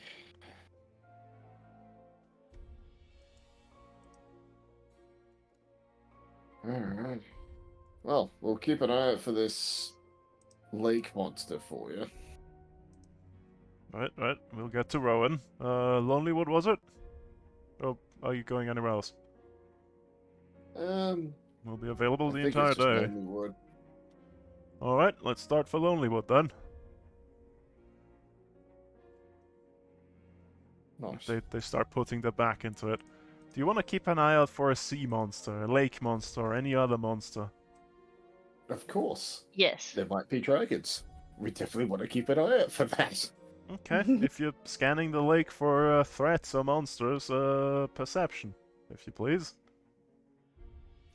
Alright. Well, we'll keep an eye out for this lake monster for you. Right, right. We'll get to Rowan. Lonelywood, was it? Or are you going anywhere else? We'll be available I the think entire it's just day. Lonelywood. Alright, let's start for Lonelywood then. Nice. They start putting their back into it. Do you want to keep an eye out for a sea monster, a lake monster, or any other monster? Of course. Yes. There might be dragons. We definitely want to keep an eye out for that. Okay, if you're scanning the lake for threats or monsters, perception, if you please.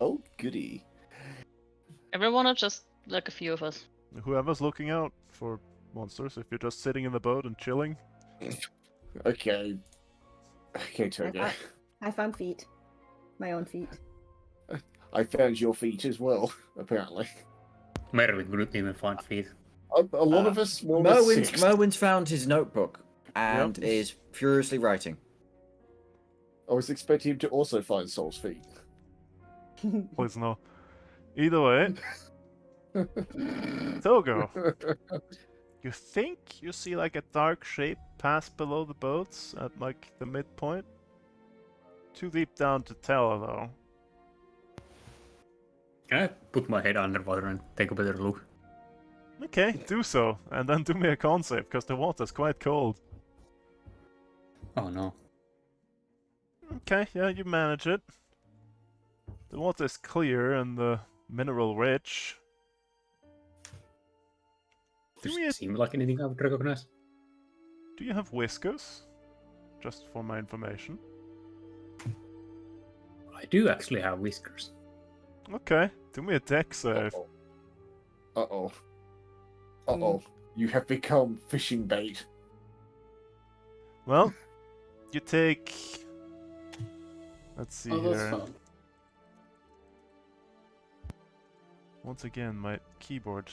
Oh, goody. Everyone or just like a few of us? Whoever's looking out for monsters, if you're just sitting in the boat and chilling. Okay. Okay, Toga. I found feet. My own feet. I found your feet as well, apparently. Merwin wouldn't even find feet. A lot of us more than six. Merwin's found his notebook and is furiously writing. I was expecting him to also find Soul's feet. Please no. Either way, Togo, you think you see like a dark shape pass below the boats at like the midpoint? Too deep down to tell though. Can I put my head underwater and take a better look? Okay, do so, and then do me a con save, because the water's quite cold. Oh no. Okay, yeah, you manage it. The water is clear and the mineral rich. Does Do we- it seem like anything I would recognize? Do you have whiskers? Just for my information. I do actually have whiskers. Okay, do me a deck save. Uh-oh. Uh-oh. You have become fishing bait. Well, you take... Let's see Oh, that's here. fun. Once again, my keyboard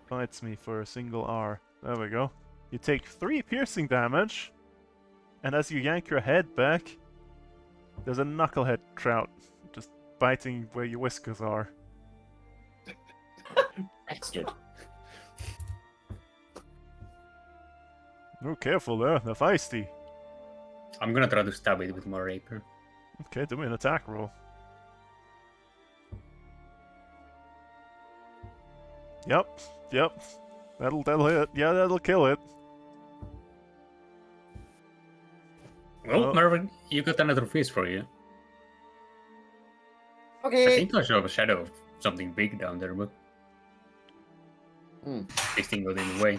bites me for a single R. There we go. You take 3 piercing damage, and as you yank your head back, there's a knucklehead trout just biting where your whiskers are. Bastard. Oh, careful there, they're feisty. I'm gonna try to stab it with my rapier. Okay, do me an attack roll. Yep. That'll hit. Yeah, that'll kill it. Well, Oh. Merwin, you got another fish for you. I think I saw a shadow of something big down there, but this thing got in the way.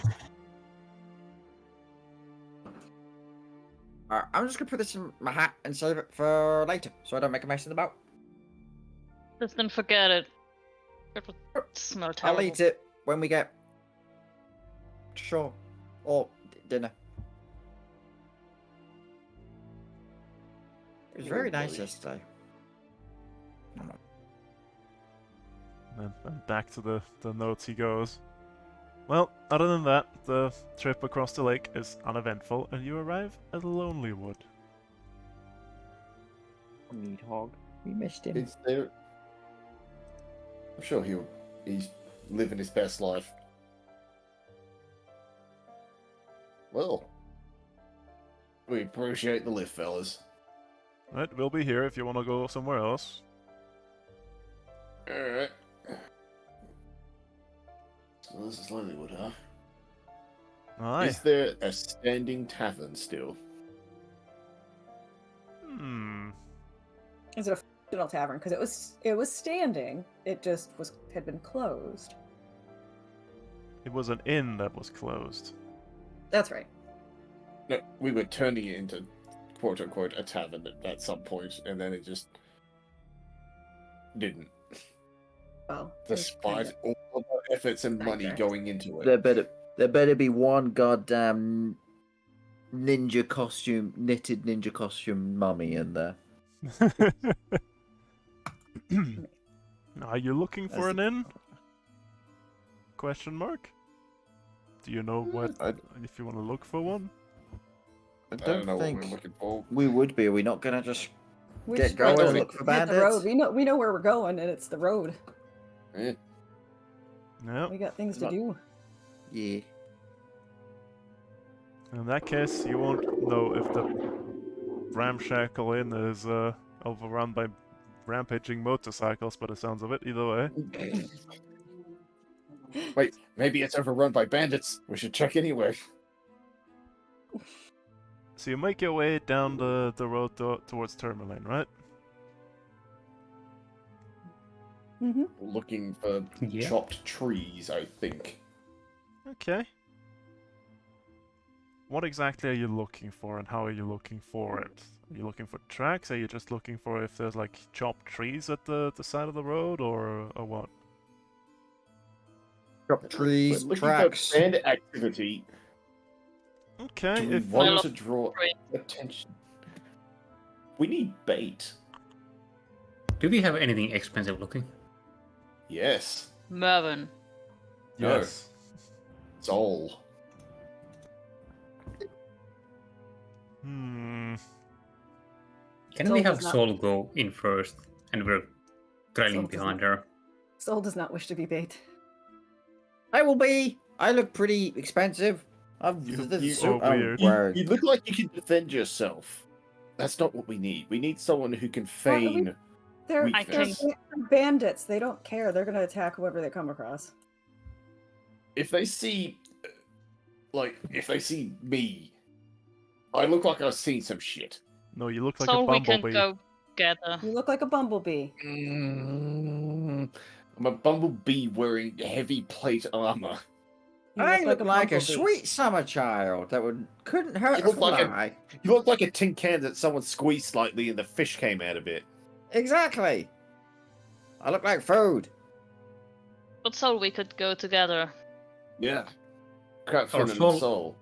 I'm just gonna put this in my hat and save it for later, so I don't make a mess in the boat. Just don't forget it. It would smell terrible. I'll eat it when we get to shore or dinner. It was very nice yesterday. And back to the notes he goes. Well, other than that, the trip across the lake is uneventful, and you arrive at Lonelywood. Needhog. We missed him. Is there... I'm sure he's living his best life. Well, we appreciate the lift, fellas. Right, we'll be here if you want to go somewhere else. Alright. So this is Lonelywood, huh? Aye. Is there a standing tavern still? Is it a fictional tavern? Because it was standing. It just had been closed. It was an inn that was closed. That's right. No, we were turning it into quote-unquote a tavern at some point, and then it just didn't. Well, Despite all of our efforts and money Sidetracked. going into it. There better be one goddamn knitted ninja costume mummy in there. Are you looking for That's an inn? Question mark? Do you know what if you want to look for one? I I don't know don't what we're think looking for. we would be. Are we not gonna just We're get just trying going to and look for hit the bandits? road. We know where we're going, and it's the road. Eh, No. We got things to Not- do. Yeah. In that case, you won't know if the ramshackle inn is overrun by rampaging motorcycles, by the sounds of it. Either way. Wait, maybe it's overrun by bandits. We should check anyway. So you make your way down the road towards Tourmaline, right? Mm-hmm. Looking for Yeah. chopped trees, I think. Okay. What exactly are you looking for, and how are you looking for it? Are you looking for tracks? Are you just looking for if there's like chopped trees at the side of the road, or what? Got trees, We're looking tracks. for bandit activity. Okay, Do we if want Well, to draw great. attention? We need bait. Do we have anything expensive looking? Yes. Mervyn. No. yes. Soul. Hmm. Can Soul we have does not- Soul go in first and we're trailing Soul does behind not- her? Soul does not wish to be bait. I will be. I look pretty expensive. You suit are I'm weird. wearing. You look like you can defend yourself. That's not what we need. We need someone who can feign They're, I they're weakness. bandits. They don't care. They're gonna attack whoever they come across. If they see, if they see me, I look like I've seen some shit. No, you look like So a we can bumblebee. go gather. You look like a bumblebee. I'm a bumblebee wearing heavy plate armor. You I look like a bumblebee. sweet summer child that couldn't hurt You a look like a- fly. You look like a tin can that someone squeezed slightly and the fish came out of it. Exactly. I look like food. But so we could go together. Yeah. Crapfin and Soul- Soul.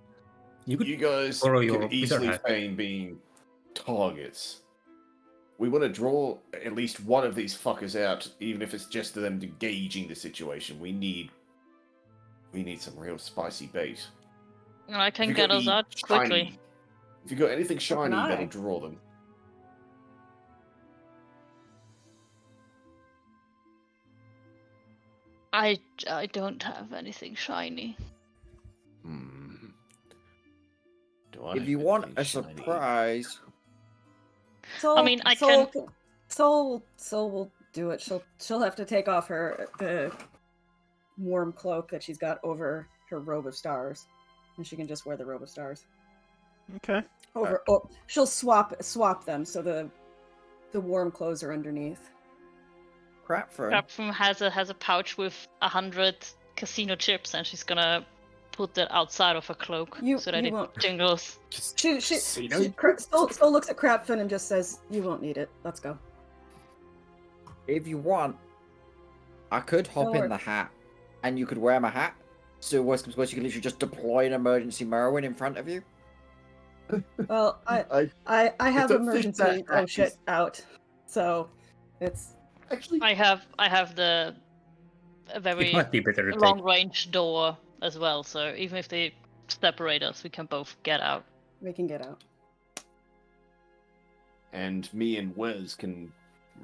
You could You guys borrow your can wizard easily hat. feign being targets. We want to draw at least one of these fuckers out, even if it's just them gauging the situation. We need some real spicy bait. I can If you get got us any out quickly. shiny- If you got anything shiny, I. that'll draw them. I don't have anything shiny. Hmm. Do I If have you want anything a shiny? surprise, Soul, I mean, I Soul, Soul will do it. She'll have to take off the warm cloak that she's got over her robe of stars, and she can just wear the robe of stars. Okay. She'll swap them so the warm clothes are underneath. Crapfin. Crapfin has a pouch with 100 casino chips, and she's gonna put that outside of her cloak so that you it won't. jingles. Soul looks at Crapfin and just says, "You won't need it. Let's go." If you want, I could hop Don't in worry. the hat, and you could wear my hat. So worst comes worst, you can literally just deploy an emergency Merwin in front of you. Well, I have don't think emergency that oh shit is- out, so it's Actually, I have a It very might be better to long take. range door as well, so even if they separate us, we can both get out. we can get out. and me and Wes can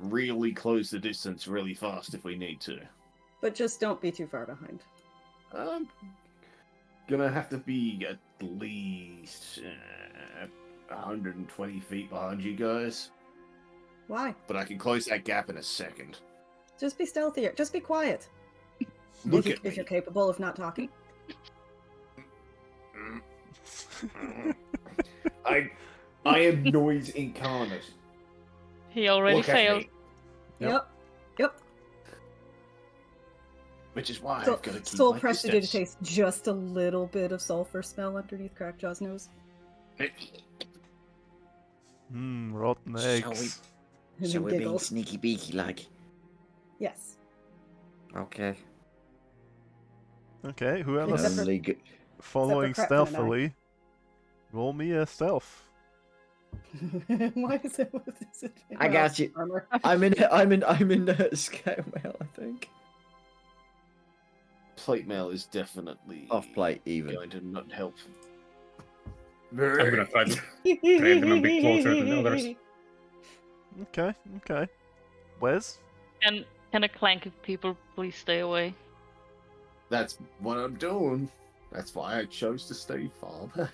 really close the distance really fast if we need to. But just don't be too far behind. I'm gonna have to be at least 120 feet behind you guys, Why? but I can close that gap in a second. Just be stealthier. Just be quiet. Look if at me. you're capable of not talking. I am noise incarnate. He already Look at failed. me. Yep. Yep. Which is why So, I've got to keep Soul my prestidigitates just a little bit of sulfur smell underneath Crackjaw's nose. Rotten eggs. And So then we're being giggles. sneaky beaky like. Yes. Okay. Okay, whoever's Except for- Only good. following Crapfin and I. stealthily, roll me a stealth. Why is it with this I got you. armor? I'm in scale mail, I think. Plate mail is definitely Off plate even. going to not help. I'm gonna try to frame them a bit closer than the others. Okay. Wes? Can a clank of people please stay away? That's what I'm doing. That's why I chose to stay far back.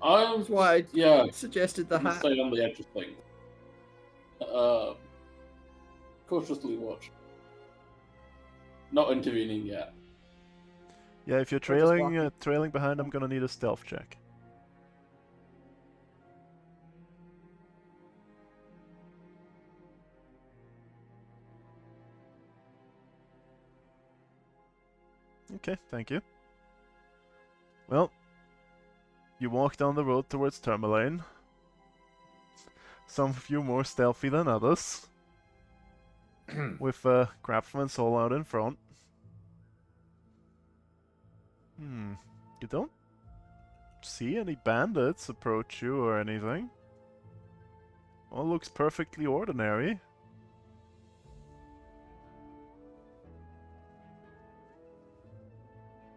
I'm Why yeah. suggested the I'm gonna hat. stay on the edge of things. Cautiously watch. Not intervening yet. Yeah, if you're just trailing behind, I'm gonna need a stealth check. Okay, thank you. Well, you walk down the road towards Tourmaline. Some of you more stealthy than others. with Crapsman and Soul out in front. You don't see any bandits approach you or anything. All looks perfectly ordinary.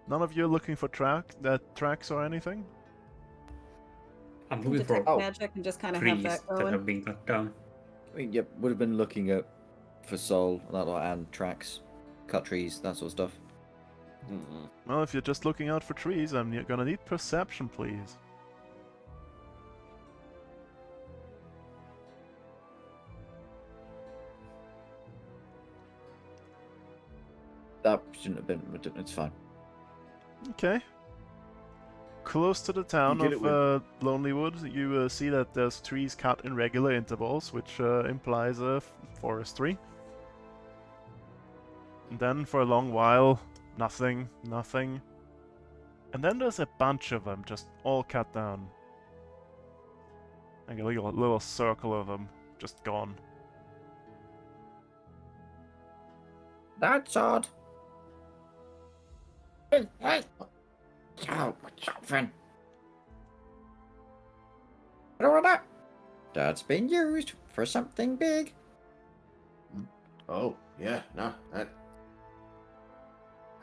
None of you are looking for tracks or anything? I'm looking Detect for magic and just kind of have trees that that going. have been cut down. I mean, yep, would have been looking at for soul and tracks, cut trees, that sort of stuff. Well, if you're just looking out for trees, I'm gonna need perception, please. That shouldn't have been. It's fine. Okay. Close to the town get it of Lonelywood, you see that there's trees cut in regular intervals, which implies a forestry. And then for a long while, nothing. And then there's a bunch of them, just all cut down. Like a little circle of them, just gone. That's odd. Hey! Oh, what's up, friend? I don't want that. That's been used for something big. Oh, yeah, no, that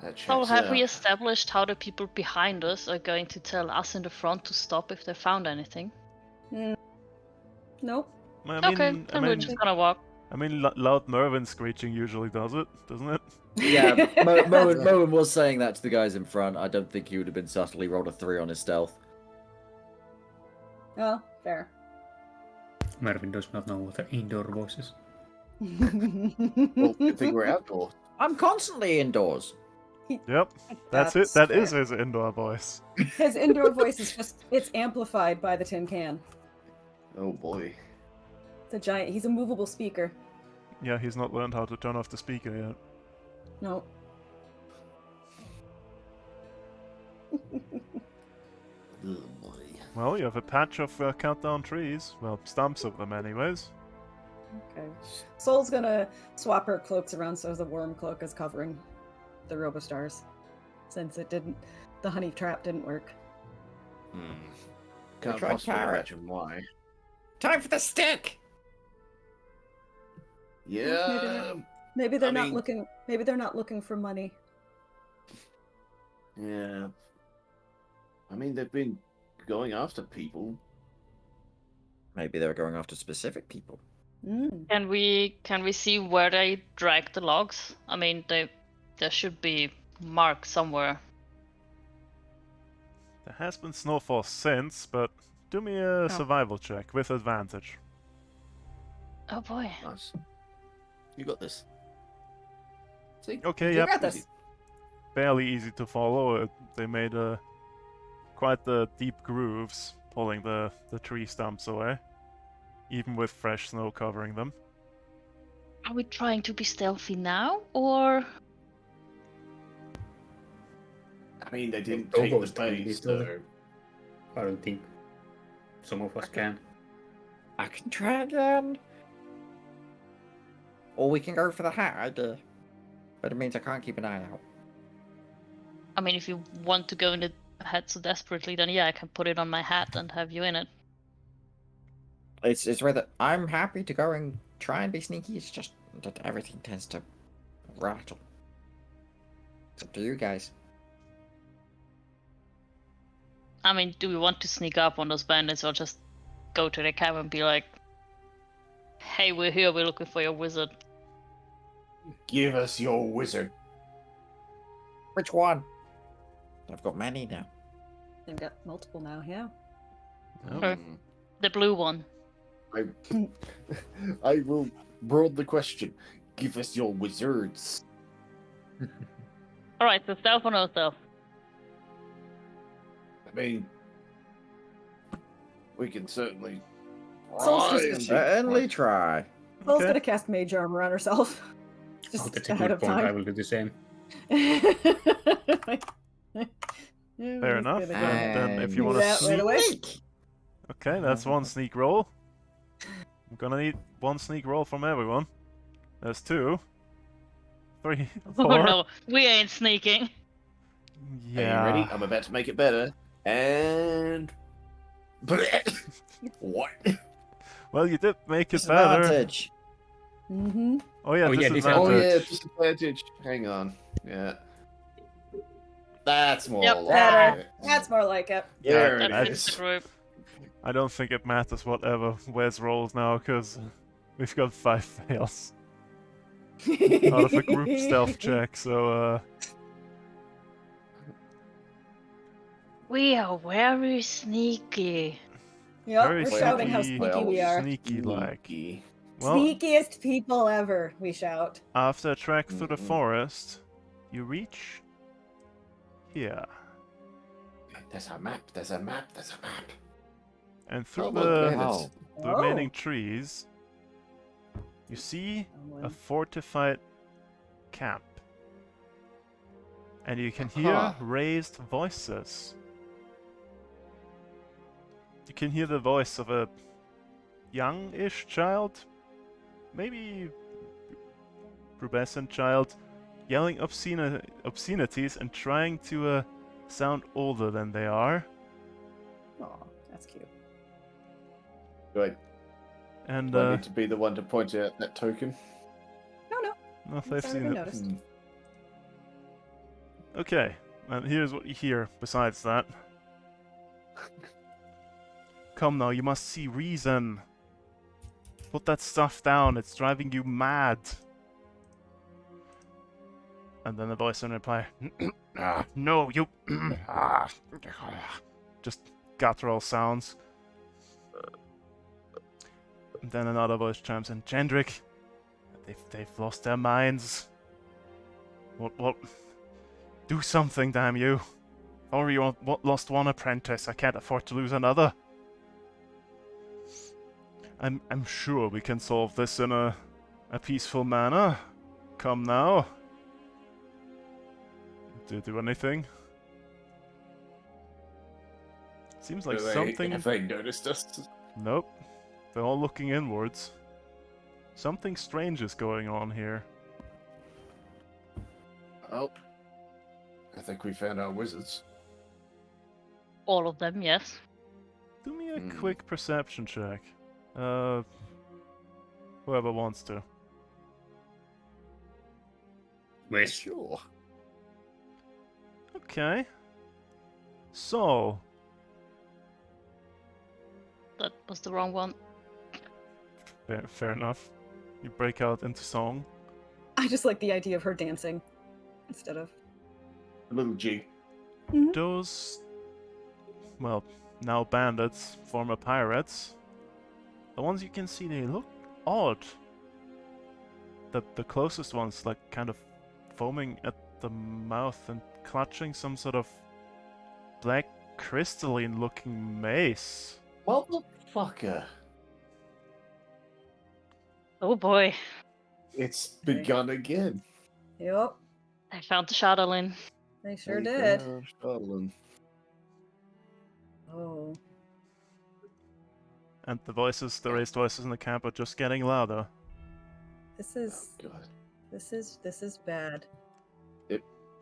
checks So have we out. established how the people behind us are going to tell us in the front to stop if they found anything? Nope. Okay, then we're just gonna walk. I mean, loud Mervyn screeching usually does it, doesn't it? Yeah, Moen was saying that to the guys in front. I don't think he would have been subtly rolled a 3 on his stealth. Oh, fair. Mervyn does not know what are indoor voices. Well, good thing we're outdoors. I'm constantly indoors. Yep, that's it. That is his indoor voice. His indoor voice is it's amplified by the tin can. Oh boy. It's a giant, he's a movable speaker. Yeah, he's not learned how to turn off the speaker yet. No. Oh boy. Well, you have a patch of countdown trees. Well, stumps of them anyways. Okay. Soul's gonna swap her cloaks around so the worm cloak is covering the Robostars. Since the honey trap didn't work. Can't tried possibly carrot. imagine why. Time for the stick! Yeah. Maybe they're I not mean- looking. Maybe they're not looking for money. Yeah. I mean, they've been going after people. Maybe they were going after specific people. Mm. Can we see where they dragged the logs? I mean, there should be marks somewhere. There has been snowfall since, but do me a survival check with advantage. Oh boy. Nice. You got this. See? Okay, You yep. got this. Barely easy to follow. They made quite the deep grooves, pulling the tree stumps away, even with fresh snow covering them. Are we trying to be stealthy now, or? I mean, they didn't Don't take go the stealthy, base, though. though. I don't think some of us can. I can try again. Or we can go for the hat, but it means I can't keep an eye out. I mean, if you want to go in the hat so desperately, then yeah, I can put it on my hat and have you in it. It's rather I'm happy to go and try and be sneaky. It's just that everything tends to rattle. It's up to you guys. I mean, do we want to sneak up on those bandits or just go to the cabin and be like, hey, we're here, we're looking for your wizard? Give us your wizard. Which one? I've got many now. They've got multiple now. Yeah. Okay. The blue one. I will broaden the question. Give us your wizards. Alright, so stealth or no stealth? I mean, we can certainly Soul's try just and Certainly try. Soul's Okay. gonna cast mage armor on herself. Oh, Just that's a ahead good of point. I time. will do the same. Fair enough. Then if you Do want that to right away. Okay, that's one sneak roll. I'm gonna need one sneak roll from everyone. There's 2. 3, Oh 4. no, we ain't sneaking. Are Yeah. you ready? I'm about to make it better. And... What? Well, you did make it better. Disadvantage. Mm-hmm. Oh yeah, Oh, yeah, disadvantage. Oh yeah, disadvantage. Hang on. Yeah. That's more Yep. like Better. it. That's more like it. There That it fits the is. group. I don't think it matters whatever Wes rolls now, because we've got 5 fails out of a group stealth check, so We are very sneaky. Yep, very we're shouting how sneaky, sneaky we are. sneaky-like. Sneaky. Well, Sneakiest people ever, we shout. after a trek through the Mm-mm. forest, you reach here. There's a map, there's a map, there's a map. And through Oh, look, the bandits. remaining trees, you see a fortified camp. And you can hear Huh. raised voices. You can hear the voice of a young-ish child, maybe pubescent child, yelling obscenities and trying to sound older than they are. Aw, that's cute. Wait, And do I need to be the one to point out that token? No, no. no, It's they've already seen been it. noticed. Hmm. Okay, and here's what you hear besides that. Come now, you must see reason. Put that stuff down, it's driving you mad. And then the voice in reply, no, you... Just guttural sounds. And then another voice chimes in, Jendrik, they've lost their minds. What? Do something, damn you. Already lost one apprentice, I can't afford to lose another. I'm sure we can solve this in a peaceful manner. Come now. Do anything? Seems like something... Have they noticed us? Nope. They're all looking inwards. Something strange is going on here. Oh. I think we found our wizards. All of them, yes. Do me a Hmm. quick perception check. Whoever wants to. Wes. Sure. Okay. So, That was the wrong one. fair enough. You break out into song. I just like the idea of her dancing instead of. A little jig. Those, well, now bandits, former pirates. The ones you can see, they look odd. The closest one's like kind of foaming at the mouth and clutching some sort of black crystalline looking mace. Motherfucker. Oh boy, It's begun again. Yep, I found the Shadowlin. they sure Hey, did. Scotland. Oh. And the raised voices in the camp are just getting louder. This is God. this is bad.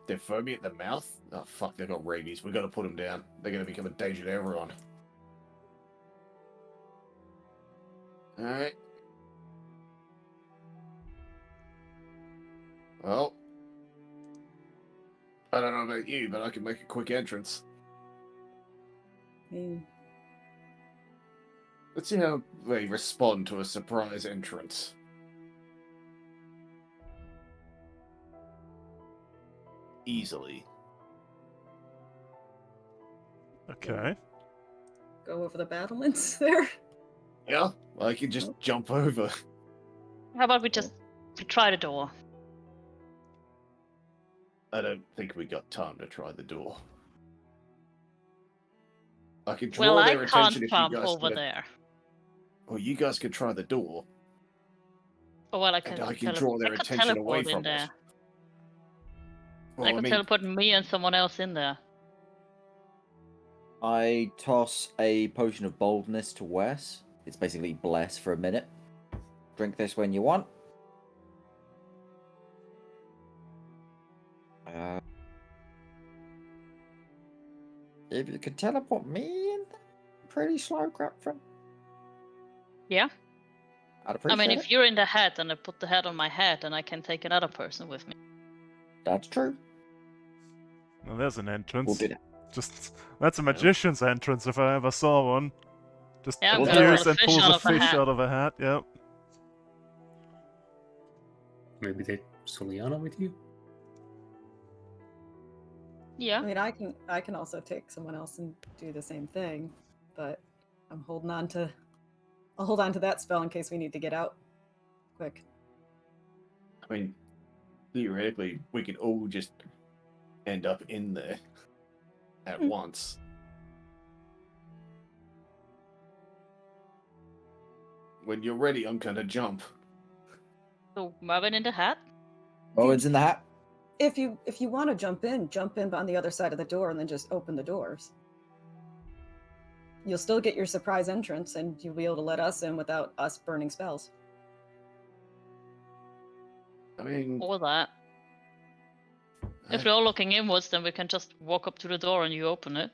They're foamy at the mouth? Oh fuck, they've got rabies. We gotta put them down. They're gonna become a danger to everyone. Alright. Well. I don't know about you, but I can make a quick entrance. I mean, Let's see how they respond to a surprise entrance. Easily. Okay. go over the battlements there. Yeah, I can just jump over. How about we just try the door? I don't think we got time to try the door. I can draw Well, I their attention can't if jump you guys over could- there. Well, you guys could try the door. Oh, well, I And can, I can draw their I could attention away teleport in from there. us. Well, I could teleport me and someone else in there. I toss a potion of boldness to Wes. It's basically bless for a minute. Drink this when you want. If you could teleport me in, pretty slow, Crapfin. Yeah. I'd I appreciate mean, it. if you're in the hat and I put the hat on my head, then I can take another person with me. That's true. Well, there's an entrance. We'll do that. Just that's a magician's entrance if I ever saw one. Just Yeah, I'm appears gonna and pull a fish pulls out a of a fish hat. out of a hat. Yep. Maybe take Soliana with you? I Yeah. mean, I can also take someone else and do the same thing, but I'm holding on to. I'll hold on to that spell in case we need to get out quick. I mean, theoretically, we could all just end up in there at once. When you're ready, I'm gonna jump. So Marvin in the hat. Oh, it's in the hat. If you want to jump in on the other side of the door and then just open the doors. You'll still get your surprise entrance and you'll be able to let us in without us burning spells. I mean, Or that. If we're all looking inwards, then we can just walk up to the door and you open it.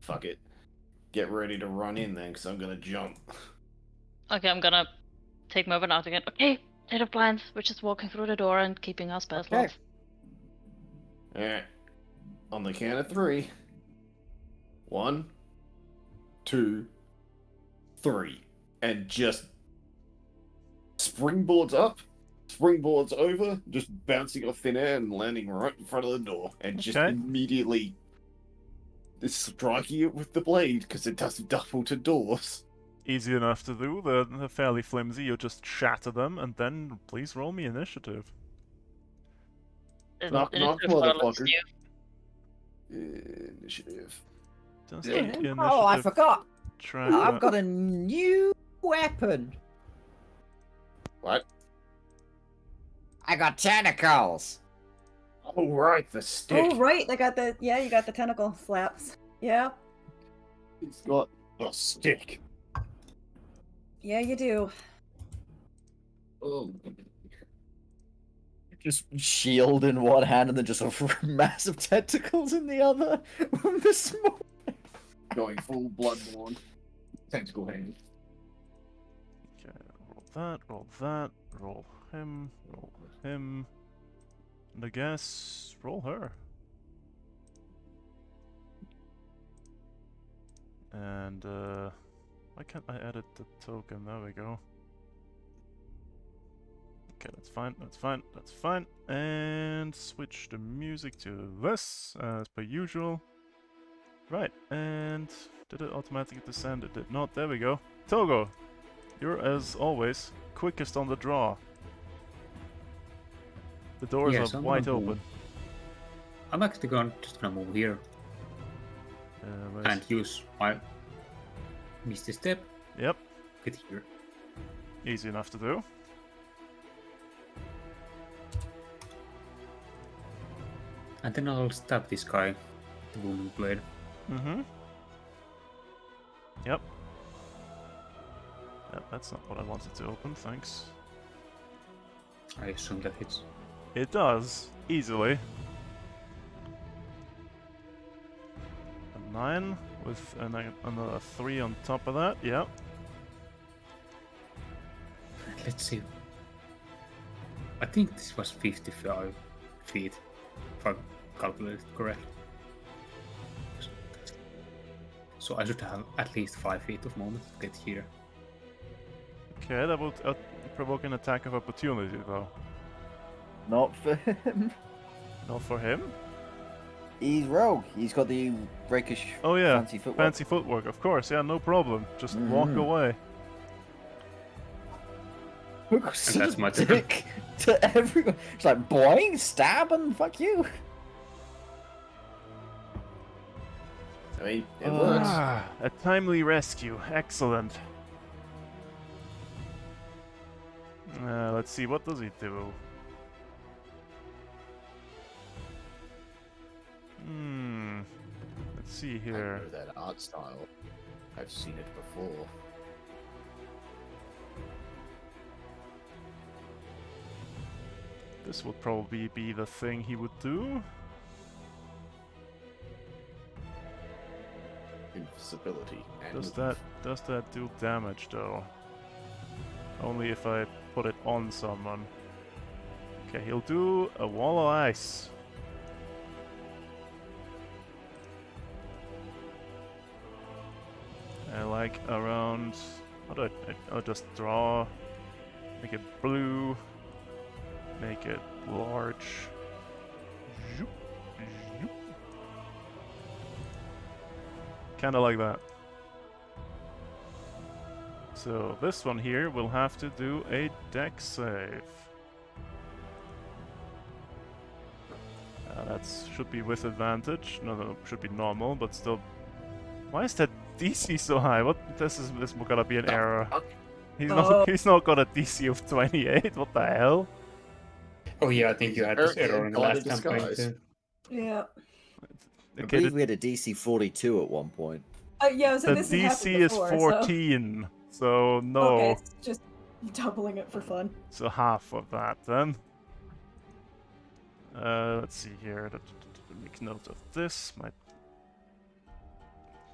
fuck it. Get ready to run in then, because I'm gonna jump. Okay, I'm gonna take Marvin out again. Okay, State of Blinds. We're just walking through the door and keeping our spells Okay. off. Alright. On the count of 3. 1, 2, 3. And just springboards up, springboards over, just bouncing off thin air and landing right in front of the door. And just Okay. immediately striking it with the blade, because it does double to doors. Easy enough to do. They're fairly flimsy. You just shatter them, and then please roll me initiative. Knock, knock, Initiative for us, motherfucker. you. Initiative. Just Yeah. take the initiative. Oh, I forgot. Track I've that. got a new weapon. What? I got tentacles. Oh, right, the stick. Oh right, you got the tentacle flaps. Yeah. It's got a stick. Yeah, you do. Oh. Just shield in one hand and then just a massive tentacles in the other. The small. Going full bloodborne. Tentacle hand. Okay, roll that, roll him, and I guess roll her. And why can't I edit the token? There we go. Okay, that's fine. And switch the music to this, as per usual. Right, and did it automatically descend? It did not. There we go. Togo, you're, as always, quickest on the draw. The doors Yes, are I'm wide gonna move. open. I'm actually just gonna move here Where's- and use my Misty Step. Yep, Get here. easy enough to do. And then I'll stab this guy. The booming blade. Mm-hmm. Yep. Yep, that's not what I wanted to open, thanks. I assume that hits. It does, easily. A 9 with another 3 on top of that, yep. Let's see. I think this was 55 feet, if I calculated correctly. So I should have at least 5 feet of movement to get here. Okay, that would provoke an attack of opportunity, though. Not for him. Not for him? He's rogue. He's got the rakish Oh yeah, fancy footwork. fancy footwork, of course, yeah, no problem. Just walk Mhm. away. Such that's a my turn. dick to everyone. It's like boing, stab, and fuck you. I mean, it works. Ah, a timely rescue, excellent. Let's see, what does he do? Let's see I here. know that art style. I've seen it before. This would probably be the thing he would do. Invisibility. And Does that do damage though? Only if I put it on someone. Okay, he'll do a wall of ice. Like around. I'll just draw. Make it blue. Make it large. Zoop, zoop. Kinda like that. So this one here will have to do a dex save. That should be with advantage. No, should be normal, but still. Why is that DC so high? What? This gotta be an error. He's not got a DC of 28. What the hell? Oh yeah, I think you had this error in the last campaign disguise. too. Yeah. I Okay, believe we had a DC 42 at one point. Yeah, so the this has happened DC is before, 14, so no. Okay, it's just doubling it for fun. So half of that then. Let's see here. Make note of this. My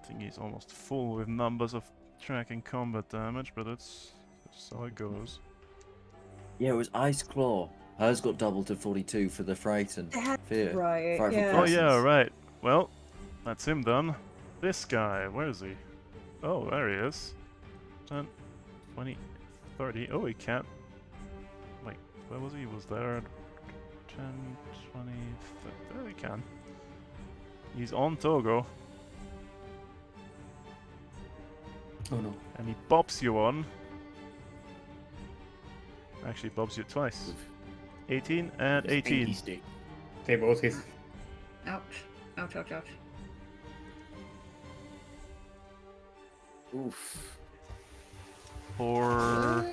thingy's almost full with numbers of tracking combat damage, but that's how it goes. Yeah, it was Ice Claw. Hers got doubled to 42 for the Frighten. That's Fear. right, Frightful yeah. Oh yeah, Presence. right. Well, that's him done. This guy, where is he? Oh, there he is. 10, 20, 30. Oh, he can't. Wait, where was he? He was there. 10, 20, 30. There he can. He's on Togo. Oh no. And he bobs you on. Actually, bobs you twice. 18 and His 18. pinky stick. They both hit. Ouch. Ouch, ouch, ouch. Oof. For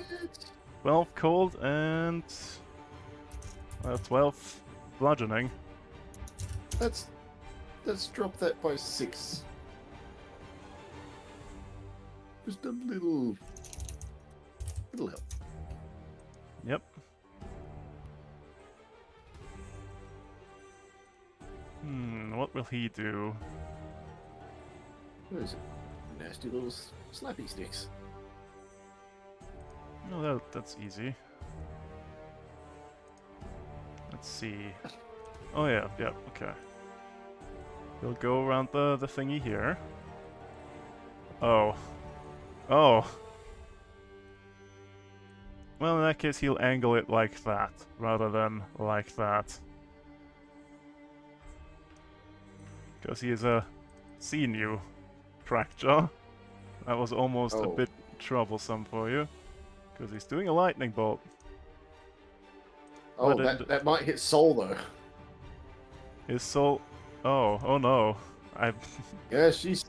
12 cold and 12 bludgeoning. Let's drop that by 6. Just a little help. Yep. What will he do? What is it? Nasty little slappy sticks. No, that's easy. Let's see. Oh yeah, okay. He'll go around the thingy here. Oh. Oh. Well, in that case, he'll angle it like that, rather than like that. Because he is seen you, Crackjaw. That was almost a Oh. bit troublesome for you. Because he's doing a lightning bolt. Oh, But that might hit Soul though. His soul... Oh no. Yeah, she's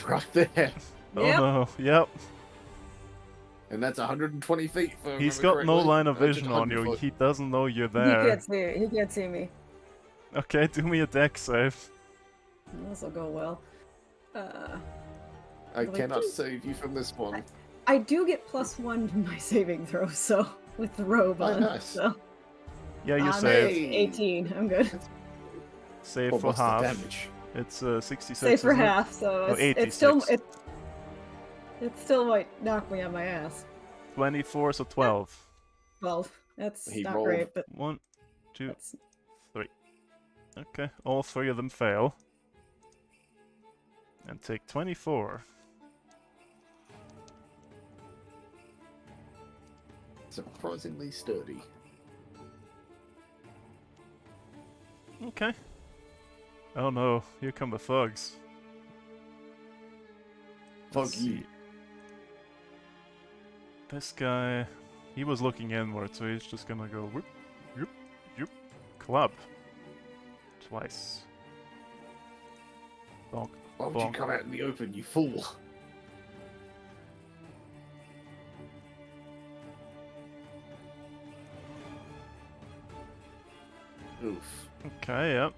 right there. Oh Yep. no, yep. And that's 120 feet. If I He's remember got no correctly. line of Just vision on 100 you. foot. He doesn't know you're He there. can't see it. He can't see me. Okay, do me a deck save. This will go well. I Like, cannot dude. save you from this one. I do get +1 to my saving throw, so with the robe Oh, on. nice. So Yeah, you I'm save. 18. I'm good. Save Well, for what's the half. damage? It's 66. Save for isn't it? half, so Oh, it's still 86. it still might knock me on my ass. 24, so 12. 12. That's He not rolled. great, but 1, 2, that's 3. Okay, all 3 of them fail. And take 24. Surprisingly sturdy. Okay. Oh no, here come the thugs. Let's Foggy. see. This guy, he was looking inward, so he's just gonna go whoop, whoop, whoop, club. Twice. Bonk, Why would you bonk. come out in the open, you fool? Oof. Okay, yep.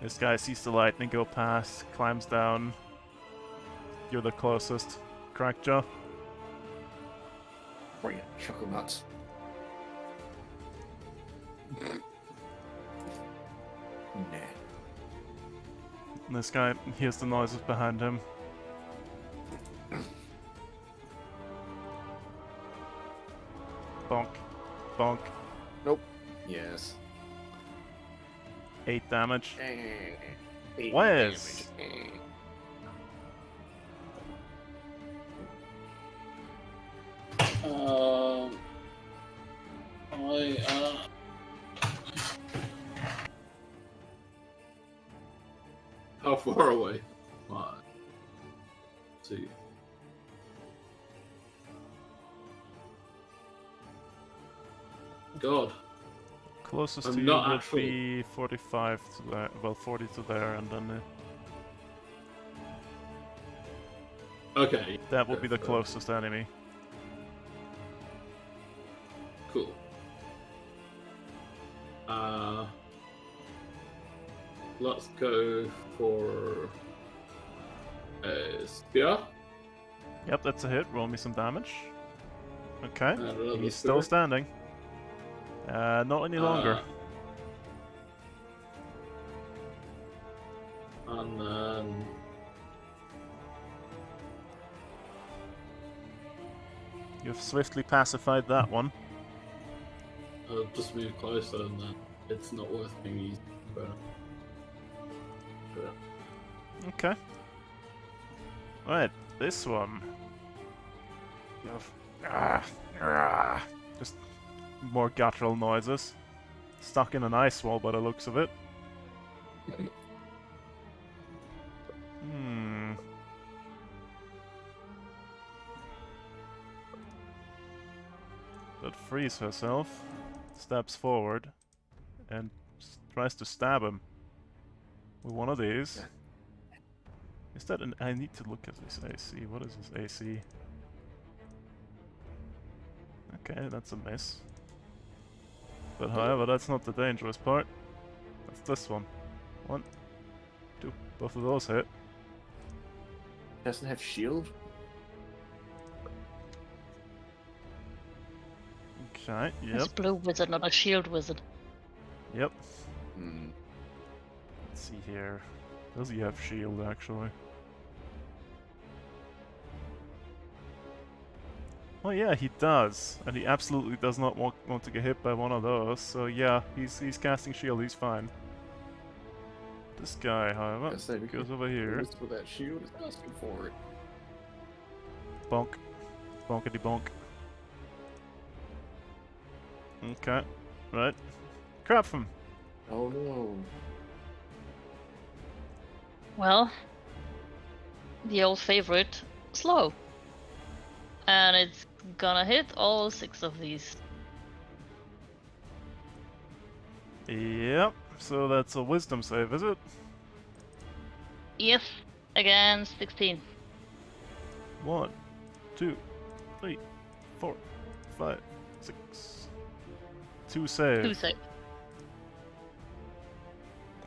This guy sees the lightning go past, climbs down, You're the closest. Crackjaw. Bring it, chocolate nuts. Nah. And this guy hears the noises behind him. Bonk. Bonk. Yes. 8 damage. Eight Wes. damage. How far away? 1, 2. God. Closest I'm to you not would actually- be 45 to there. Well, 40 to there, and then Okay. that would be the Okay. closest enemy. Cool. Let's go for a spear. Yep, that's a hit. Roll me some damage. Okay, And another he's still spear. standing. Not any longer. And then You've swiftly pacified that one. I'll just move closer, and then it's not worth being easy. But Okay. Right, this one. You have just more guttural noises. Stuck in an ice wall by the looks of it. Hmm. But frees herself, steps forward, and tries to stab him with one of these. Is that an... I need to look at this AC. What is this AC? Okay, that's a miss. But however, that's not the dangerous part. That's this one. 1, 2. Both of those hit. Doesn't have shield. Okay, It's yep, blue wizard, not a shield wizard. yep. Hmm. Let's see here. Does he have shield, actually? Oh yeah, he does. And he absolutely does not want to get hit by one of those. So yeah, he's casting shield, he's fine. This guy, however, Yes, they goes over here. with that shield is asking for it. Bonk. Bonkety bonk. Okay. Right. Crap him. Oh no. Well, the old favorite, slow. And it's gonna hit all 6 of these. Yep. So that's a wisdom save, is it? Yes, against 16. 1, 2, 3, 4, 5, 6. 2 save. 2 save.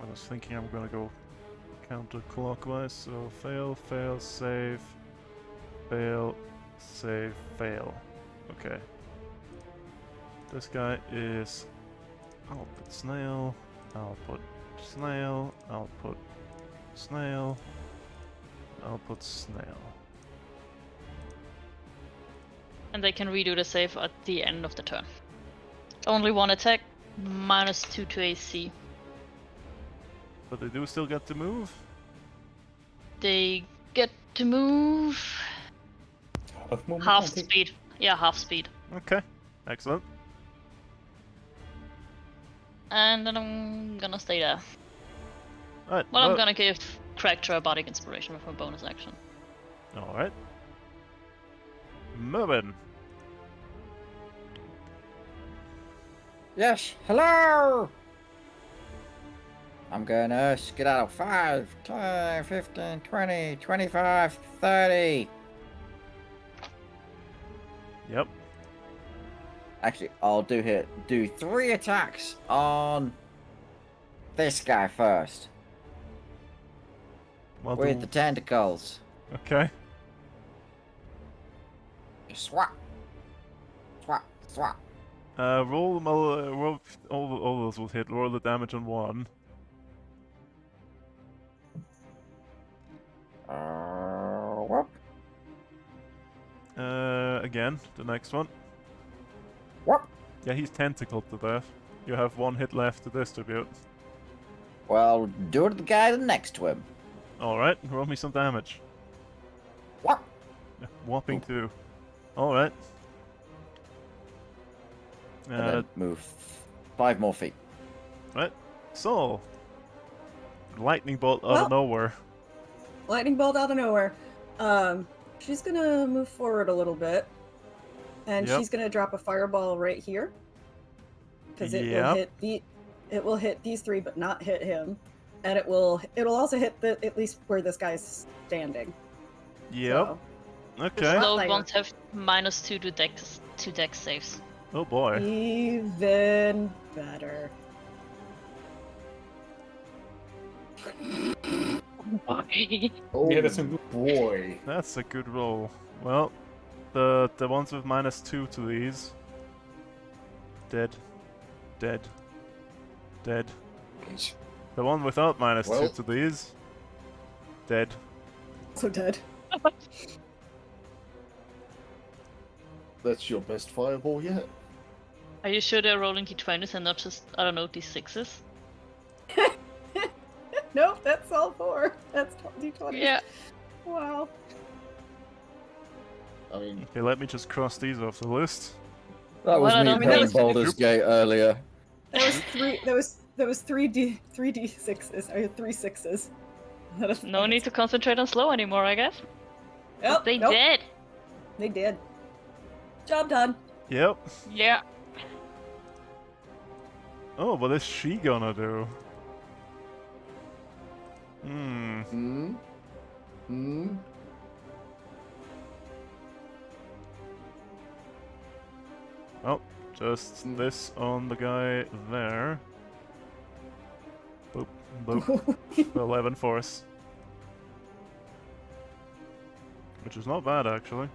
I was thinking I'm gonna go counterclockwise, so fail, fail, save, fail, save, fail. Okay. This guy is... I'll put snail, I'll put snail, I'll put snail, I'll put snail. And they can redo the save at the end of the turn. Only 1 attack, -2 to AC. But they do still get to move? They get to move Half movement, half I think. speed. Yeah, half speed. Okay, excellent. And then I'm gonna stay there. Alright, Well, I'm gonna give Crackjaw a Bardic Inspiration with a bonus action. Alright. Moving. Yes, hello! I'm gonna skedaddle 5, 10, 15, 20, 25, 30. Yep. Actually, I'll do 3 attacks on this guy first. Well, With the tentacles. Okay. Swap. Swap. Swap. Roll them roll all those will hit. Roll the damage on one. Whoop. Again, the next one. Whoop. Yeah, he's tentacled to death. You have one hit left to distribute. Well, do it to the guy next to him. Alright, roll me some damage. Whoop. Yeah, whopping 2. Alright. And then move 5 more feet. Right. So, lightning bolt out Well- of nowhere. Lightning bolt out of nowhere. She's gonna move forward a little bit, and Yep. she's gonna drop a fireball right here, because it Yep. will hit it will hit these 3, but not hit him, and it'll also hit at least where this guy's standing. Yep. So, Okay. Slow Fire. ones have -2 to dex saves. Oh boy. even better. Oh Yeah, that's a good- boy. That's a good roll. Well, the ones with -2 to these. Dead. Dead. Dead. The one without -2 Well- to these. Dead. So dead. That's your best fireball yet? Are you sure they're rolling d20s and not just, I don't know, d6s? Nope, that's all 4. That's d20. Yeah. Wow. I mean, Okay, let me just cross these off the list. That was Well, I me don't think that playing was- Baldur's Gate earlier. That was 3. That was 3d6s. Or 3 6s. No need to concentrate on slow anymore, I guess. Nope, They nope, did. They did. Job done. Yep. Yeah. Oh, what is she gonna do? Hmm. Well, just this on the guy there. Boop, boop. 11 force. Which is not bad, actually.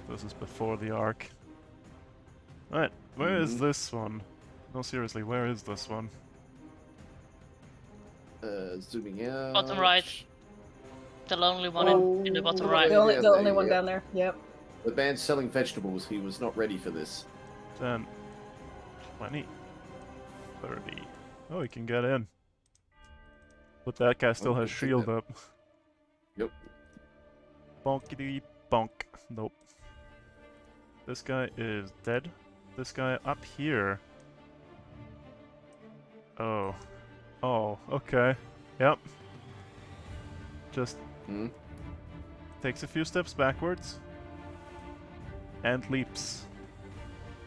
This is before the arc. Right, where is this one? No, seriously, where is this one? zooming out. Bottom right. The lonely one in the bottom Oh, right. The only, Yeah, the only there, one yeah. down there. Yep. The man selling vegetables, he was not ready for this. 10, 20, 30. Oh, he can get in. But that guy still Oh, has good shield thing up. Yep. Bonkity bonk. Nope. This guy is dead. This guy up here. Oh. Oh, okay. Yep. Just takes a few steps backwards. And leaps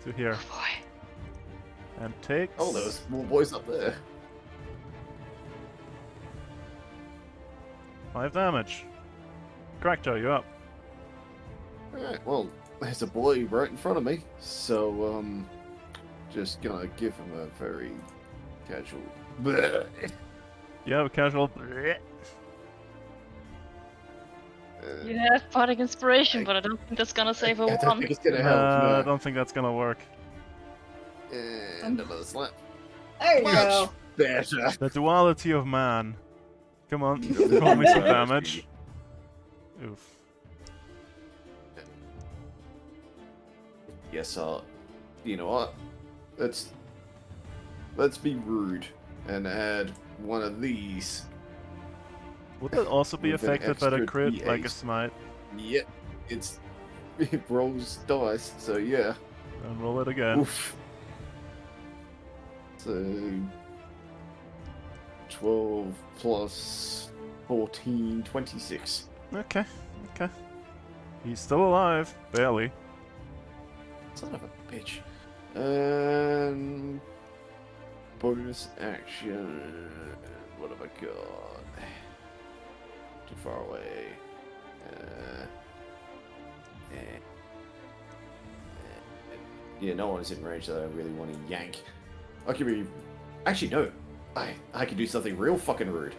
to here. Oh boy. And takes. Oh, there was more boys up there. 5 damage. Crackjaw, you up. Alright, well, there's a boy right in front of me, so, just gonna give him a very casual. Bleh. You have a casual. You have parting inspiration, but I don't think that's gonna save a I don't one. think it's gonna help. I No. don't think that's gonna work. And another slap. There you Much go. better. The duality of man. Come on, roll me some damage. Oof. Yes, you know what? Let's be rude and add one of these. Would that also be With an affected by the extra crit, like a D8. smite? Yep, it rolls dice, so yeah. And roll it again. Oof. So 12 plus 14, 26. Okay, okay. He's still alive, barely. Son of a bitch. And bonus action. What have I got? Too far away. Yeah, no one is in range that I really want to yank. I could be. Actually, no. I could do something real fucking rude.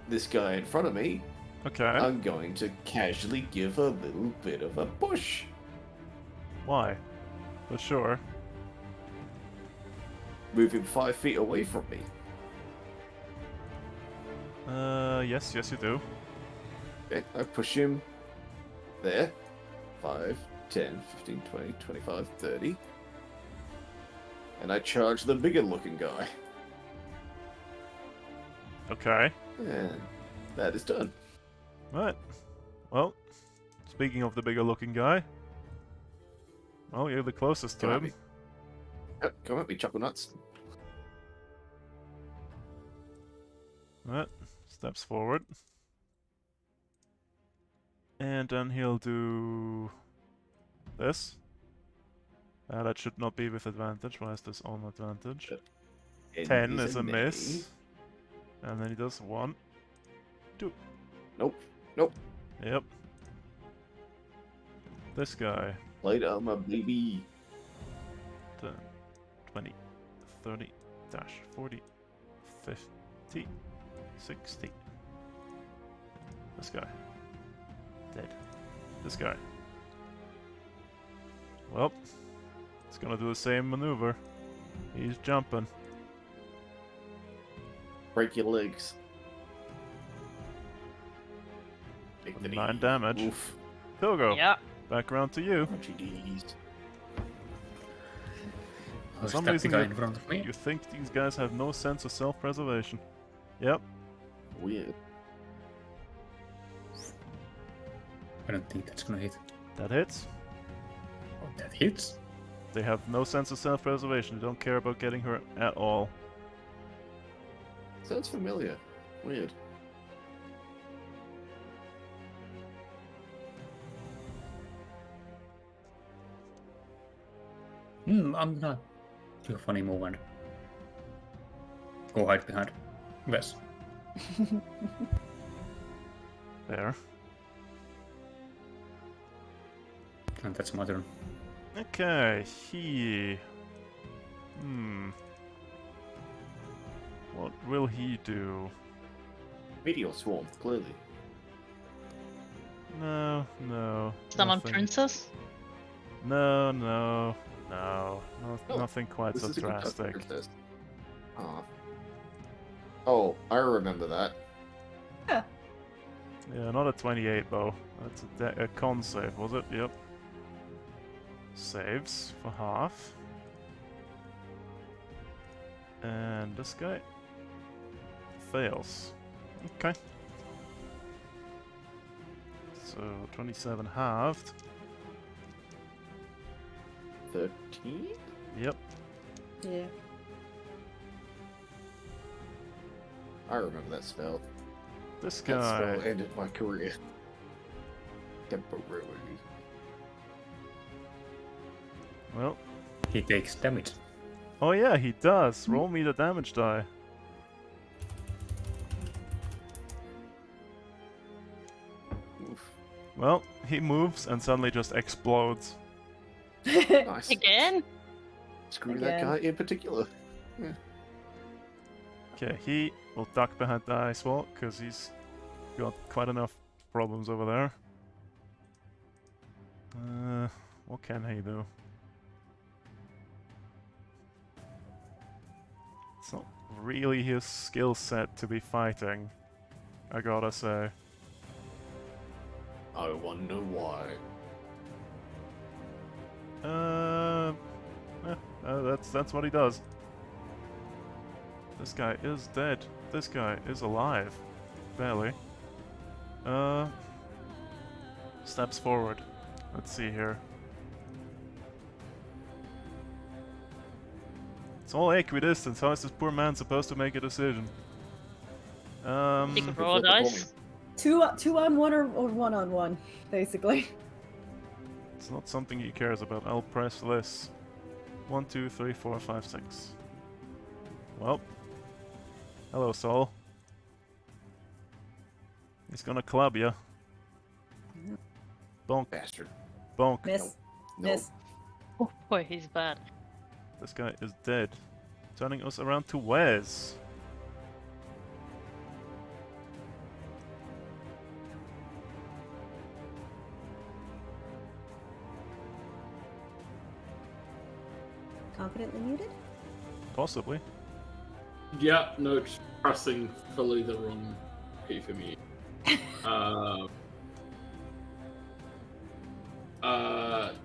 this guy in front of me, Okay. I'm going to casually give a little bit of a push. Why? But sure. Move him 5 feet away from me. Yes, you do. Okay, I push him there. 5, 10, 15, 20, 25, 30. And I charge the bigger looking guy. Okay. And that is done. Right. Well, speaking of the bigger looking guy. Well, you're the closest to Come at him. me. Yep, come at me, Chuckle Nuts. Right. Steps forward. And then he'll do this. That should not be with advantage. Why is this on advantage? 10 is a miss. And then he does 1, 2. Nope. Nope. Yep. This guy. Light armor, baby. 10, 20, 30, dash, 40, 50, 60. This guy. Dead. This guy. Well, it's gonna do the same maneuver. He's jumping. Break your legs. Take the 9 knee. damage. Oof. Togo, Yeah. back around to you. GDs. Oh, some is that the reason guy you- in front of me? You think these guys have no sense of self-preservation. Yep. Weird. I don't think that's gonna hit. That hits. Oh, that hits. They have no sense of self-preservation. They don't care about getting hurt at all. Sounds familiar. Weird. I'm gonna do a funny move and go hide behind. Yes. There. And that's my turn. Okay, what will he do? Meteor swarm, clearly. No. Summon nothing. princess? No, Oh, nothing quite This so is a good touch, drastic. princess. Ah. Oh, I remember that. Yeah, not a 28 though. That's a con save, was it? Yep. Saves for half. And this guy fails. Okay. So 27 halved. 13? Yep. Yeah. I remember that spell. This That guy. spell ended my career. Temporarily. Well. He takes damage. Oh yeah, he does. Roll me the damage die. Oof. Well, he moves and suddenly just explodes. Nice. Again? Screw that Again. guy in particular. Okay, he will duck behind the ice wall because he's got quite enough problems over there. What can he do? It's not really his skill set to be fighting, I gotta say. I wonder why. That's what he does. This guy is dead. This guy is alive. Barely. Steps forward. Let's see here. It's all equidistance. How is this poor man supposed to make a decision? You can roll a dice. Two on one or one on one, basically. It's not something he cares about. I'll press this. 1, 2, 3, 4, 5, 6. Well. Hello, Soul. He's gonna club you. Bonk. Bastard. Bonk. Miss. No. Miss. Oh boy, he's bad. This guy is dead. Turning us around to Wes. confidently muted? Possibly. Yeah, no, just pressing fully the wrong key for me.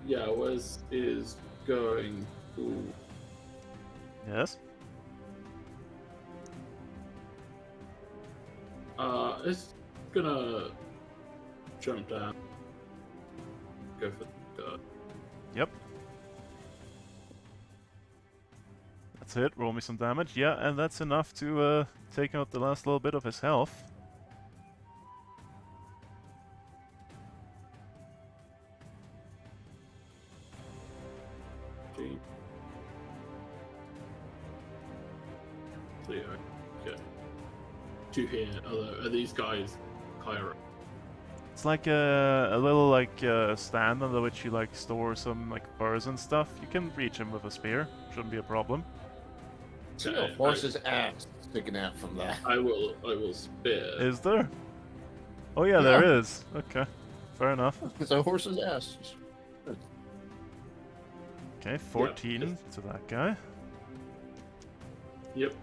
Yeah, Wes is going to. Yes. It's gonna jump down. Go for the guard. Yep. That's it. Roll me some damage. Yeah, and that's enough to take out the last little bit of his health. Gee. So yeah, okay. Two here. Are these guys higher up? It's like a little like stand under which you like store some like furs and stuff. You can reach him with a spear. Shouldn't be a problem. See a horse's ass sticking out from that. I will spear. Is there? Oh yeah, Yeah. there is. Okay, fair enough. It's a horse's ass. Okay, 14 to that guy. Yep.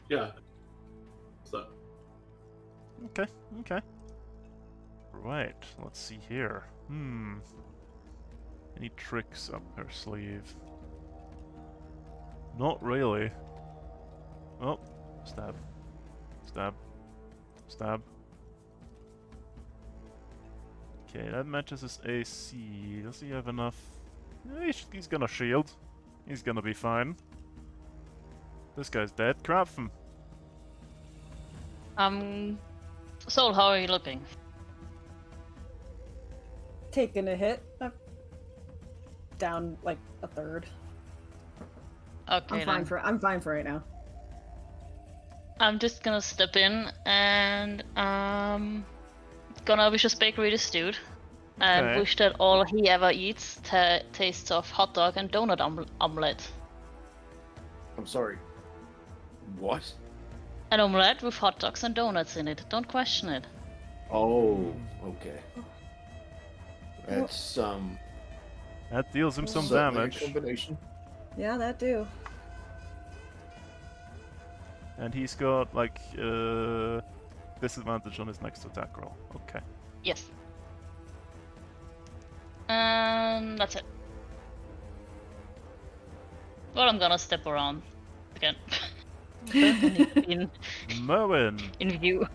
Yeah. So. Okay, okay. Right, let's see here. Any tricks up her sleeve? Not really. Oh, stab. Stab. Stab. Okay, that matches his AC. Does he have enough? He's gonna shield. He's gonna be fine. This guy's dead. Grab him. Soul, how are you looking? Taking a hit. Down like a third. Okay, I'm fine for right now. I'm just gonna step in and gonna wish us bakery this dude, and Okay. wish that all he ever eats tastes of hot dog and donut omelette. I'm sorry. What? An omelette with hot dogs and donuts in it. Don't question it. Oh, okay. That's That deals him some certainly a damage. combination. Yeah, that do. And he's got like disadvantage on his next attack roll. Okay. Yes. And that's it. Well, I'm gonna step around again. in Merwin. view.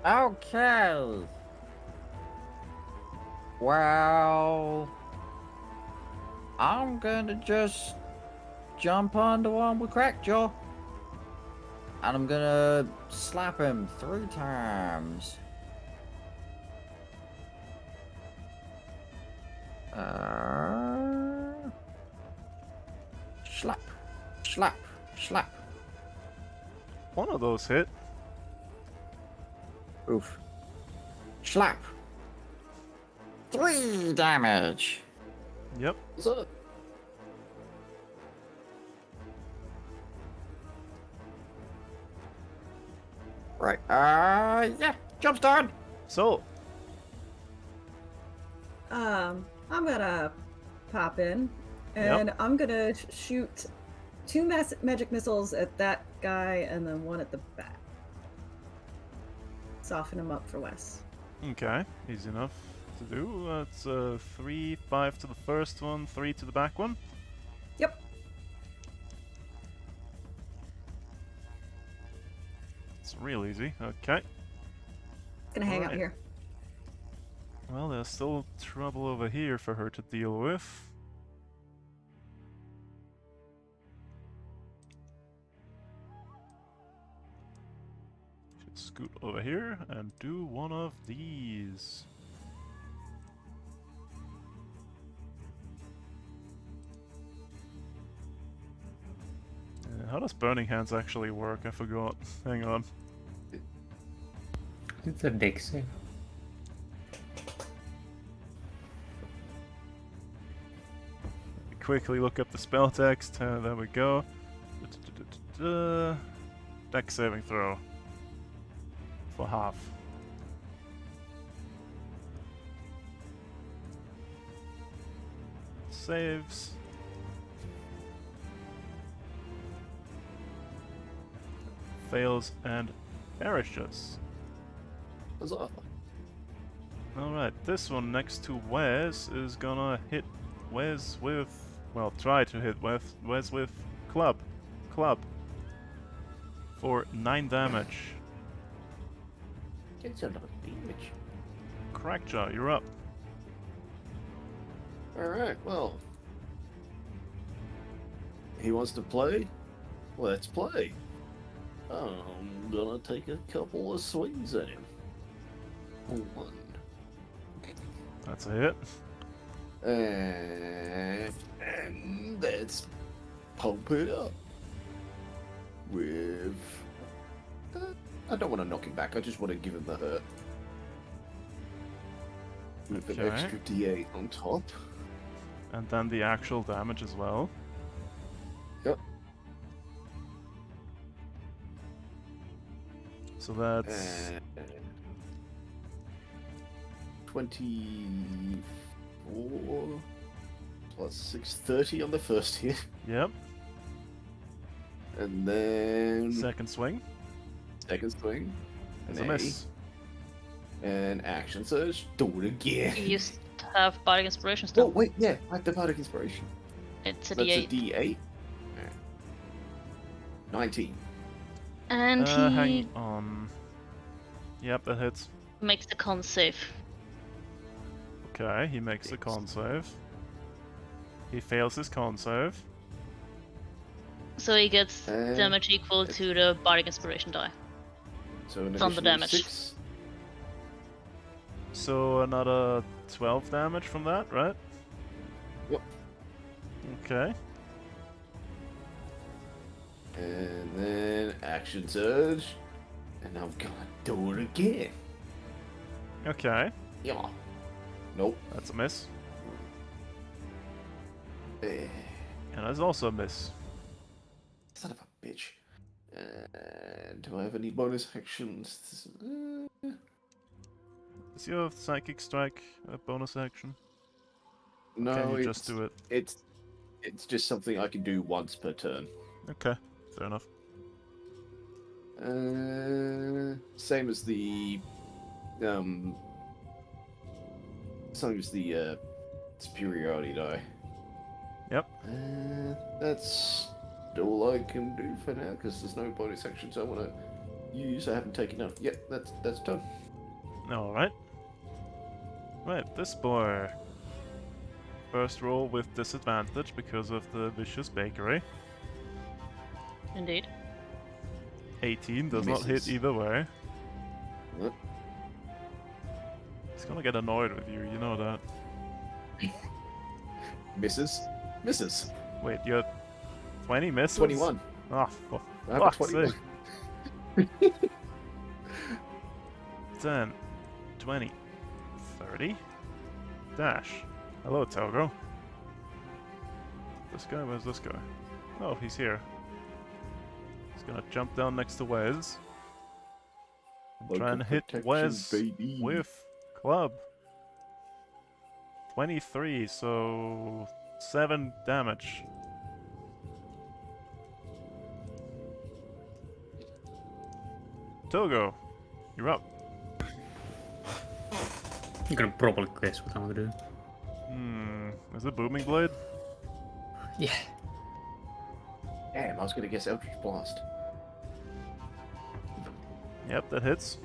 Okay. Well, I'm gonna just jump on the one with Crackjaw. And I'm gonna slap him 3 times. Slap, slap, slap. One of those hit. Oof. Slap. 3 damage. Yep. What's up? Right. Yeah. Jump start. So, I'm gonna pop in, and I'm gonna shoot 2 magic missiles at that guy, and then 1 at the back. Soften him up for Wes. okay, easy enough to do. That's 3, 5 to the first one, 3 to the back one. Yep. It's real easy. Okay. Gonna hang out Alright. here. Well, there's still trouble over here for her to deal with. Should scoot over here and do one of these. How does Burning Hands actually work? I forgot. Hang on. It's a deck save. Quickly look up the spell text. There we go. dex saving throw. For half. Saves. Fails and perishes. Huzzah. Alright, this one next to Wes is gonna hit Wes with... well, try to hit Wes with club. Club. For 9 damage. It's a lot of damage. Crackjaw, you're up. Alright, well. He wants to play? Let's play. I'm gonna take a couple of swings at him. 1. That's a hit. And let's pump it up. With... I don't want to knock him back, I just want to give him the hurt. With an Okay. extra d8 on top. And then the actual damage as well. Yep. So that's... 24 plus 6, 30 on the first hit. Yep. And then Second swing. second swing. It's An a miss. And action surge. Do it again. You used to have Bardic Inspiration Oh, still. wait, yeah, I have the Bardic Inspiration. It's a That's D8. a D8. 19. And he Hang on. Yep, that hits. makes the con save. Okay, he makes a con save. He fails his con save. So he gets And damage equal to the Bardic Inspiration die. So an From the additional damage. 6. So another 12 damage from that, right? Yep. Okay. And then action surge. And I'm gonna do it again. Okay. Yeah. Nope. That's a miss. Eh, And that's also a miss. Son of a bitch. Do I have any bonus actions? Is your Psychic Strike a bonus action? No, Can you it's, just do it? It's just something I can do once per turn. Okay, fair enough. Same as the superiority die. Yep. That's all I can do for now because there's no bonus actions I want to use. I haven't taken enough. Yep, that's done. Alright. Right, this boy. First roll with disadvantage because of the Vicious Bakery. Indeed. 18 does not hit Misses. either way. Yep. He's gonna get annoyed with you, you know that. Misses. Wait, you're 20 misses? 21. Ah, for I have a fuck's 21. sake. 10, 20, 30. Dash. Hello, Togo. This guy? Where's this guy? Oh, he's here. He's gonna jump down next to Wes. And try and Local hit protection, Wes baby. with club. 23, so 7 damage. Togo, you're up. You can probably guess what I'm gonna do. Is it Booming Blade? Yeah. Damn, I was gonna guess Eldritch Blast. Yep, that hits.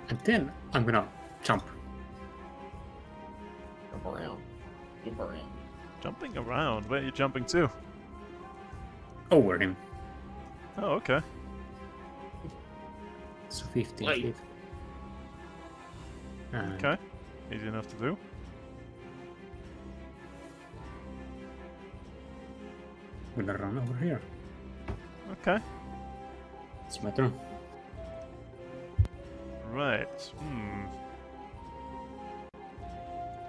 And then I'm gonna jump. Jump around. Jumping around. Where are you jumping to? Over him. Oh, okay. So 15 Wait. feet. And Okay. Easy enough to do. I'm gonna run over here. Okay. It's my turn.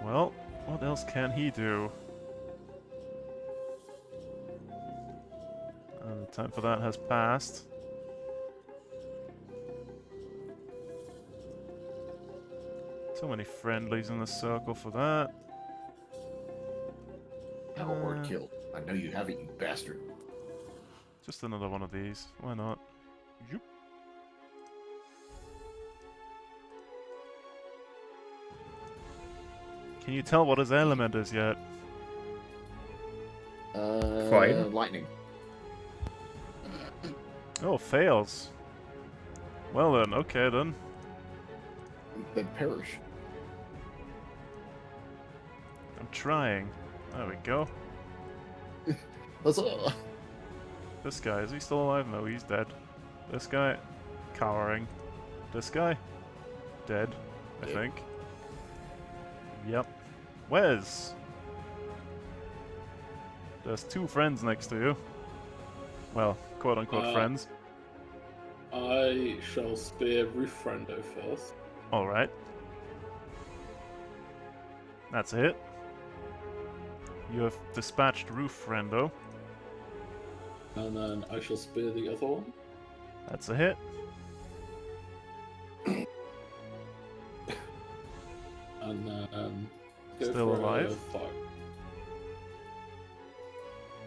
Well, what else can he do? The time for that has passed. So many friendlies in the circle for that. Or killed. I know you have it, you bastard. Just another one of these. Why not? Yoop. Can you tell what his element is yet? Fire. Lightning. Oh, fails. Well then, okay then. Then perish. I'm trying. There we go. Huzzah! This guy, is he still alive? No, he's dead. This guy, cowering. This guy, dead, I Dead. think. Yep. Wes! There's two friends next to you. Well, quote-unquote friends. I shall spear Roof Friendo first. Alright. That's a hit. You have dispatched Roof Friendo. And then I shall spear the other one. That's a hit. And then go Still for alive? a 5.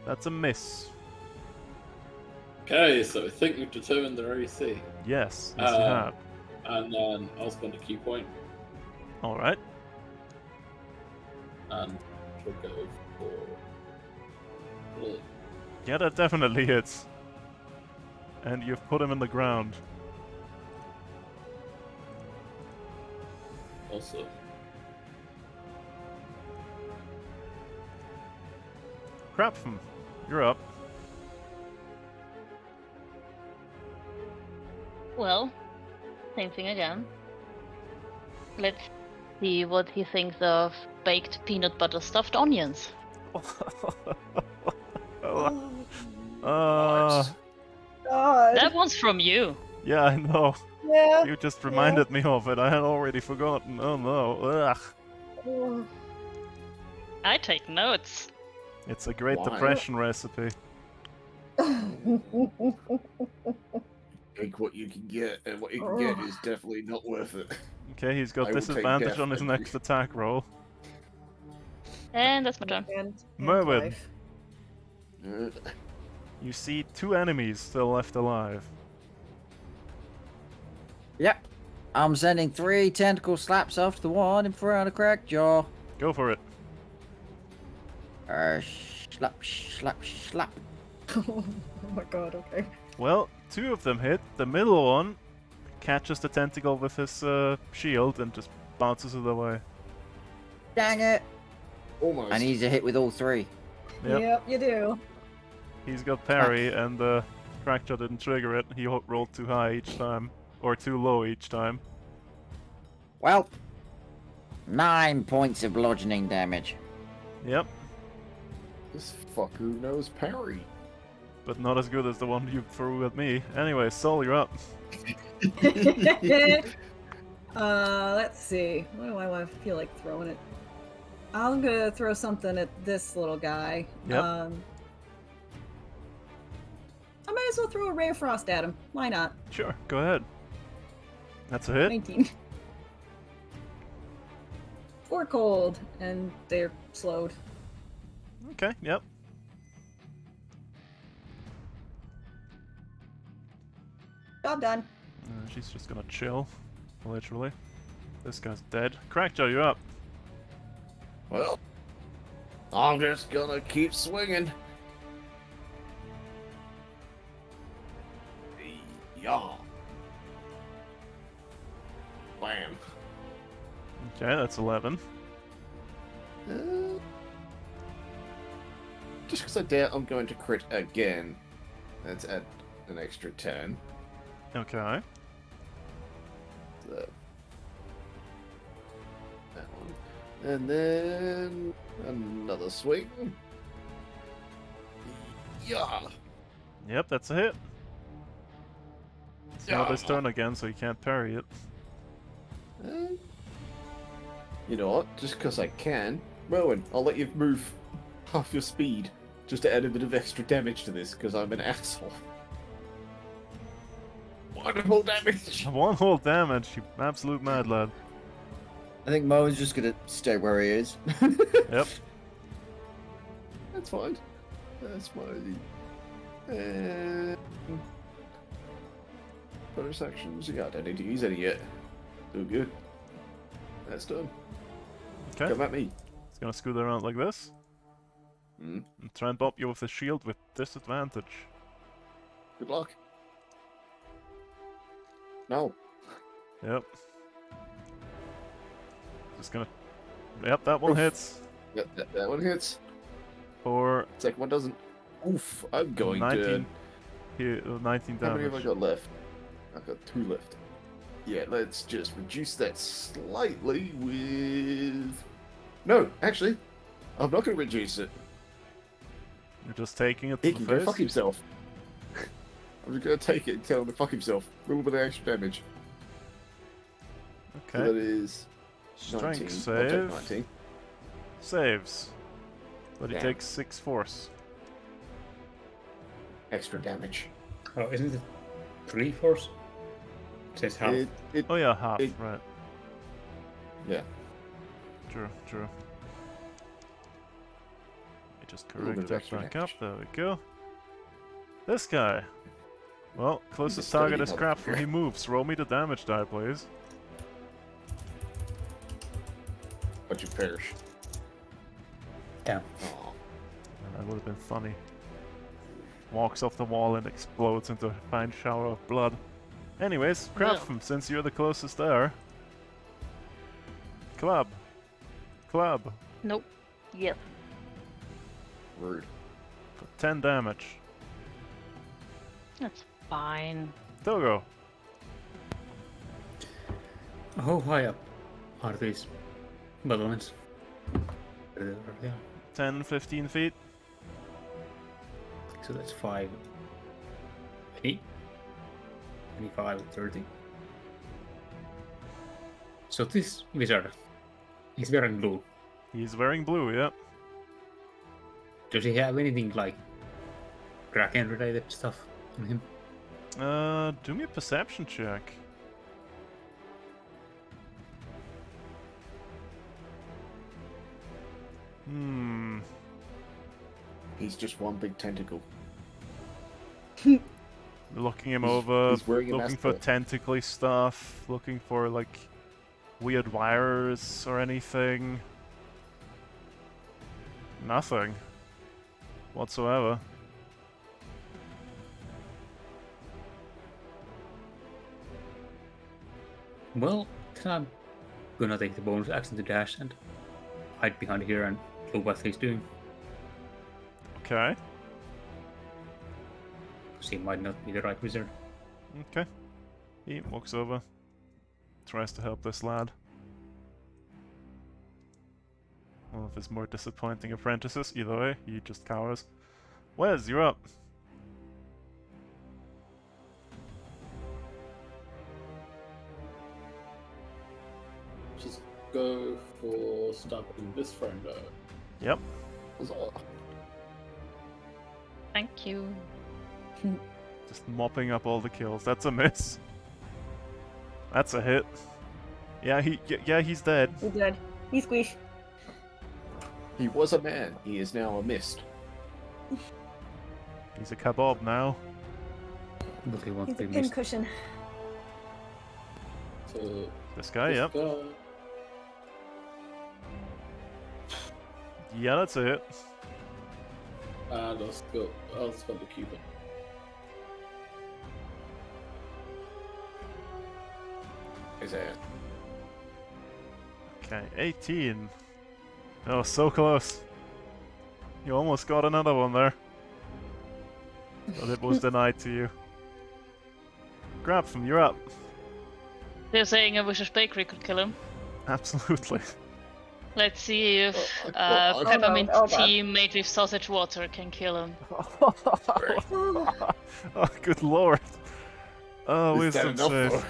That's a miss. Okay, so I think we've determined their AC. Yes, yes you have. And then I'll spend a key point Alright. and we'll go for. Well, Yeah, that definitely hits. And you've put him in the ground. also. Crapfum, you're up. Well, same thing again. Let's see what he thinks of baked peanut butter stuffed onions. Uh, God. That one's from you. yeah, I know. Yeah. You just reminded me of it. I had already forgotten. Oh no. Ugh. Oh. I take notes. It's a Great Why? Depression recipe. Take what you can get, and what you can get is definitely not worth it. Okay, he's I got will take disadvantage death on his and next attack roll. And that's my turn. And Merwin. life. You see two enemies still left alive. Yep. I'm sending 3 tentacle slaps after the one in front of cracked jaw. Go for it. Slap, slap, slap. Oh my god, okay. Well, two of them hit. The middle one catches the tentacle with his shield and just bounces it away. Dang it. Almost. I need to hit with all 3. Yep. Yep, you do. He's got parry, and Crackjaw didn't trigger it. He rolled too high each time, or too low each time. Well, 9 points of bludgeoning damage. Yep, This fucker knows parry. but not as good as the one you threw at me. Anyway, Sol, you're up. Let's see. What do I want to feel like throwing it? I'm gonna throw something at this little guy. Yep. I might as well throw a ray of frost at him. Why not? Sure, go ahead. That's a hit. 19. 4 cold, and they're slowed. Okay, yep. Job done. She's just gonna chill, literally. This guy's dead. Crackjaw, you're up. Well, I'm just gonna keep swinging. Yeah. Bam. Okay, that's 11. Just because I doubt I'm going to crit again, let's add an extra 10. Okay. So, that one. And then another swing. Yeah. Yep, that's a hit. It's not his Yeah. turn again, so he can't parry it. You know what? Just because I can. Rowan, I'll let you move half your speed just to add a bit of extra damage to this because I'm an asshole. 1 whole damage! 1 whole damage, you absolute mad lad. I think Mo's just gonna stay where he is. Yep. That's fine. That's fine. And... bonus actions. Yeah, I don't need to use any yet. Do good. That's done. Okay. Come at me. It's gonna scoot around like this. Mm. And try and bump you with the shield with disadvantage. Good luck. No. Yep. Just gonna... Yep, that one Oof. hits. That one hits. For Second one doesn't. Oof. I'm going 19, to... 19 How many have I damage. got left? I've got 2 left. Yeah, let's just reduce that slightly with... No, actually, I'm not going to reduce it. You're just taking it to He the can go face? fuck himself. I'm just going to take it and tell him to fuck himself. A little bit of extra damage. So that Okay. is 19. Strength I'll take save. 19. Saves. But he Damn. takes 6 force. Extra damage. Oh, isn't it 3 force? It says half. It, Oh yeah, half, It- right. yeah. True, true. Let me just A little bit correct of that extra back up, damage. there we go. This guy. Well, closest sturdy target is crap when motherfucker. he moves. Roll me the damage die, please. But you perish. Damn. Aw. That would have been funny. Walks off the wall and explodes into a fine shower of blood. Anyways, Craftsman, since you're the closest there. Club. Club. Nope. Yep. Rude. For 10 damage. That's fine. Togo. How high up are these battlements? Yeah. 10, 15 feet. So that's 5, 20, 25, 30. So this wizard, he's wearing blue. He's wearing blue, yeah. Does he have anything like Kraken related stuff on him? Do me a perception check. Hmm. He's just one big tentacle. Looking him He's- over, he's wearing a looking for mask. tentacly stuff, looking for like weird wires or anything. Nothing whatsoever. Well, then I'm gonna take the bonus action to dash and hide behind here and look what he's doing. Okay. Because he might not be the right wizard. Okay. He walks over, tries to help this lad. One of his more disappointing apprentices. Either way, he just cowers. Wes, you're up. Just go for stabbing this friend out. Yep. Thank you. Just mopping up all the kills. That's a miss. That's a hit. Yeah, he's dead. We're dead. He's squish. He was a man. He is now a mist. He's a kebab now. But he won't He's a be pin missed. cushion. So This guy, this yep. guy, Yeah, that's a hit. and I'll spend the Cuban. His ass. Okay, 18. Oh, so close. You almost got another one there. But it was denied to you. Grab him, you're up. They're saying a Wish's Bakery could kill him. Absolutely. Let's see if Oh, peppermint oh, God. tea made with sausage water can kill him. Oh, good lord. Oh, Is that wisdom enough? save.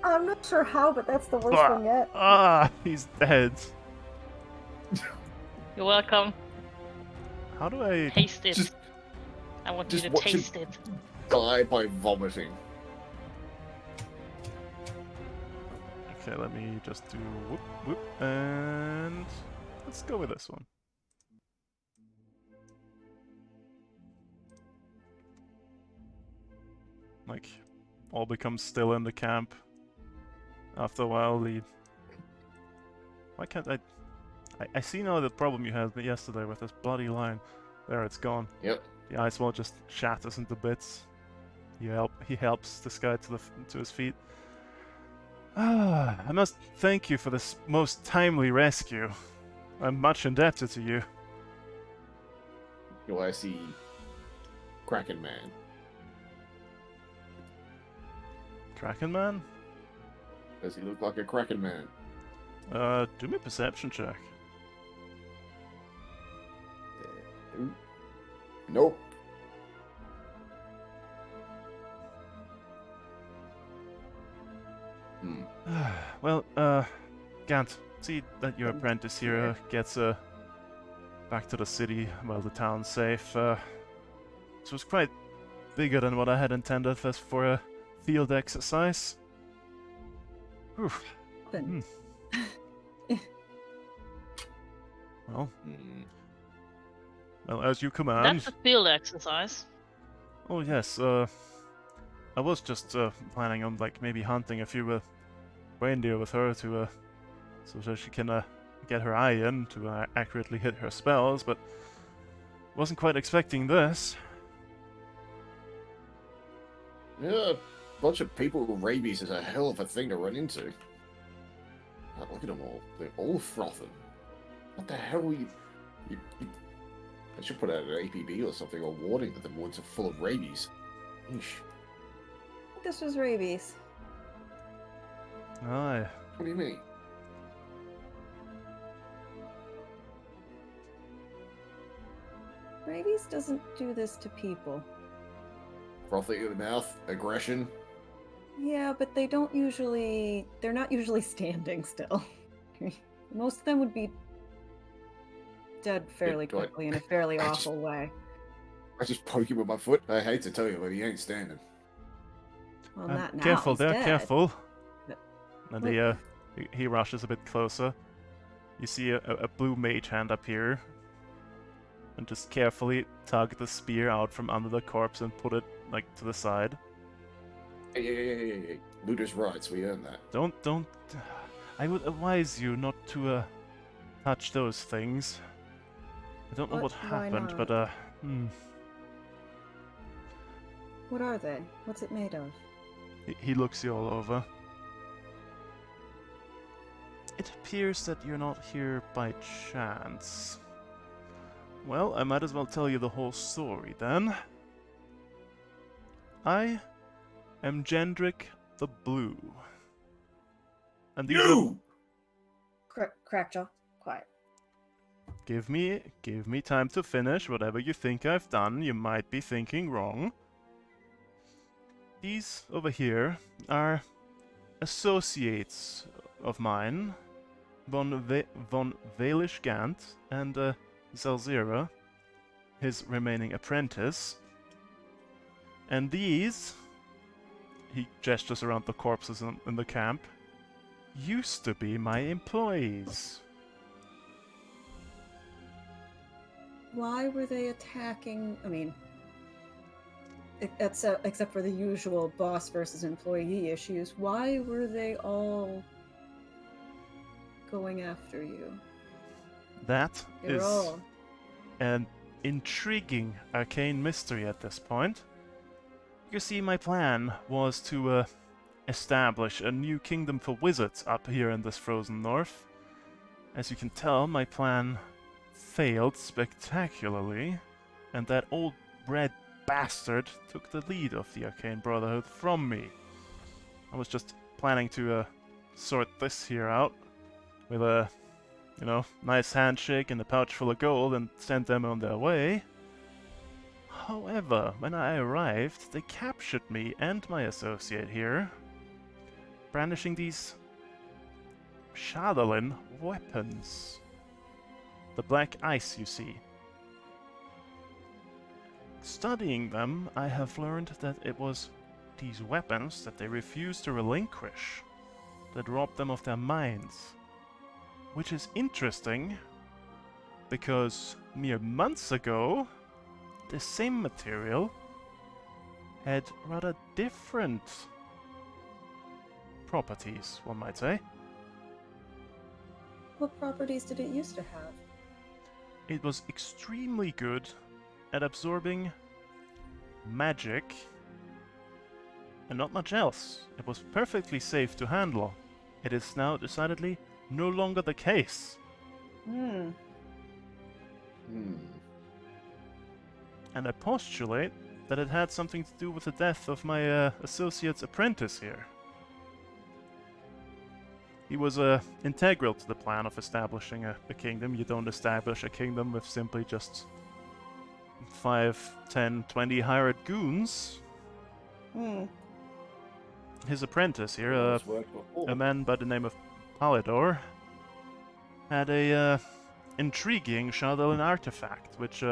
I'm not sure how, but that's the worst Ah, one yet. He's dead. You're welcome. How do I... Taste it. Just- I want you just to watch him- taste it. Die by vomiting. Okay, let me just do whoop, whoop, and let's go with this one. Like, all becomes still in the camp. After a while, why can't I see now the problem you had yesterday with this bloody line. There, it's gone. Yep. The ice wall just shatters into bits. He helps this guy to his feet. I must thank you for this most timely rescue. I'm much indebted to you. I see Kraken Man. Kraken Man? Does he look like a Kraken Man? Do me a perception check. Nope. Well, Gant, see that your apprentice here gets back to the city while the town's safe. This was quite bigger than what I had intended for a field exercise. Whew. Then. Well, Hmm. well, as you command. That's a field exercise. Oh yes, I was just planning on like maybe hunting a few reindeer with her to so that she can get her eye in to accurately hit her spells, but wasn't quite expecting this. Yeah, a bunch of people with rabies is a hell of a thing to run into. Oh, look at them all. They're all frothing. What the hell are you... I should put out an APB or something, or warning that the woods are full of rabies. Eesh. This was rabies. Aye. What do you mean? Rabies doesn't do this to people. Frothing in the mouth, aggression. Yeah, but they don't usually... They're not usually standing still. Most of them would be dead fairly do I- quickly in a fairly I just- awful way. I just poke him with my foot. I hate to tell you, but he ain't standing. Well, not now. Careful he's there, dead. careful. But- And he rushes a bit closer. You see a blue mage hand appear, and just carefully tug the spear out from under the corpse and put it like to the side. Hey. Looter's rights, we earned that. Don't. I would advise you not to touch those things. I don't know what Why happened, not? but What are they? What's it made of? he looks you all over. It appears that you're not here by chance. Well, I might as well tell you the whole story then. I am Gendrick the Blue. And these are... Crackjaw, quiet. Give me time to finish whatever you think I've done. You might be thinking wrong. These over here are associates of mine, von Valish Gant and Zalzira, his remaining apprentice. And these, he gestures around the corpses in the camp, used to be my employees. Why were they attacking? I mean, except for the usual boss versus employee issues, why were they all going after you? That They're is all... an intriguing arcane mystery at this point. You see, my plan was to establish a new kingdom for wizards up here in this frozen north. As you can tell, my plan failed spectacularly, and that old red bastard took the lead of the Arcane Brotherhood from me. I was just planning to sort this here out with a, nice handshake and a pouch full of gold and send them on their way. However, when I arrived, they captured me and my associate here. brandishing these Shadowlin weapons. The black ice, you see. Studying them, I have learned that it was these weapons that they refused to relinquish that robbed them of their minds. Which is interesting, because mere months ago, the same material had rather different properties, one might say. What properties did it used to have? It was extremely good at absorbing magic and not much else. It was perfectly safe to handle. It is now decidedly no longer the case. Hmm. And I postulate that it had something to do with the death of my associate's apprentice here. He was integral to the plan of establishing a kingdom. You don't establish a kingdom with simply just 5, 10, 20 hired goons. Hmm. His apprentice here, It's worked before. a man by the name of Polydor, had a intriguing Shadowlin artifact, which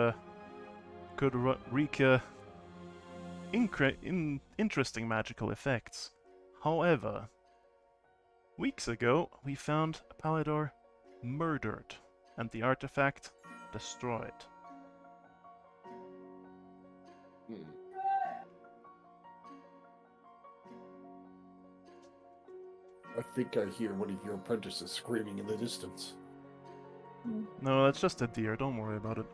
could wreak interesting magical effects. However, weeks ago we found Polydor murdered and the artifact destroyed. I think I hear one of your apprentices screaming in the distance. No, that's just a deer, don't worry about it.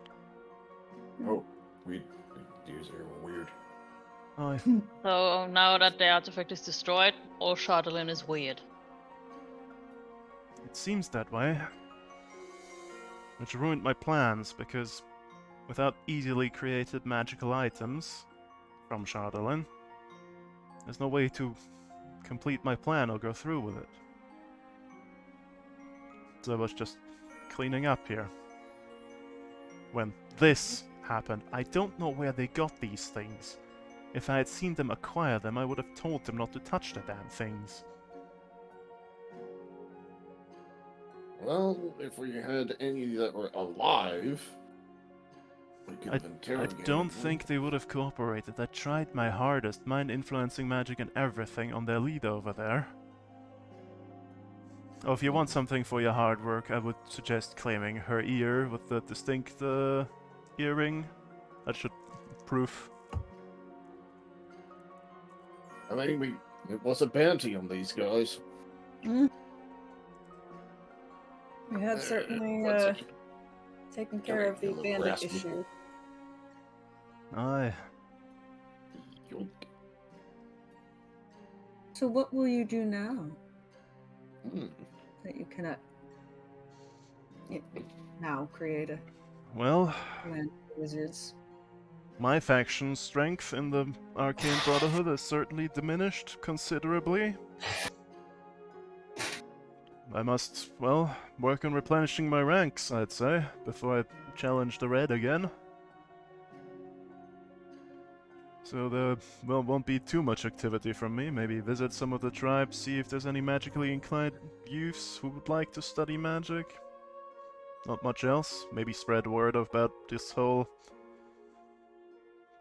Oh, deers are weird. Oh, So now that the artifact is destroyed, all Shadowlin is weird. it seems that way. Which ruined my plans, because without easily created magical items from Shadowlin, there's no way to complete my plan or go through with it. So I was just cleaning up here. When this happened, I don't know where they got these things. If I had seen them acquire them, I would have told them not to touch the damn things. Well, if we had any that were alive, we could have I interrogated don't them. think they would have cooperated. I tried my hardest, mind-influencing magic and everything on their lead over there. Oh, if you want something for your hard work, I would suggest claiming her ear with the distinct earring. That should proof. I mean, it was a bounty on these guys. We had certainly One second. taken care of the Hello, bandit Raspy. issue. Aye. Yoink. So what will you do now Hmm. that you cannot now create a Well, command for wizards? my faction's strength in the Arcane Brotherhood has certainly diminished considerably. I must, well, work on replenishing my ranks, I'd say, before I challenge the Red again. So there, well, won't be too much activity from me. Maybe visit some of the tribes, see if there's any magically inclined youths who would like to study magic. Not much else. Maybe spread word about this whole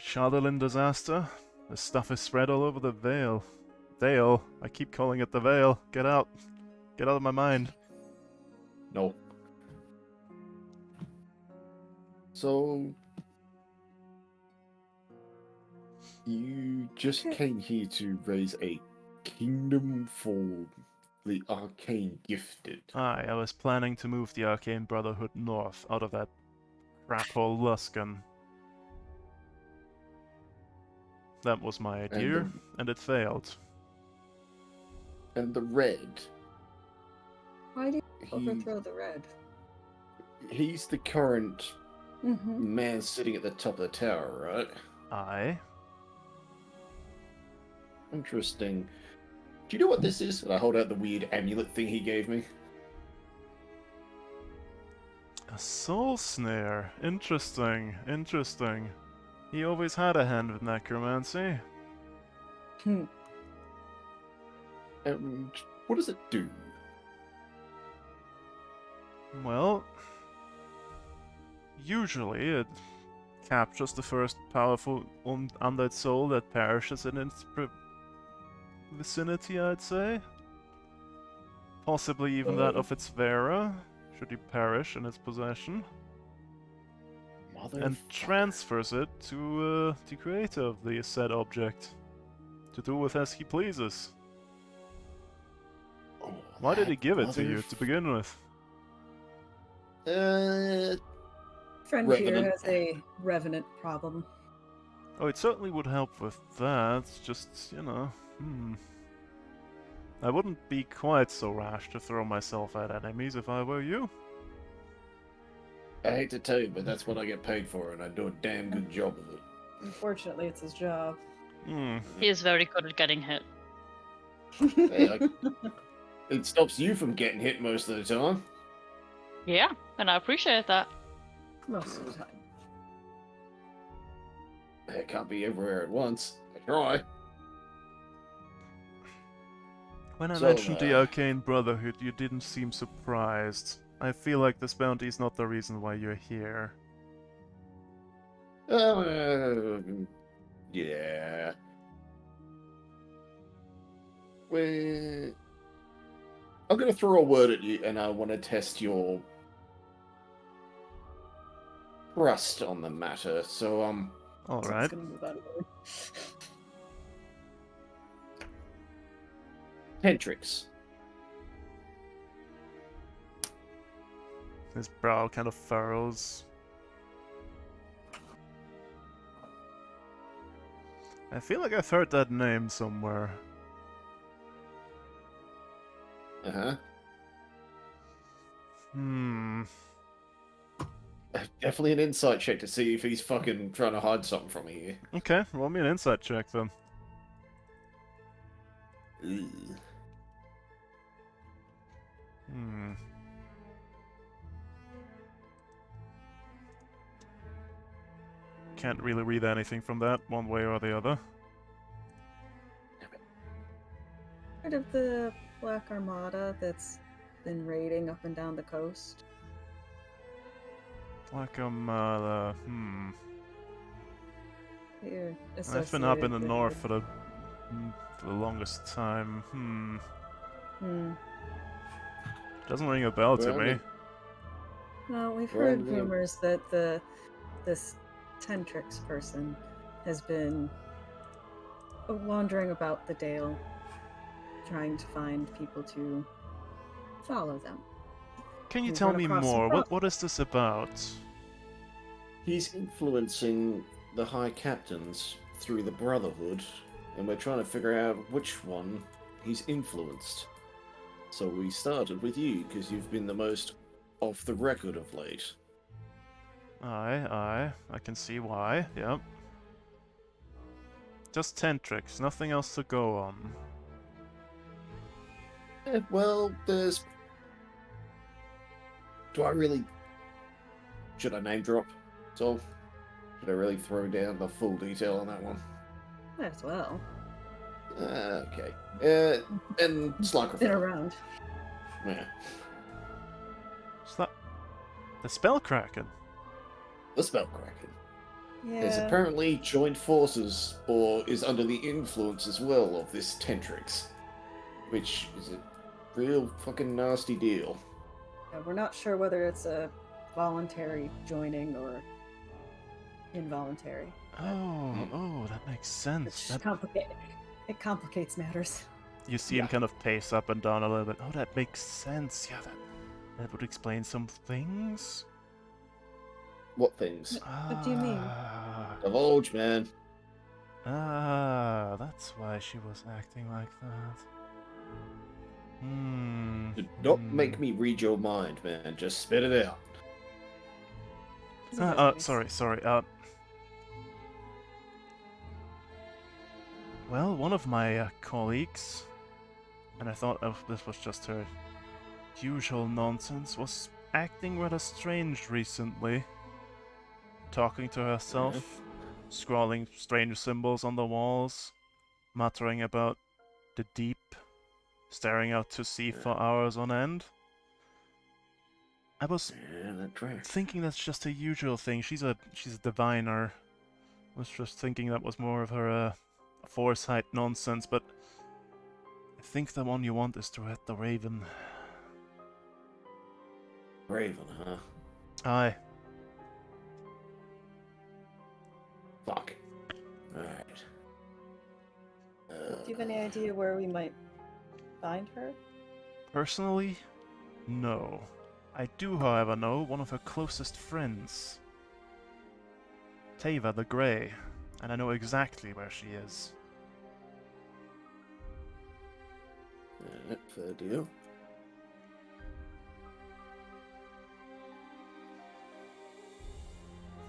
Shadowlin disaster. This stuff is spread all over the Vale. Vale? I keep calling it the Vale. Get out. Get out of my mind. No. So, you just came here to raise a kingdom for the arcane gifted. Aye, I was planning to move the Arcane Brotherhood north, out of that crap hole Luskan. That was my idea, and it failed. And the red. Why do you He, overthrow the red? he's the current Mm-hmm. man sitting at the top of the tower, right? Aye. Interesting. Do you know what this is? And I hold out the weird amulet thing he gave me. A soul snare. Interesting. Interesting. He always had a hand with necromancy. And what does it do? Well, usually it captures the first powerful undead soul that perishes in its vicinity, I'd say. Possibly even that of its wearer, should he perish in its possession. And transfers it to the creator of the said object, to do with as he pleases. Oh, Why did he that give it to you to begin with? Friend here Revenant. has a revenant problem. Oh, it certainly would help with that, just, I wouldn't be quite so rash to throw myself at enemies if I were you. I hate to tell you, but that's what I get paid for, and I do a damn good job of it. Unfortunately, it's his job. He is very good at getting hit. Hey, it stops you from getting hit most of the time. Yeah, and I appreciate that. Most of the time. It can't be everywhere at once. I try. When I So, mentioned the Arcane Brotherhood, you didn't seem surprised. I feel like this bounty is not the reason why you're here. Yeah. Well, I'm gonna throw a word at you, and I want to test your trust on the matter. So, Alright. Gonna move out of the way. Tentrix. His brow kind of furrows. I feel like I've heard that name somewhere. Definitely an insight check to see if he's fucking trying to hide something from me here. Okay, roll me an insight check then. Can't really read anything from that, one way or the other. Part of the Black Armada that's been raiding up and down the coast. Black Armada, Here, I've been up in the associated north with- for the longest time. Hmm. Doesn't ring a bell to Well, me. Well, we've Well, heard yeah. rumors that this Tentrix person has been wandering about the Dale, trying to find people to follow them. Can you We've tell run me across some more? problems. What is this about? He's influencing the High Captains through the Brotherhood, and we're trying to figure out which one he's influenced. So we started with you, because you've been the most off the record of late. I can see why, yep. Just Tentrix, nothing else to go on. Well, there's... Do I really... Should I name drop? So, should I really throw down the full detail on that one? Might as well. Okay. And Slugger. Been around. Yeah. The Spellkraken? The Spellkraken. Yeah. Is apparently joined forces, or is under the influence as well of this Tentrix. Which is a real fucking nasty deal. Yeah, we're not sure whether it's a voluntary joining or involuntary. Oh, that makes sense. It's That, complicated. It complicates matters. you see him Yeah. kind of pace up and down a little bit. Oh, that makes sense. Yeah, that would explain some things. What things? What do you mean? Divulge, man. That's why she was acting like that. Do not make me read your mind, man. Just spit it out. Sorry. Well, one of my colleagues, and I thought this was just her usual nonsense, was acting rather strange recently. Talking to herself, scrawling strange symbols on the walls, muttering about the deep staring out to sea for hours on end. I was Yeah, that tracks. thinking that's just a usual thing. She's a diviner. Was just thinking that was more of her foresight nonsense, but I think the one you want is to hit the Raven. Raven, huh? Aye. Fuck. Alright. Do you have any idea where we might find her? Personally, no. I do, however, know one of her closest friends. Tava the Grey, and I know exactly where she is. Fair deal.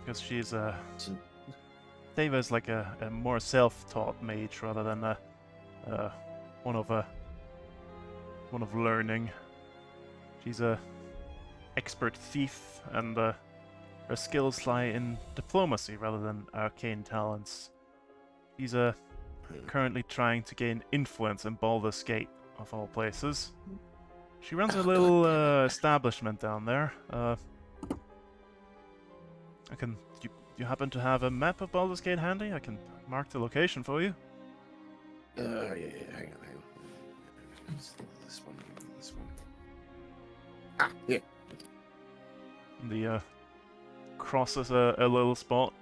Because she's So- Tava's like a more self-taught mage rather than one of learning. She's a expert thief, and her skills lie in diplomacy rather than arcane talents. She's currently trying to gain influence in Baldur's Gate, of all places. She runs a little establishment down there. You happen to have a map of Baldur's Gate handy? I can mark the location for you. Yeah, hang on. This one. Ah, yeah. The crosses a little spot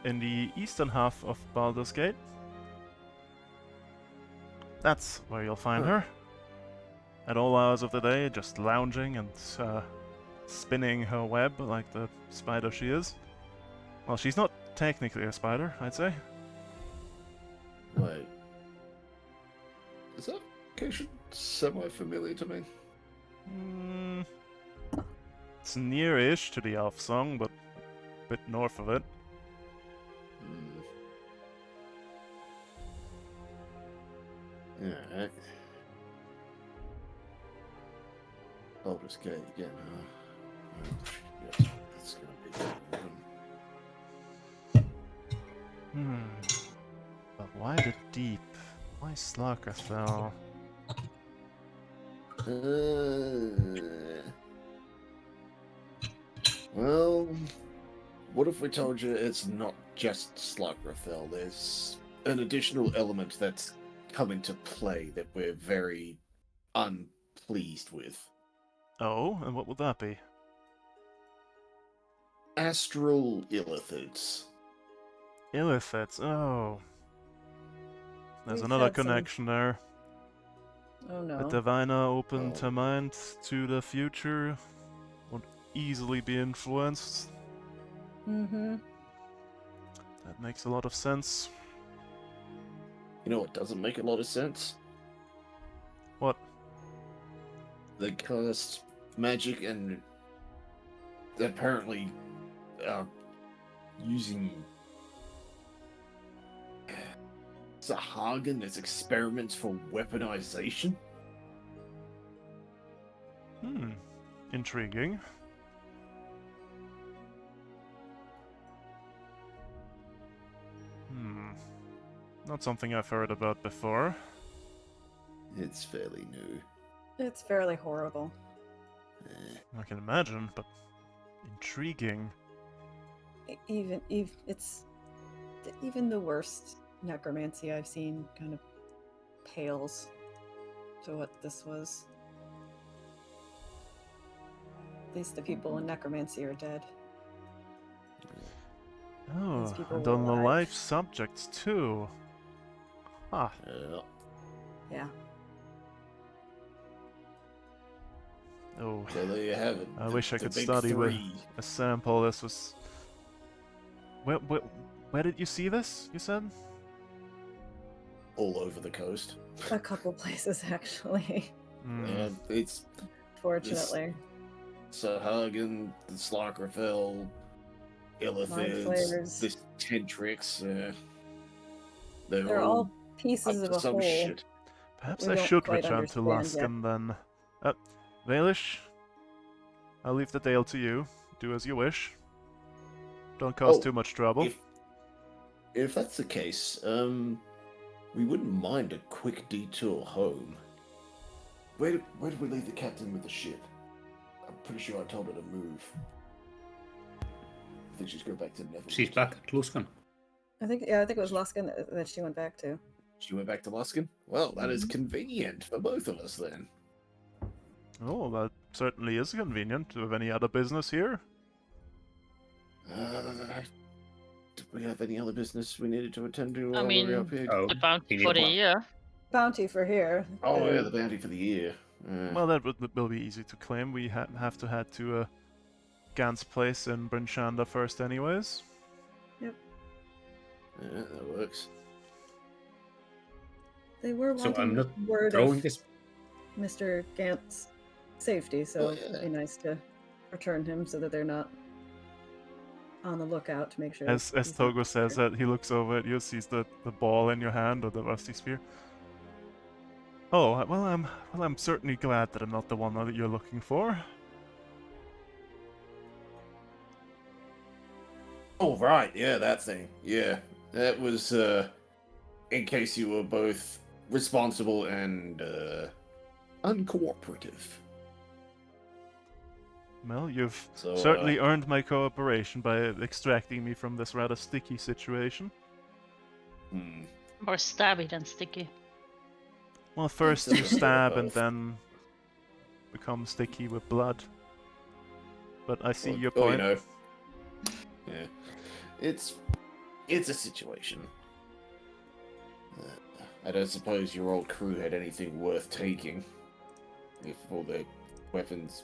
in the eastern half of Baldur's Gate. That's where you'll find her. At all hours of the day, just lounging and spinning her web like the spider she is. Well, she's not technically a spider, I'd say. Wait. Is that location semi-familiar to me? It's near-ish to the Elf Song, but a bit north of it. Alright. Baldur's Gate again, huh? Yes, that's gonna be But why the deep? Why Slockerfell? Well, what if we told you it's not just Slockerfell? There's an additional element that's come into play that we're very unpleased with. Oh, and what would that be? Astral illithids. Illithids, oh. There's We've another had some- connection there. Oh no. A diviner open Oh. to mind to the future would easily be influenced. Mm-hmm. That makes a lot of sense. You know what doesn't make a lot of sense? What? They cast magic and they apparently are using Sahagin as experiments for weaponization. Intriguing. Not something I've heard about before. It's fairly new. It's fairly horrible. I can imagine, but intriguing. Even the worst necromancy I've seen kind of pales to what this was. At least the people in necromancy are dead. Oh, people and were on the alive. life subjects too. Ah, Yeah. oh. So there you have it. I wish I The could big study with three. a sample. This was. Where did you see this? You said. All over the coast. A couple places actually. It's Fortunately. Sahagin, the Slockerfell, Mind Illithids, flayers. this Tentrix. They're all pieces up of to a some whole. shit. Perhaps We I don't should quite return to understand yet. Luskan then. Valish, I'll leave the dale to you. Do as you wish. Don't cause Oh, too much trouble. If that's the case, we wouldn't mind a quick detour home. Where did we leave the captain with the ship? I'm pretty sure I told her to move. I think she's going back to Netherlands. She's back at Luskan. I think it was Luskin that she went back to. She went back to Luskin? Well, that is convenient for both of us then. Oh, that certainly is convenient. Do you have any other business here? Did we have any other business we needed to attend to I while we were mean, up here? Oh, the bounty you for need the one. year. Bounty for here. Oh, yeah, the bounty for the year. Well, that will be easy to claim. We have to head to Gant's place in Bryn Shanda first anyways. Yeah, that works. They were So I'm wanting not word throwing of this. Mr. Gant's safety, so Oh, yeah. it'd be nice to return him so that they're not on the lookout to make sure. As he's not Togo says there. that, he looks over at you, sees the ball in your hand or the rusty spear. Oh, well, I'm certainly glad that I'm not the one that you're looking for. Oh, right, yeah, that thing. Yeah, that was, in case you were both responsible and, uncooperative. Well, you've So, certainly earned my cooperation by extracting me from this rather sticky situation. More stabby than sticky. Well, first a you bit of stab and both. then become sticky with blood. But I see Well, your oh, point. you know. Yeah. It's a situation. I don't suppose your old crew had anything worth taking. If all their weapons...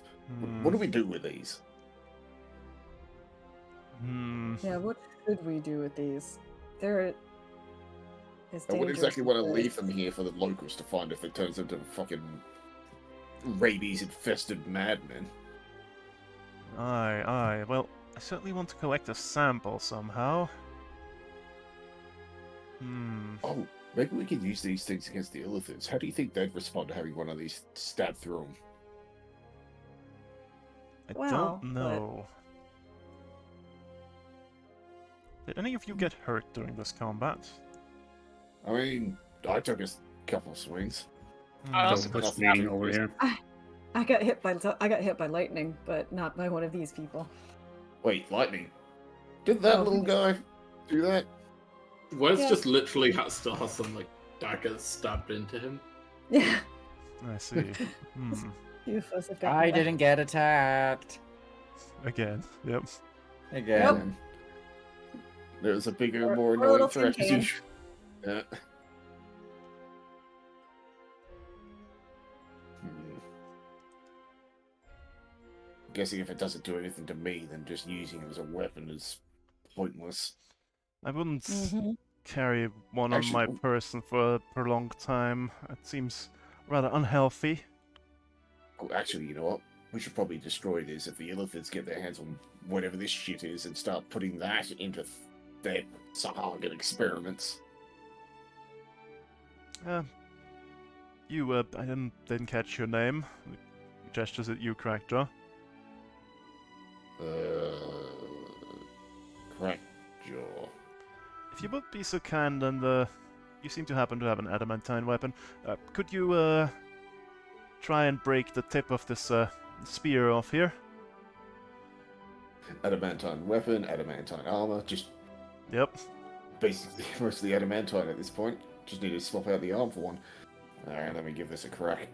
What do we do with these? Yeah, what should we do with these? They're. I wouldn't exactly want to leave them here for the locals to find if it turns into fucking rabies-infested madmen. Aye. Well, I certainly want to collect a sample somehow. Oh, maybe we could use these things against the Illithids. How do you think they'd respond to having one of these stabbed through them? I Well, don't know. Did any of you get hurt during this combat? I mean, I took a couple of swings. I also So got what's bleeding over here? I got hit by lightning, but not by one of these people. Wait, lightning? Did that Oh, little guy do that? Wes Yeah. just literally still has some like daggers stabbed into him. Yeah, I see. you fuss have got I that. didn't get attacked. Again, yep. Again. There was a bigger, Or- more or a annoying little threat. tin can. Yeah. Guessing if it doesn't do anything to me, then just using it as a weapon is pointless. I wouldn't Mhm. carry one Actually- on my person for a prolonged time. It seems rather unhealthy. Oh, actually, you know what? We should probably destroy this if the Illithids get their hands on whatever this shit is and start putting that into their Sahagan experiments. You, I didn't catch your name. He gestures at you, Crackjaw. Crackjaw. If you would be so kind and, you seem to happen to have an adamantine weapon, could you, try and break the tip of this, spear off here? Adamantine weapon, adamantine armor, just Yep. basically mostly adamantine at this point. Just need to swap out the arm for one. Alright, let me give this a crack.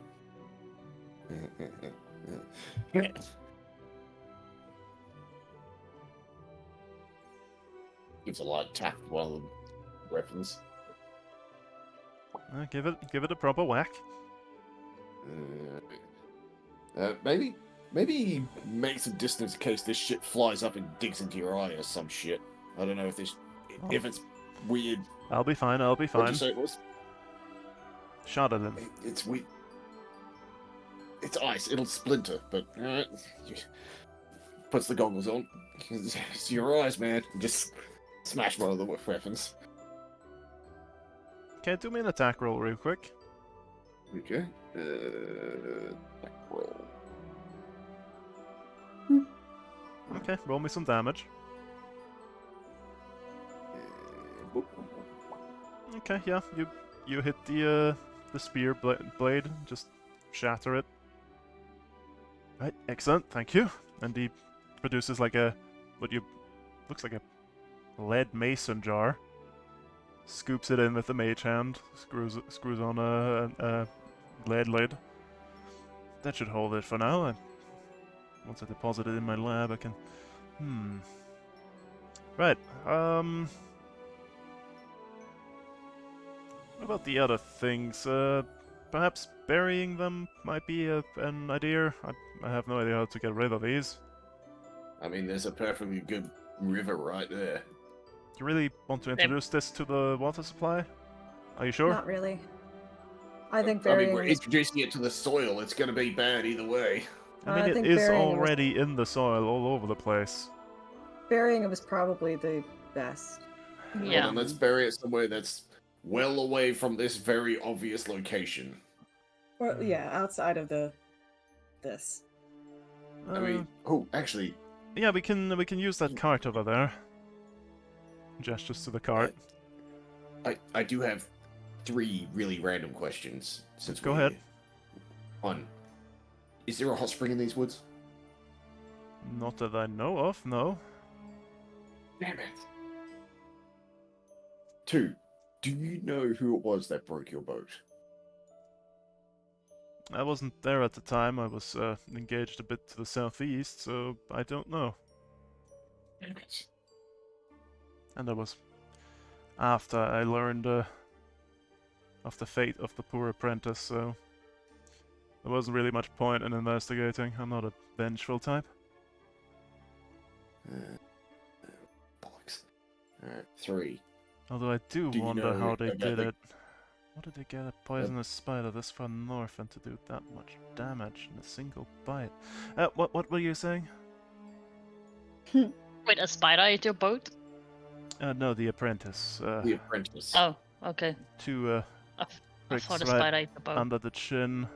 Gives a light tap with one of the weapons. Give it a proper whack. Maybe make some distance in case this shit flies up and digs into your eye or some shit. I don't know if if it's weird. I'll be fine, What'd you fine. say it was? Shot at him. It's weird. It's ice. It'll splinter, but alright. Puts the goggles on. It's your eyes, man. Just smash one of the weapons. Okay, do me an attack roll real quick. Okay. Back roll. Okay, roll me some damage. Boop. Okay, yeah, you hit the spear blade, just shatter it. Right, excellent, thank you. And he produces like a looks like a lead mason jar. Scoops it in with the mage hand. Screws on a lead lid. That should hold it for now. Once I deposit it in my lab, I can. Right. What about the other things? Perhaps burying them might be an idea. I have no idea how to get rid of these. I mean, there's a perfectly good river right there. Do you really want to introduce this to the water supply? Are you sure? Not really. I think I mean, burying we're was introducing it to the soil. It's going to be bad either way. I mean, I it think is burying it was- already in the soil all over the place. burying it was probably the best. Yeah. Well, then let's bury it somewhere that's well away from this very obvious location. Or yeah, outside of this. I mean, oh, actually, Yeah, we can use that cart over there. Gestures to the cart. I do have 3 really random questions. Since Go we're ahead. here. One, is there a hot spring in these woods? Not that I know of, no. Damn it. 2, do you know who it was that broke your boat? I wasn't there at the time. I was engaged a bit to the southeast, so I don't know. Damn it. And that was after I learned of the fate of the poor apprentice, so there wasn't really much point in investigating. I'm not a vengeful type. Bollocks. Alright, 3. Although I do Do you wonder know how they about did the- it. How did they get a poisonous spider this far north and to do that much damage in a single bite? What were you saying? Wait, a spider ate your boat? No, the apprentice. The apprentice. Oh, okay. Two I pricks thought a right spider ate the boat. under the chin.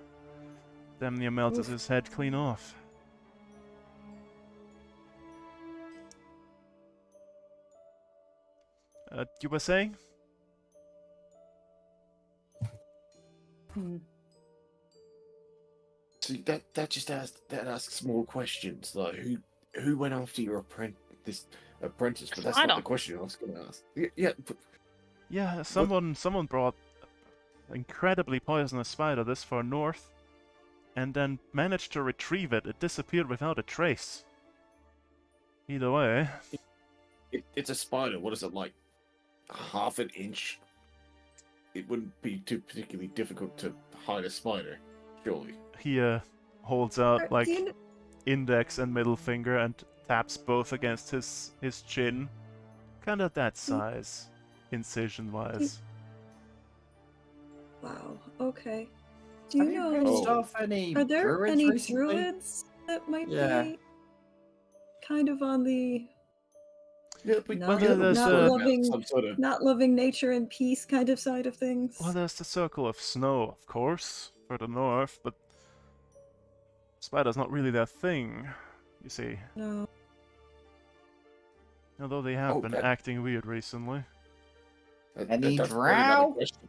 Damn near melted Oof. his head clean off. You were saying? See, that just asks more questions. Like, who went after your apprentice? But that's I not the don't. question I was going to ask. Yeah, but Yeah, someone brought an incredibly poisonous spider this far north, and then managed to retrieve it. It disappeared without a trace. Either way, it's a spider. What is it, like half an inch? It wouldn't be too particularly difficult to hide a spider, surely. he holds out like Do you kn- index and middle finger and taps both against his chin. Kind of that size, incision-wise. Wow. Okay. Do you Have you know? rinsed Oh. off any Are there druids any recently? druids that might Yeah. be kind of on the Yeah, but No, Well, there's, not uh, loving, some sort of not loving nature and peace kind of side of things? Well, there's the circle of snow, of course, for the north, but spider's not really their thing, you see. No. Although they have Oh, been that- acting weird recently. Any that's probably not a drow? question.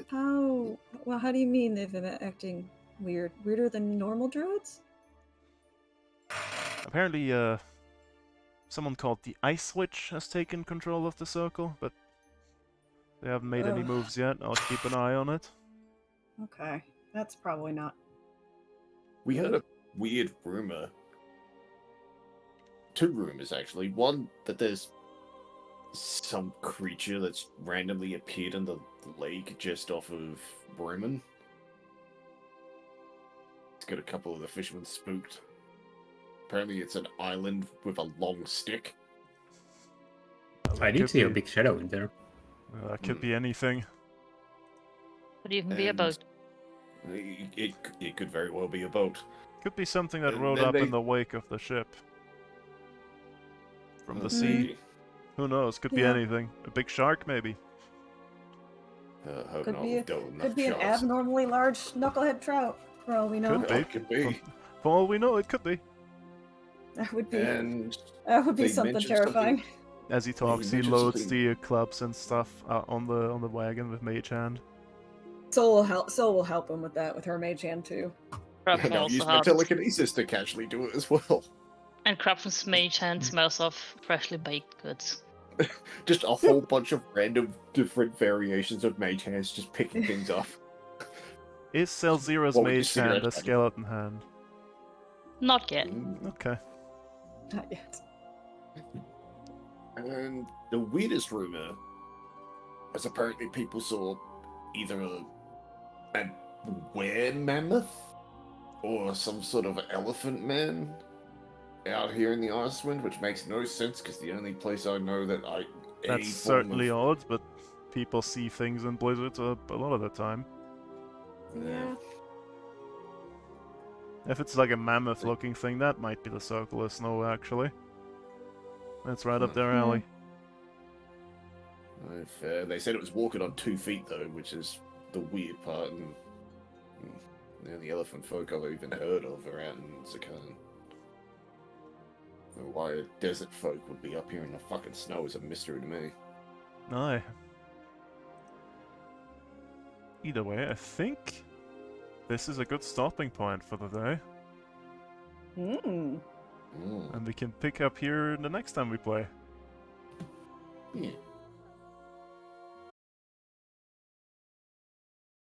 How? Well, how do you mean they've been acting weird? Weirder than normal druids? Apparently, someone called the Ice Witch has taken control of the circle, but they haven't made any Ugh. moves yet. I'll keep an eye on it. Okay, that's probably not. We heard a weird rumor. 2 rumors, actually. One, that there's some creature that's randomly appeared in the lake just off of Bremen. It's got a couple of the fishermen spooked. Apparently it's an island with a long stick. I did see a big shadow in there. Could be anything. Could even be a And boat. It could very well be a boat. Could be something that And rode then up in they- the wake of the ship. From the Let's sea. see. Who knows? Could be Yeah. anything. A big shark, maybe. Hope Could not. be We've dealt with enough Could be an sharks. abnormally large knucklehead trout, for all we know. Could be. Oh, could be. For all we know, it could be. That would be And something mentioned terrifying. As he talks, he mentioned loads something- the clubs and stuff on the wagon with Mage Hand. Soul will help him with that with her mage hand too. Crab And I'll also use my helps. telekinesis to casually do it as well. And Crab's mage hand smells of freshly baked goods. Just a whole bunch of random different variations of mage hands just picking things up. Is Celzira's What would you mage cigarette hand a packet? skeleton hand? Not yet. Okay. Not yet. And the weirdest rumor is apparently people saw either a were mammoth or some sort of elephant man out here in the Icewind, which makes no sense because the only place I know that That's certainly odd, but people see things in blizzards a lot of the time. Yeah. If it's like a mammoth-looking thing, that might be the Circle of Snow, actually. That's right up their alley. They said it was walking on 2 feet though, which is the weird part, and the only elephant folk I've even heard of are out in Zakan. Why a desert folk would be up here in the fucking snow is a mystery to me. Aye. Either way, I think this is a good stopping point for the day, Mm. Mm. and we can pick up here the next time we play. Yeah.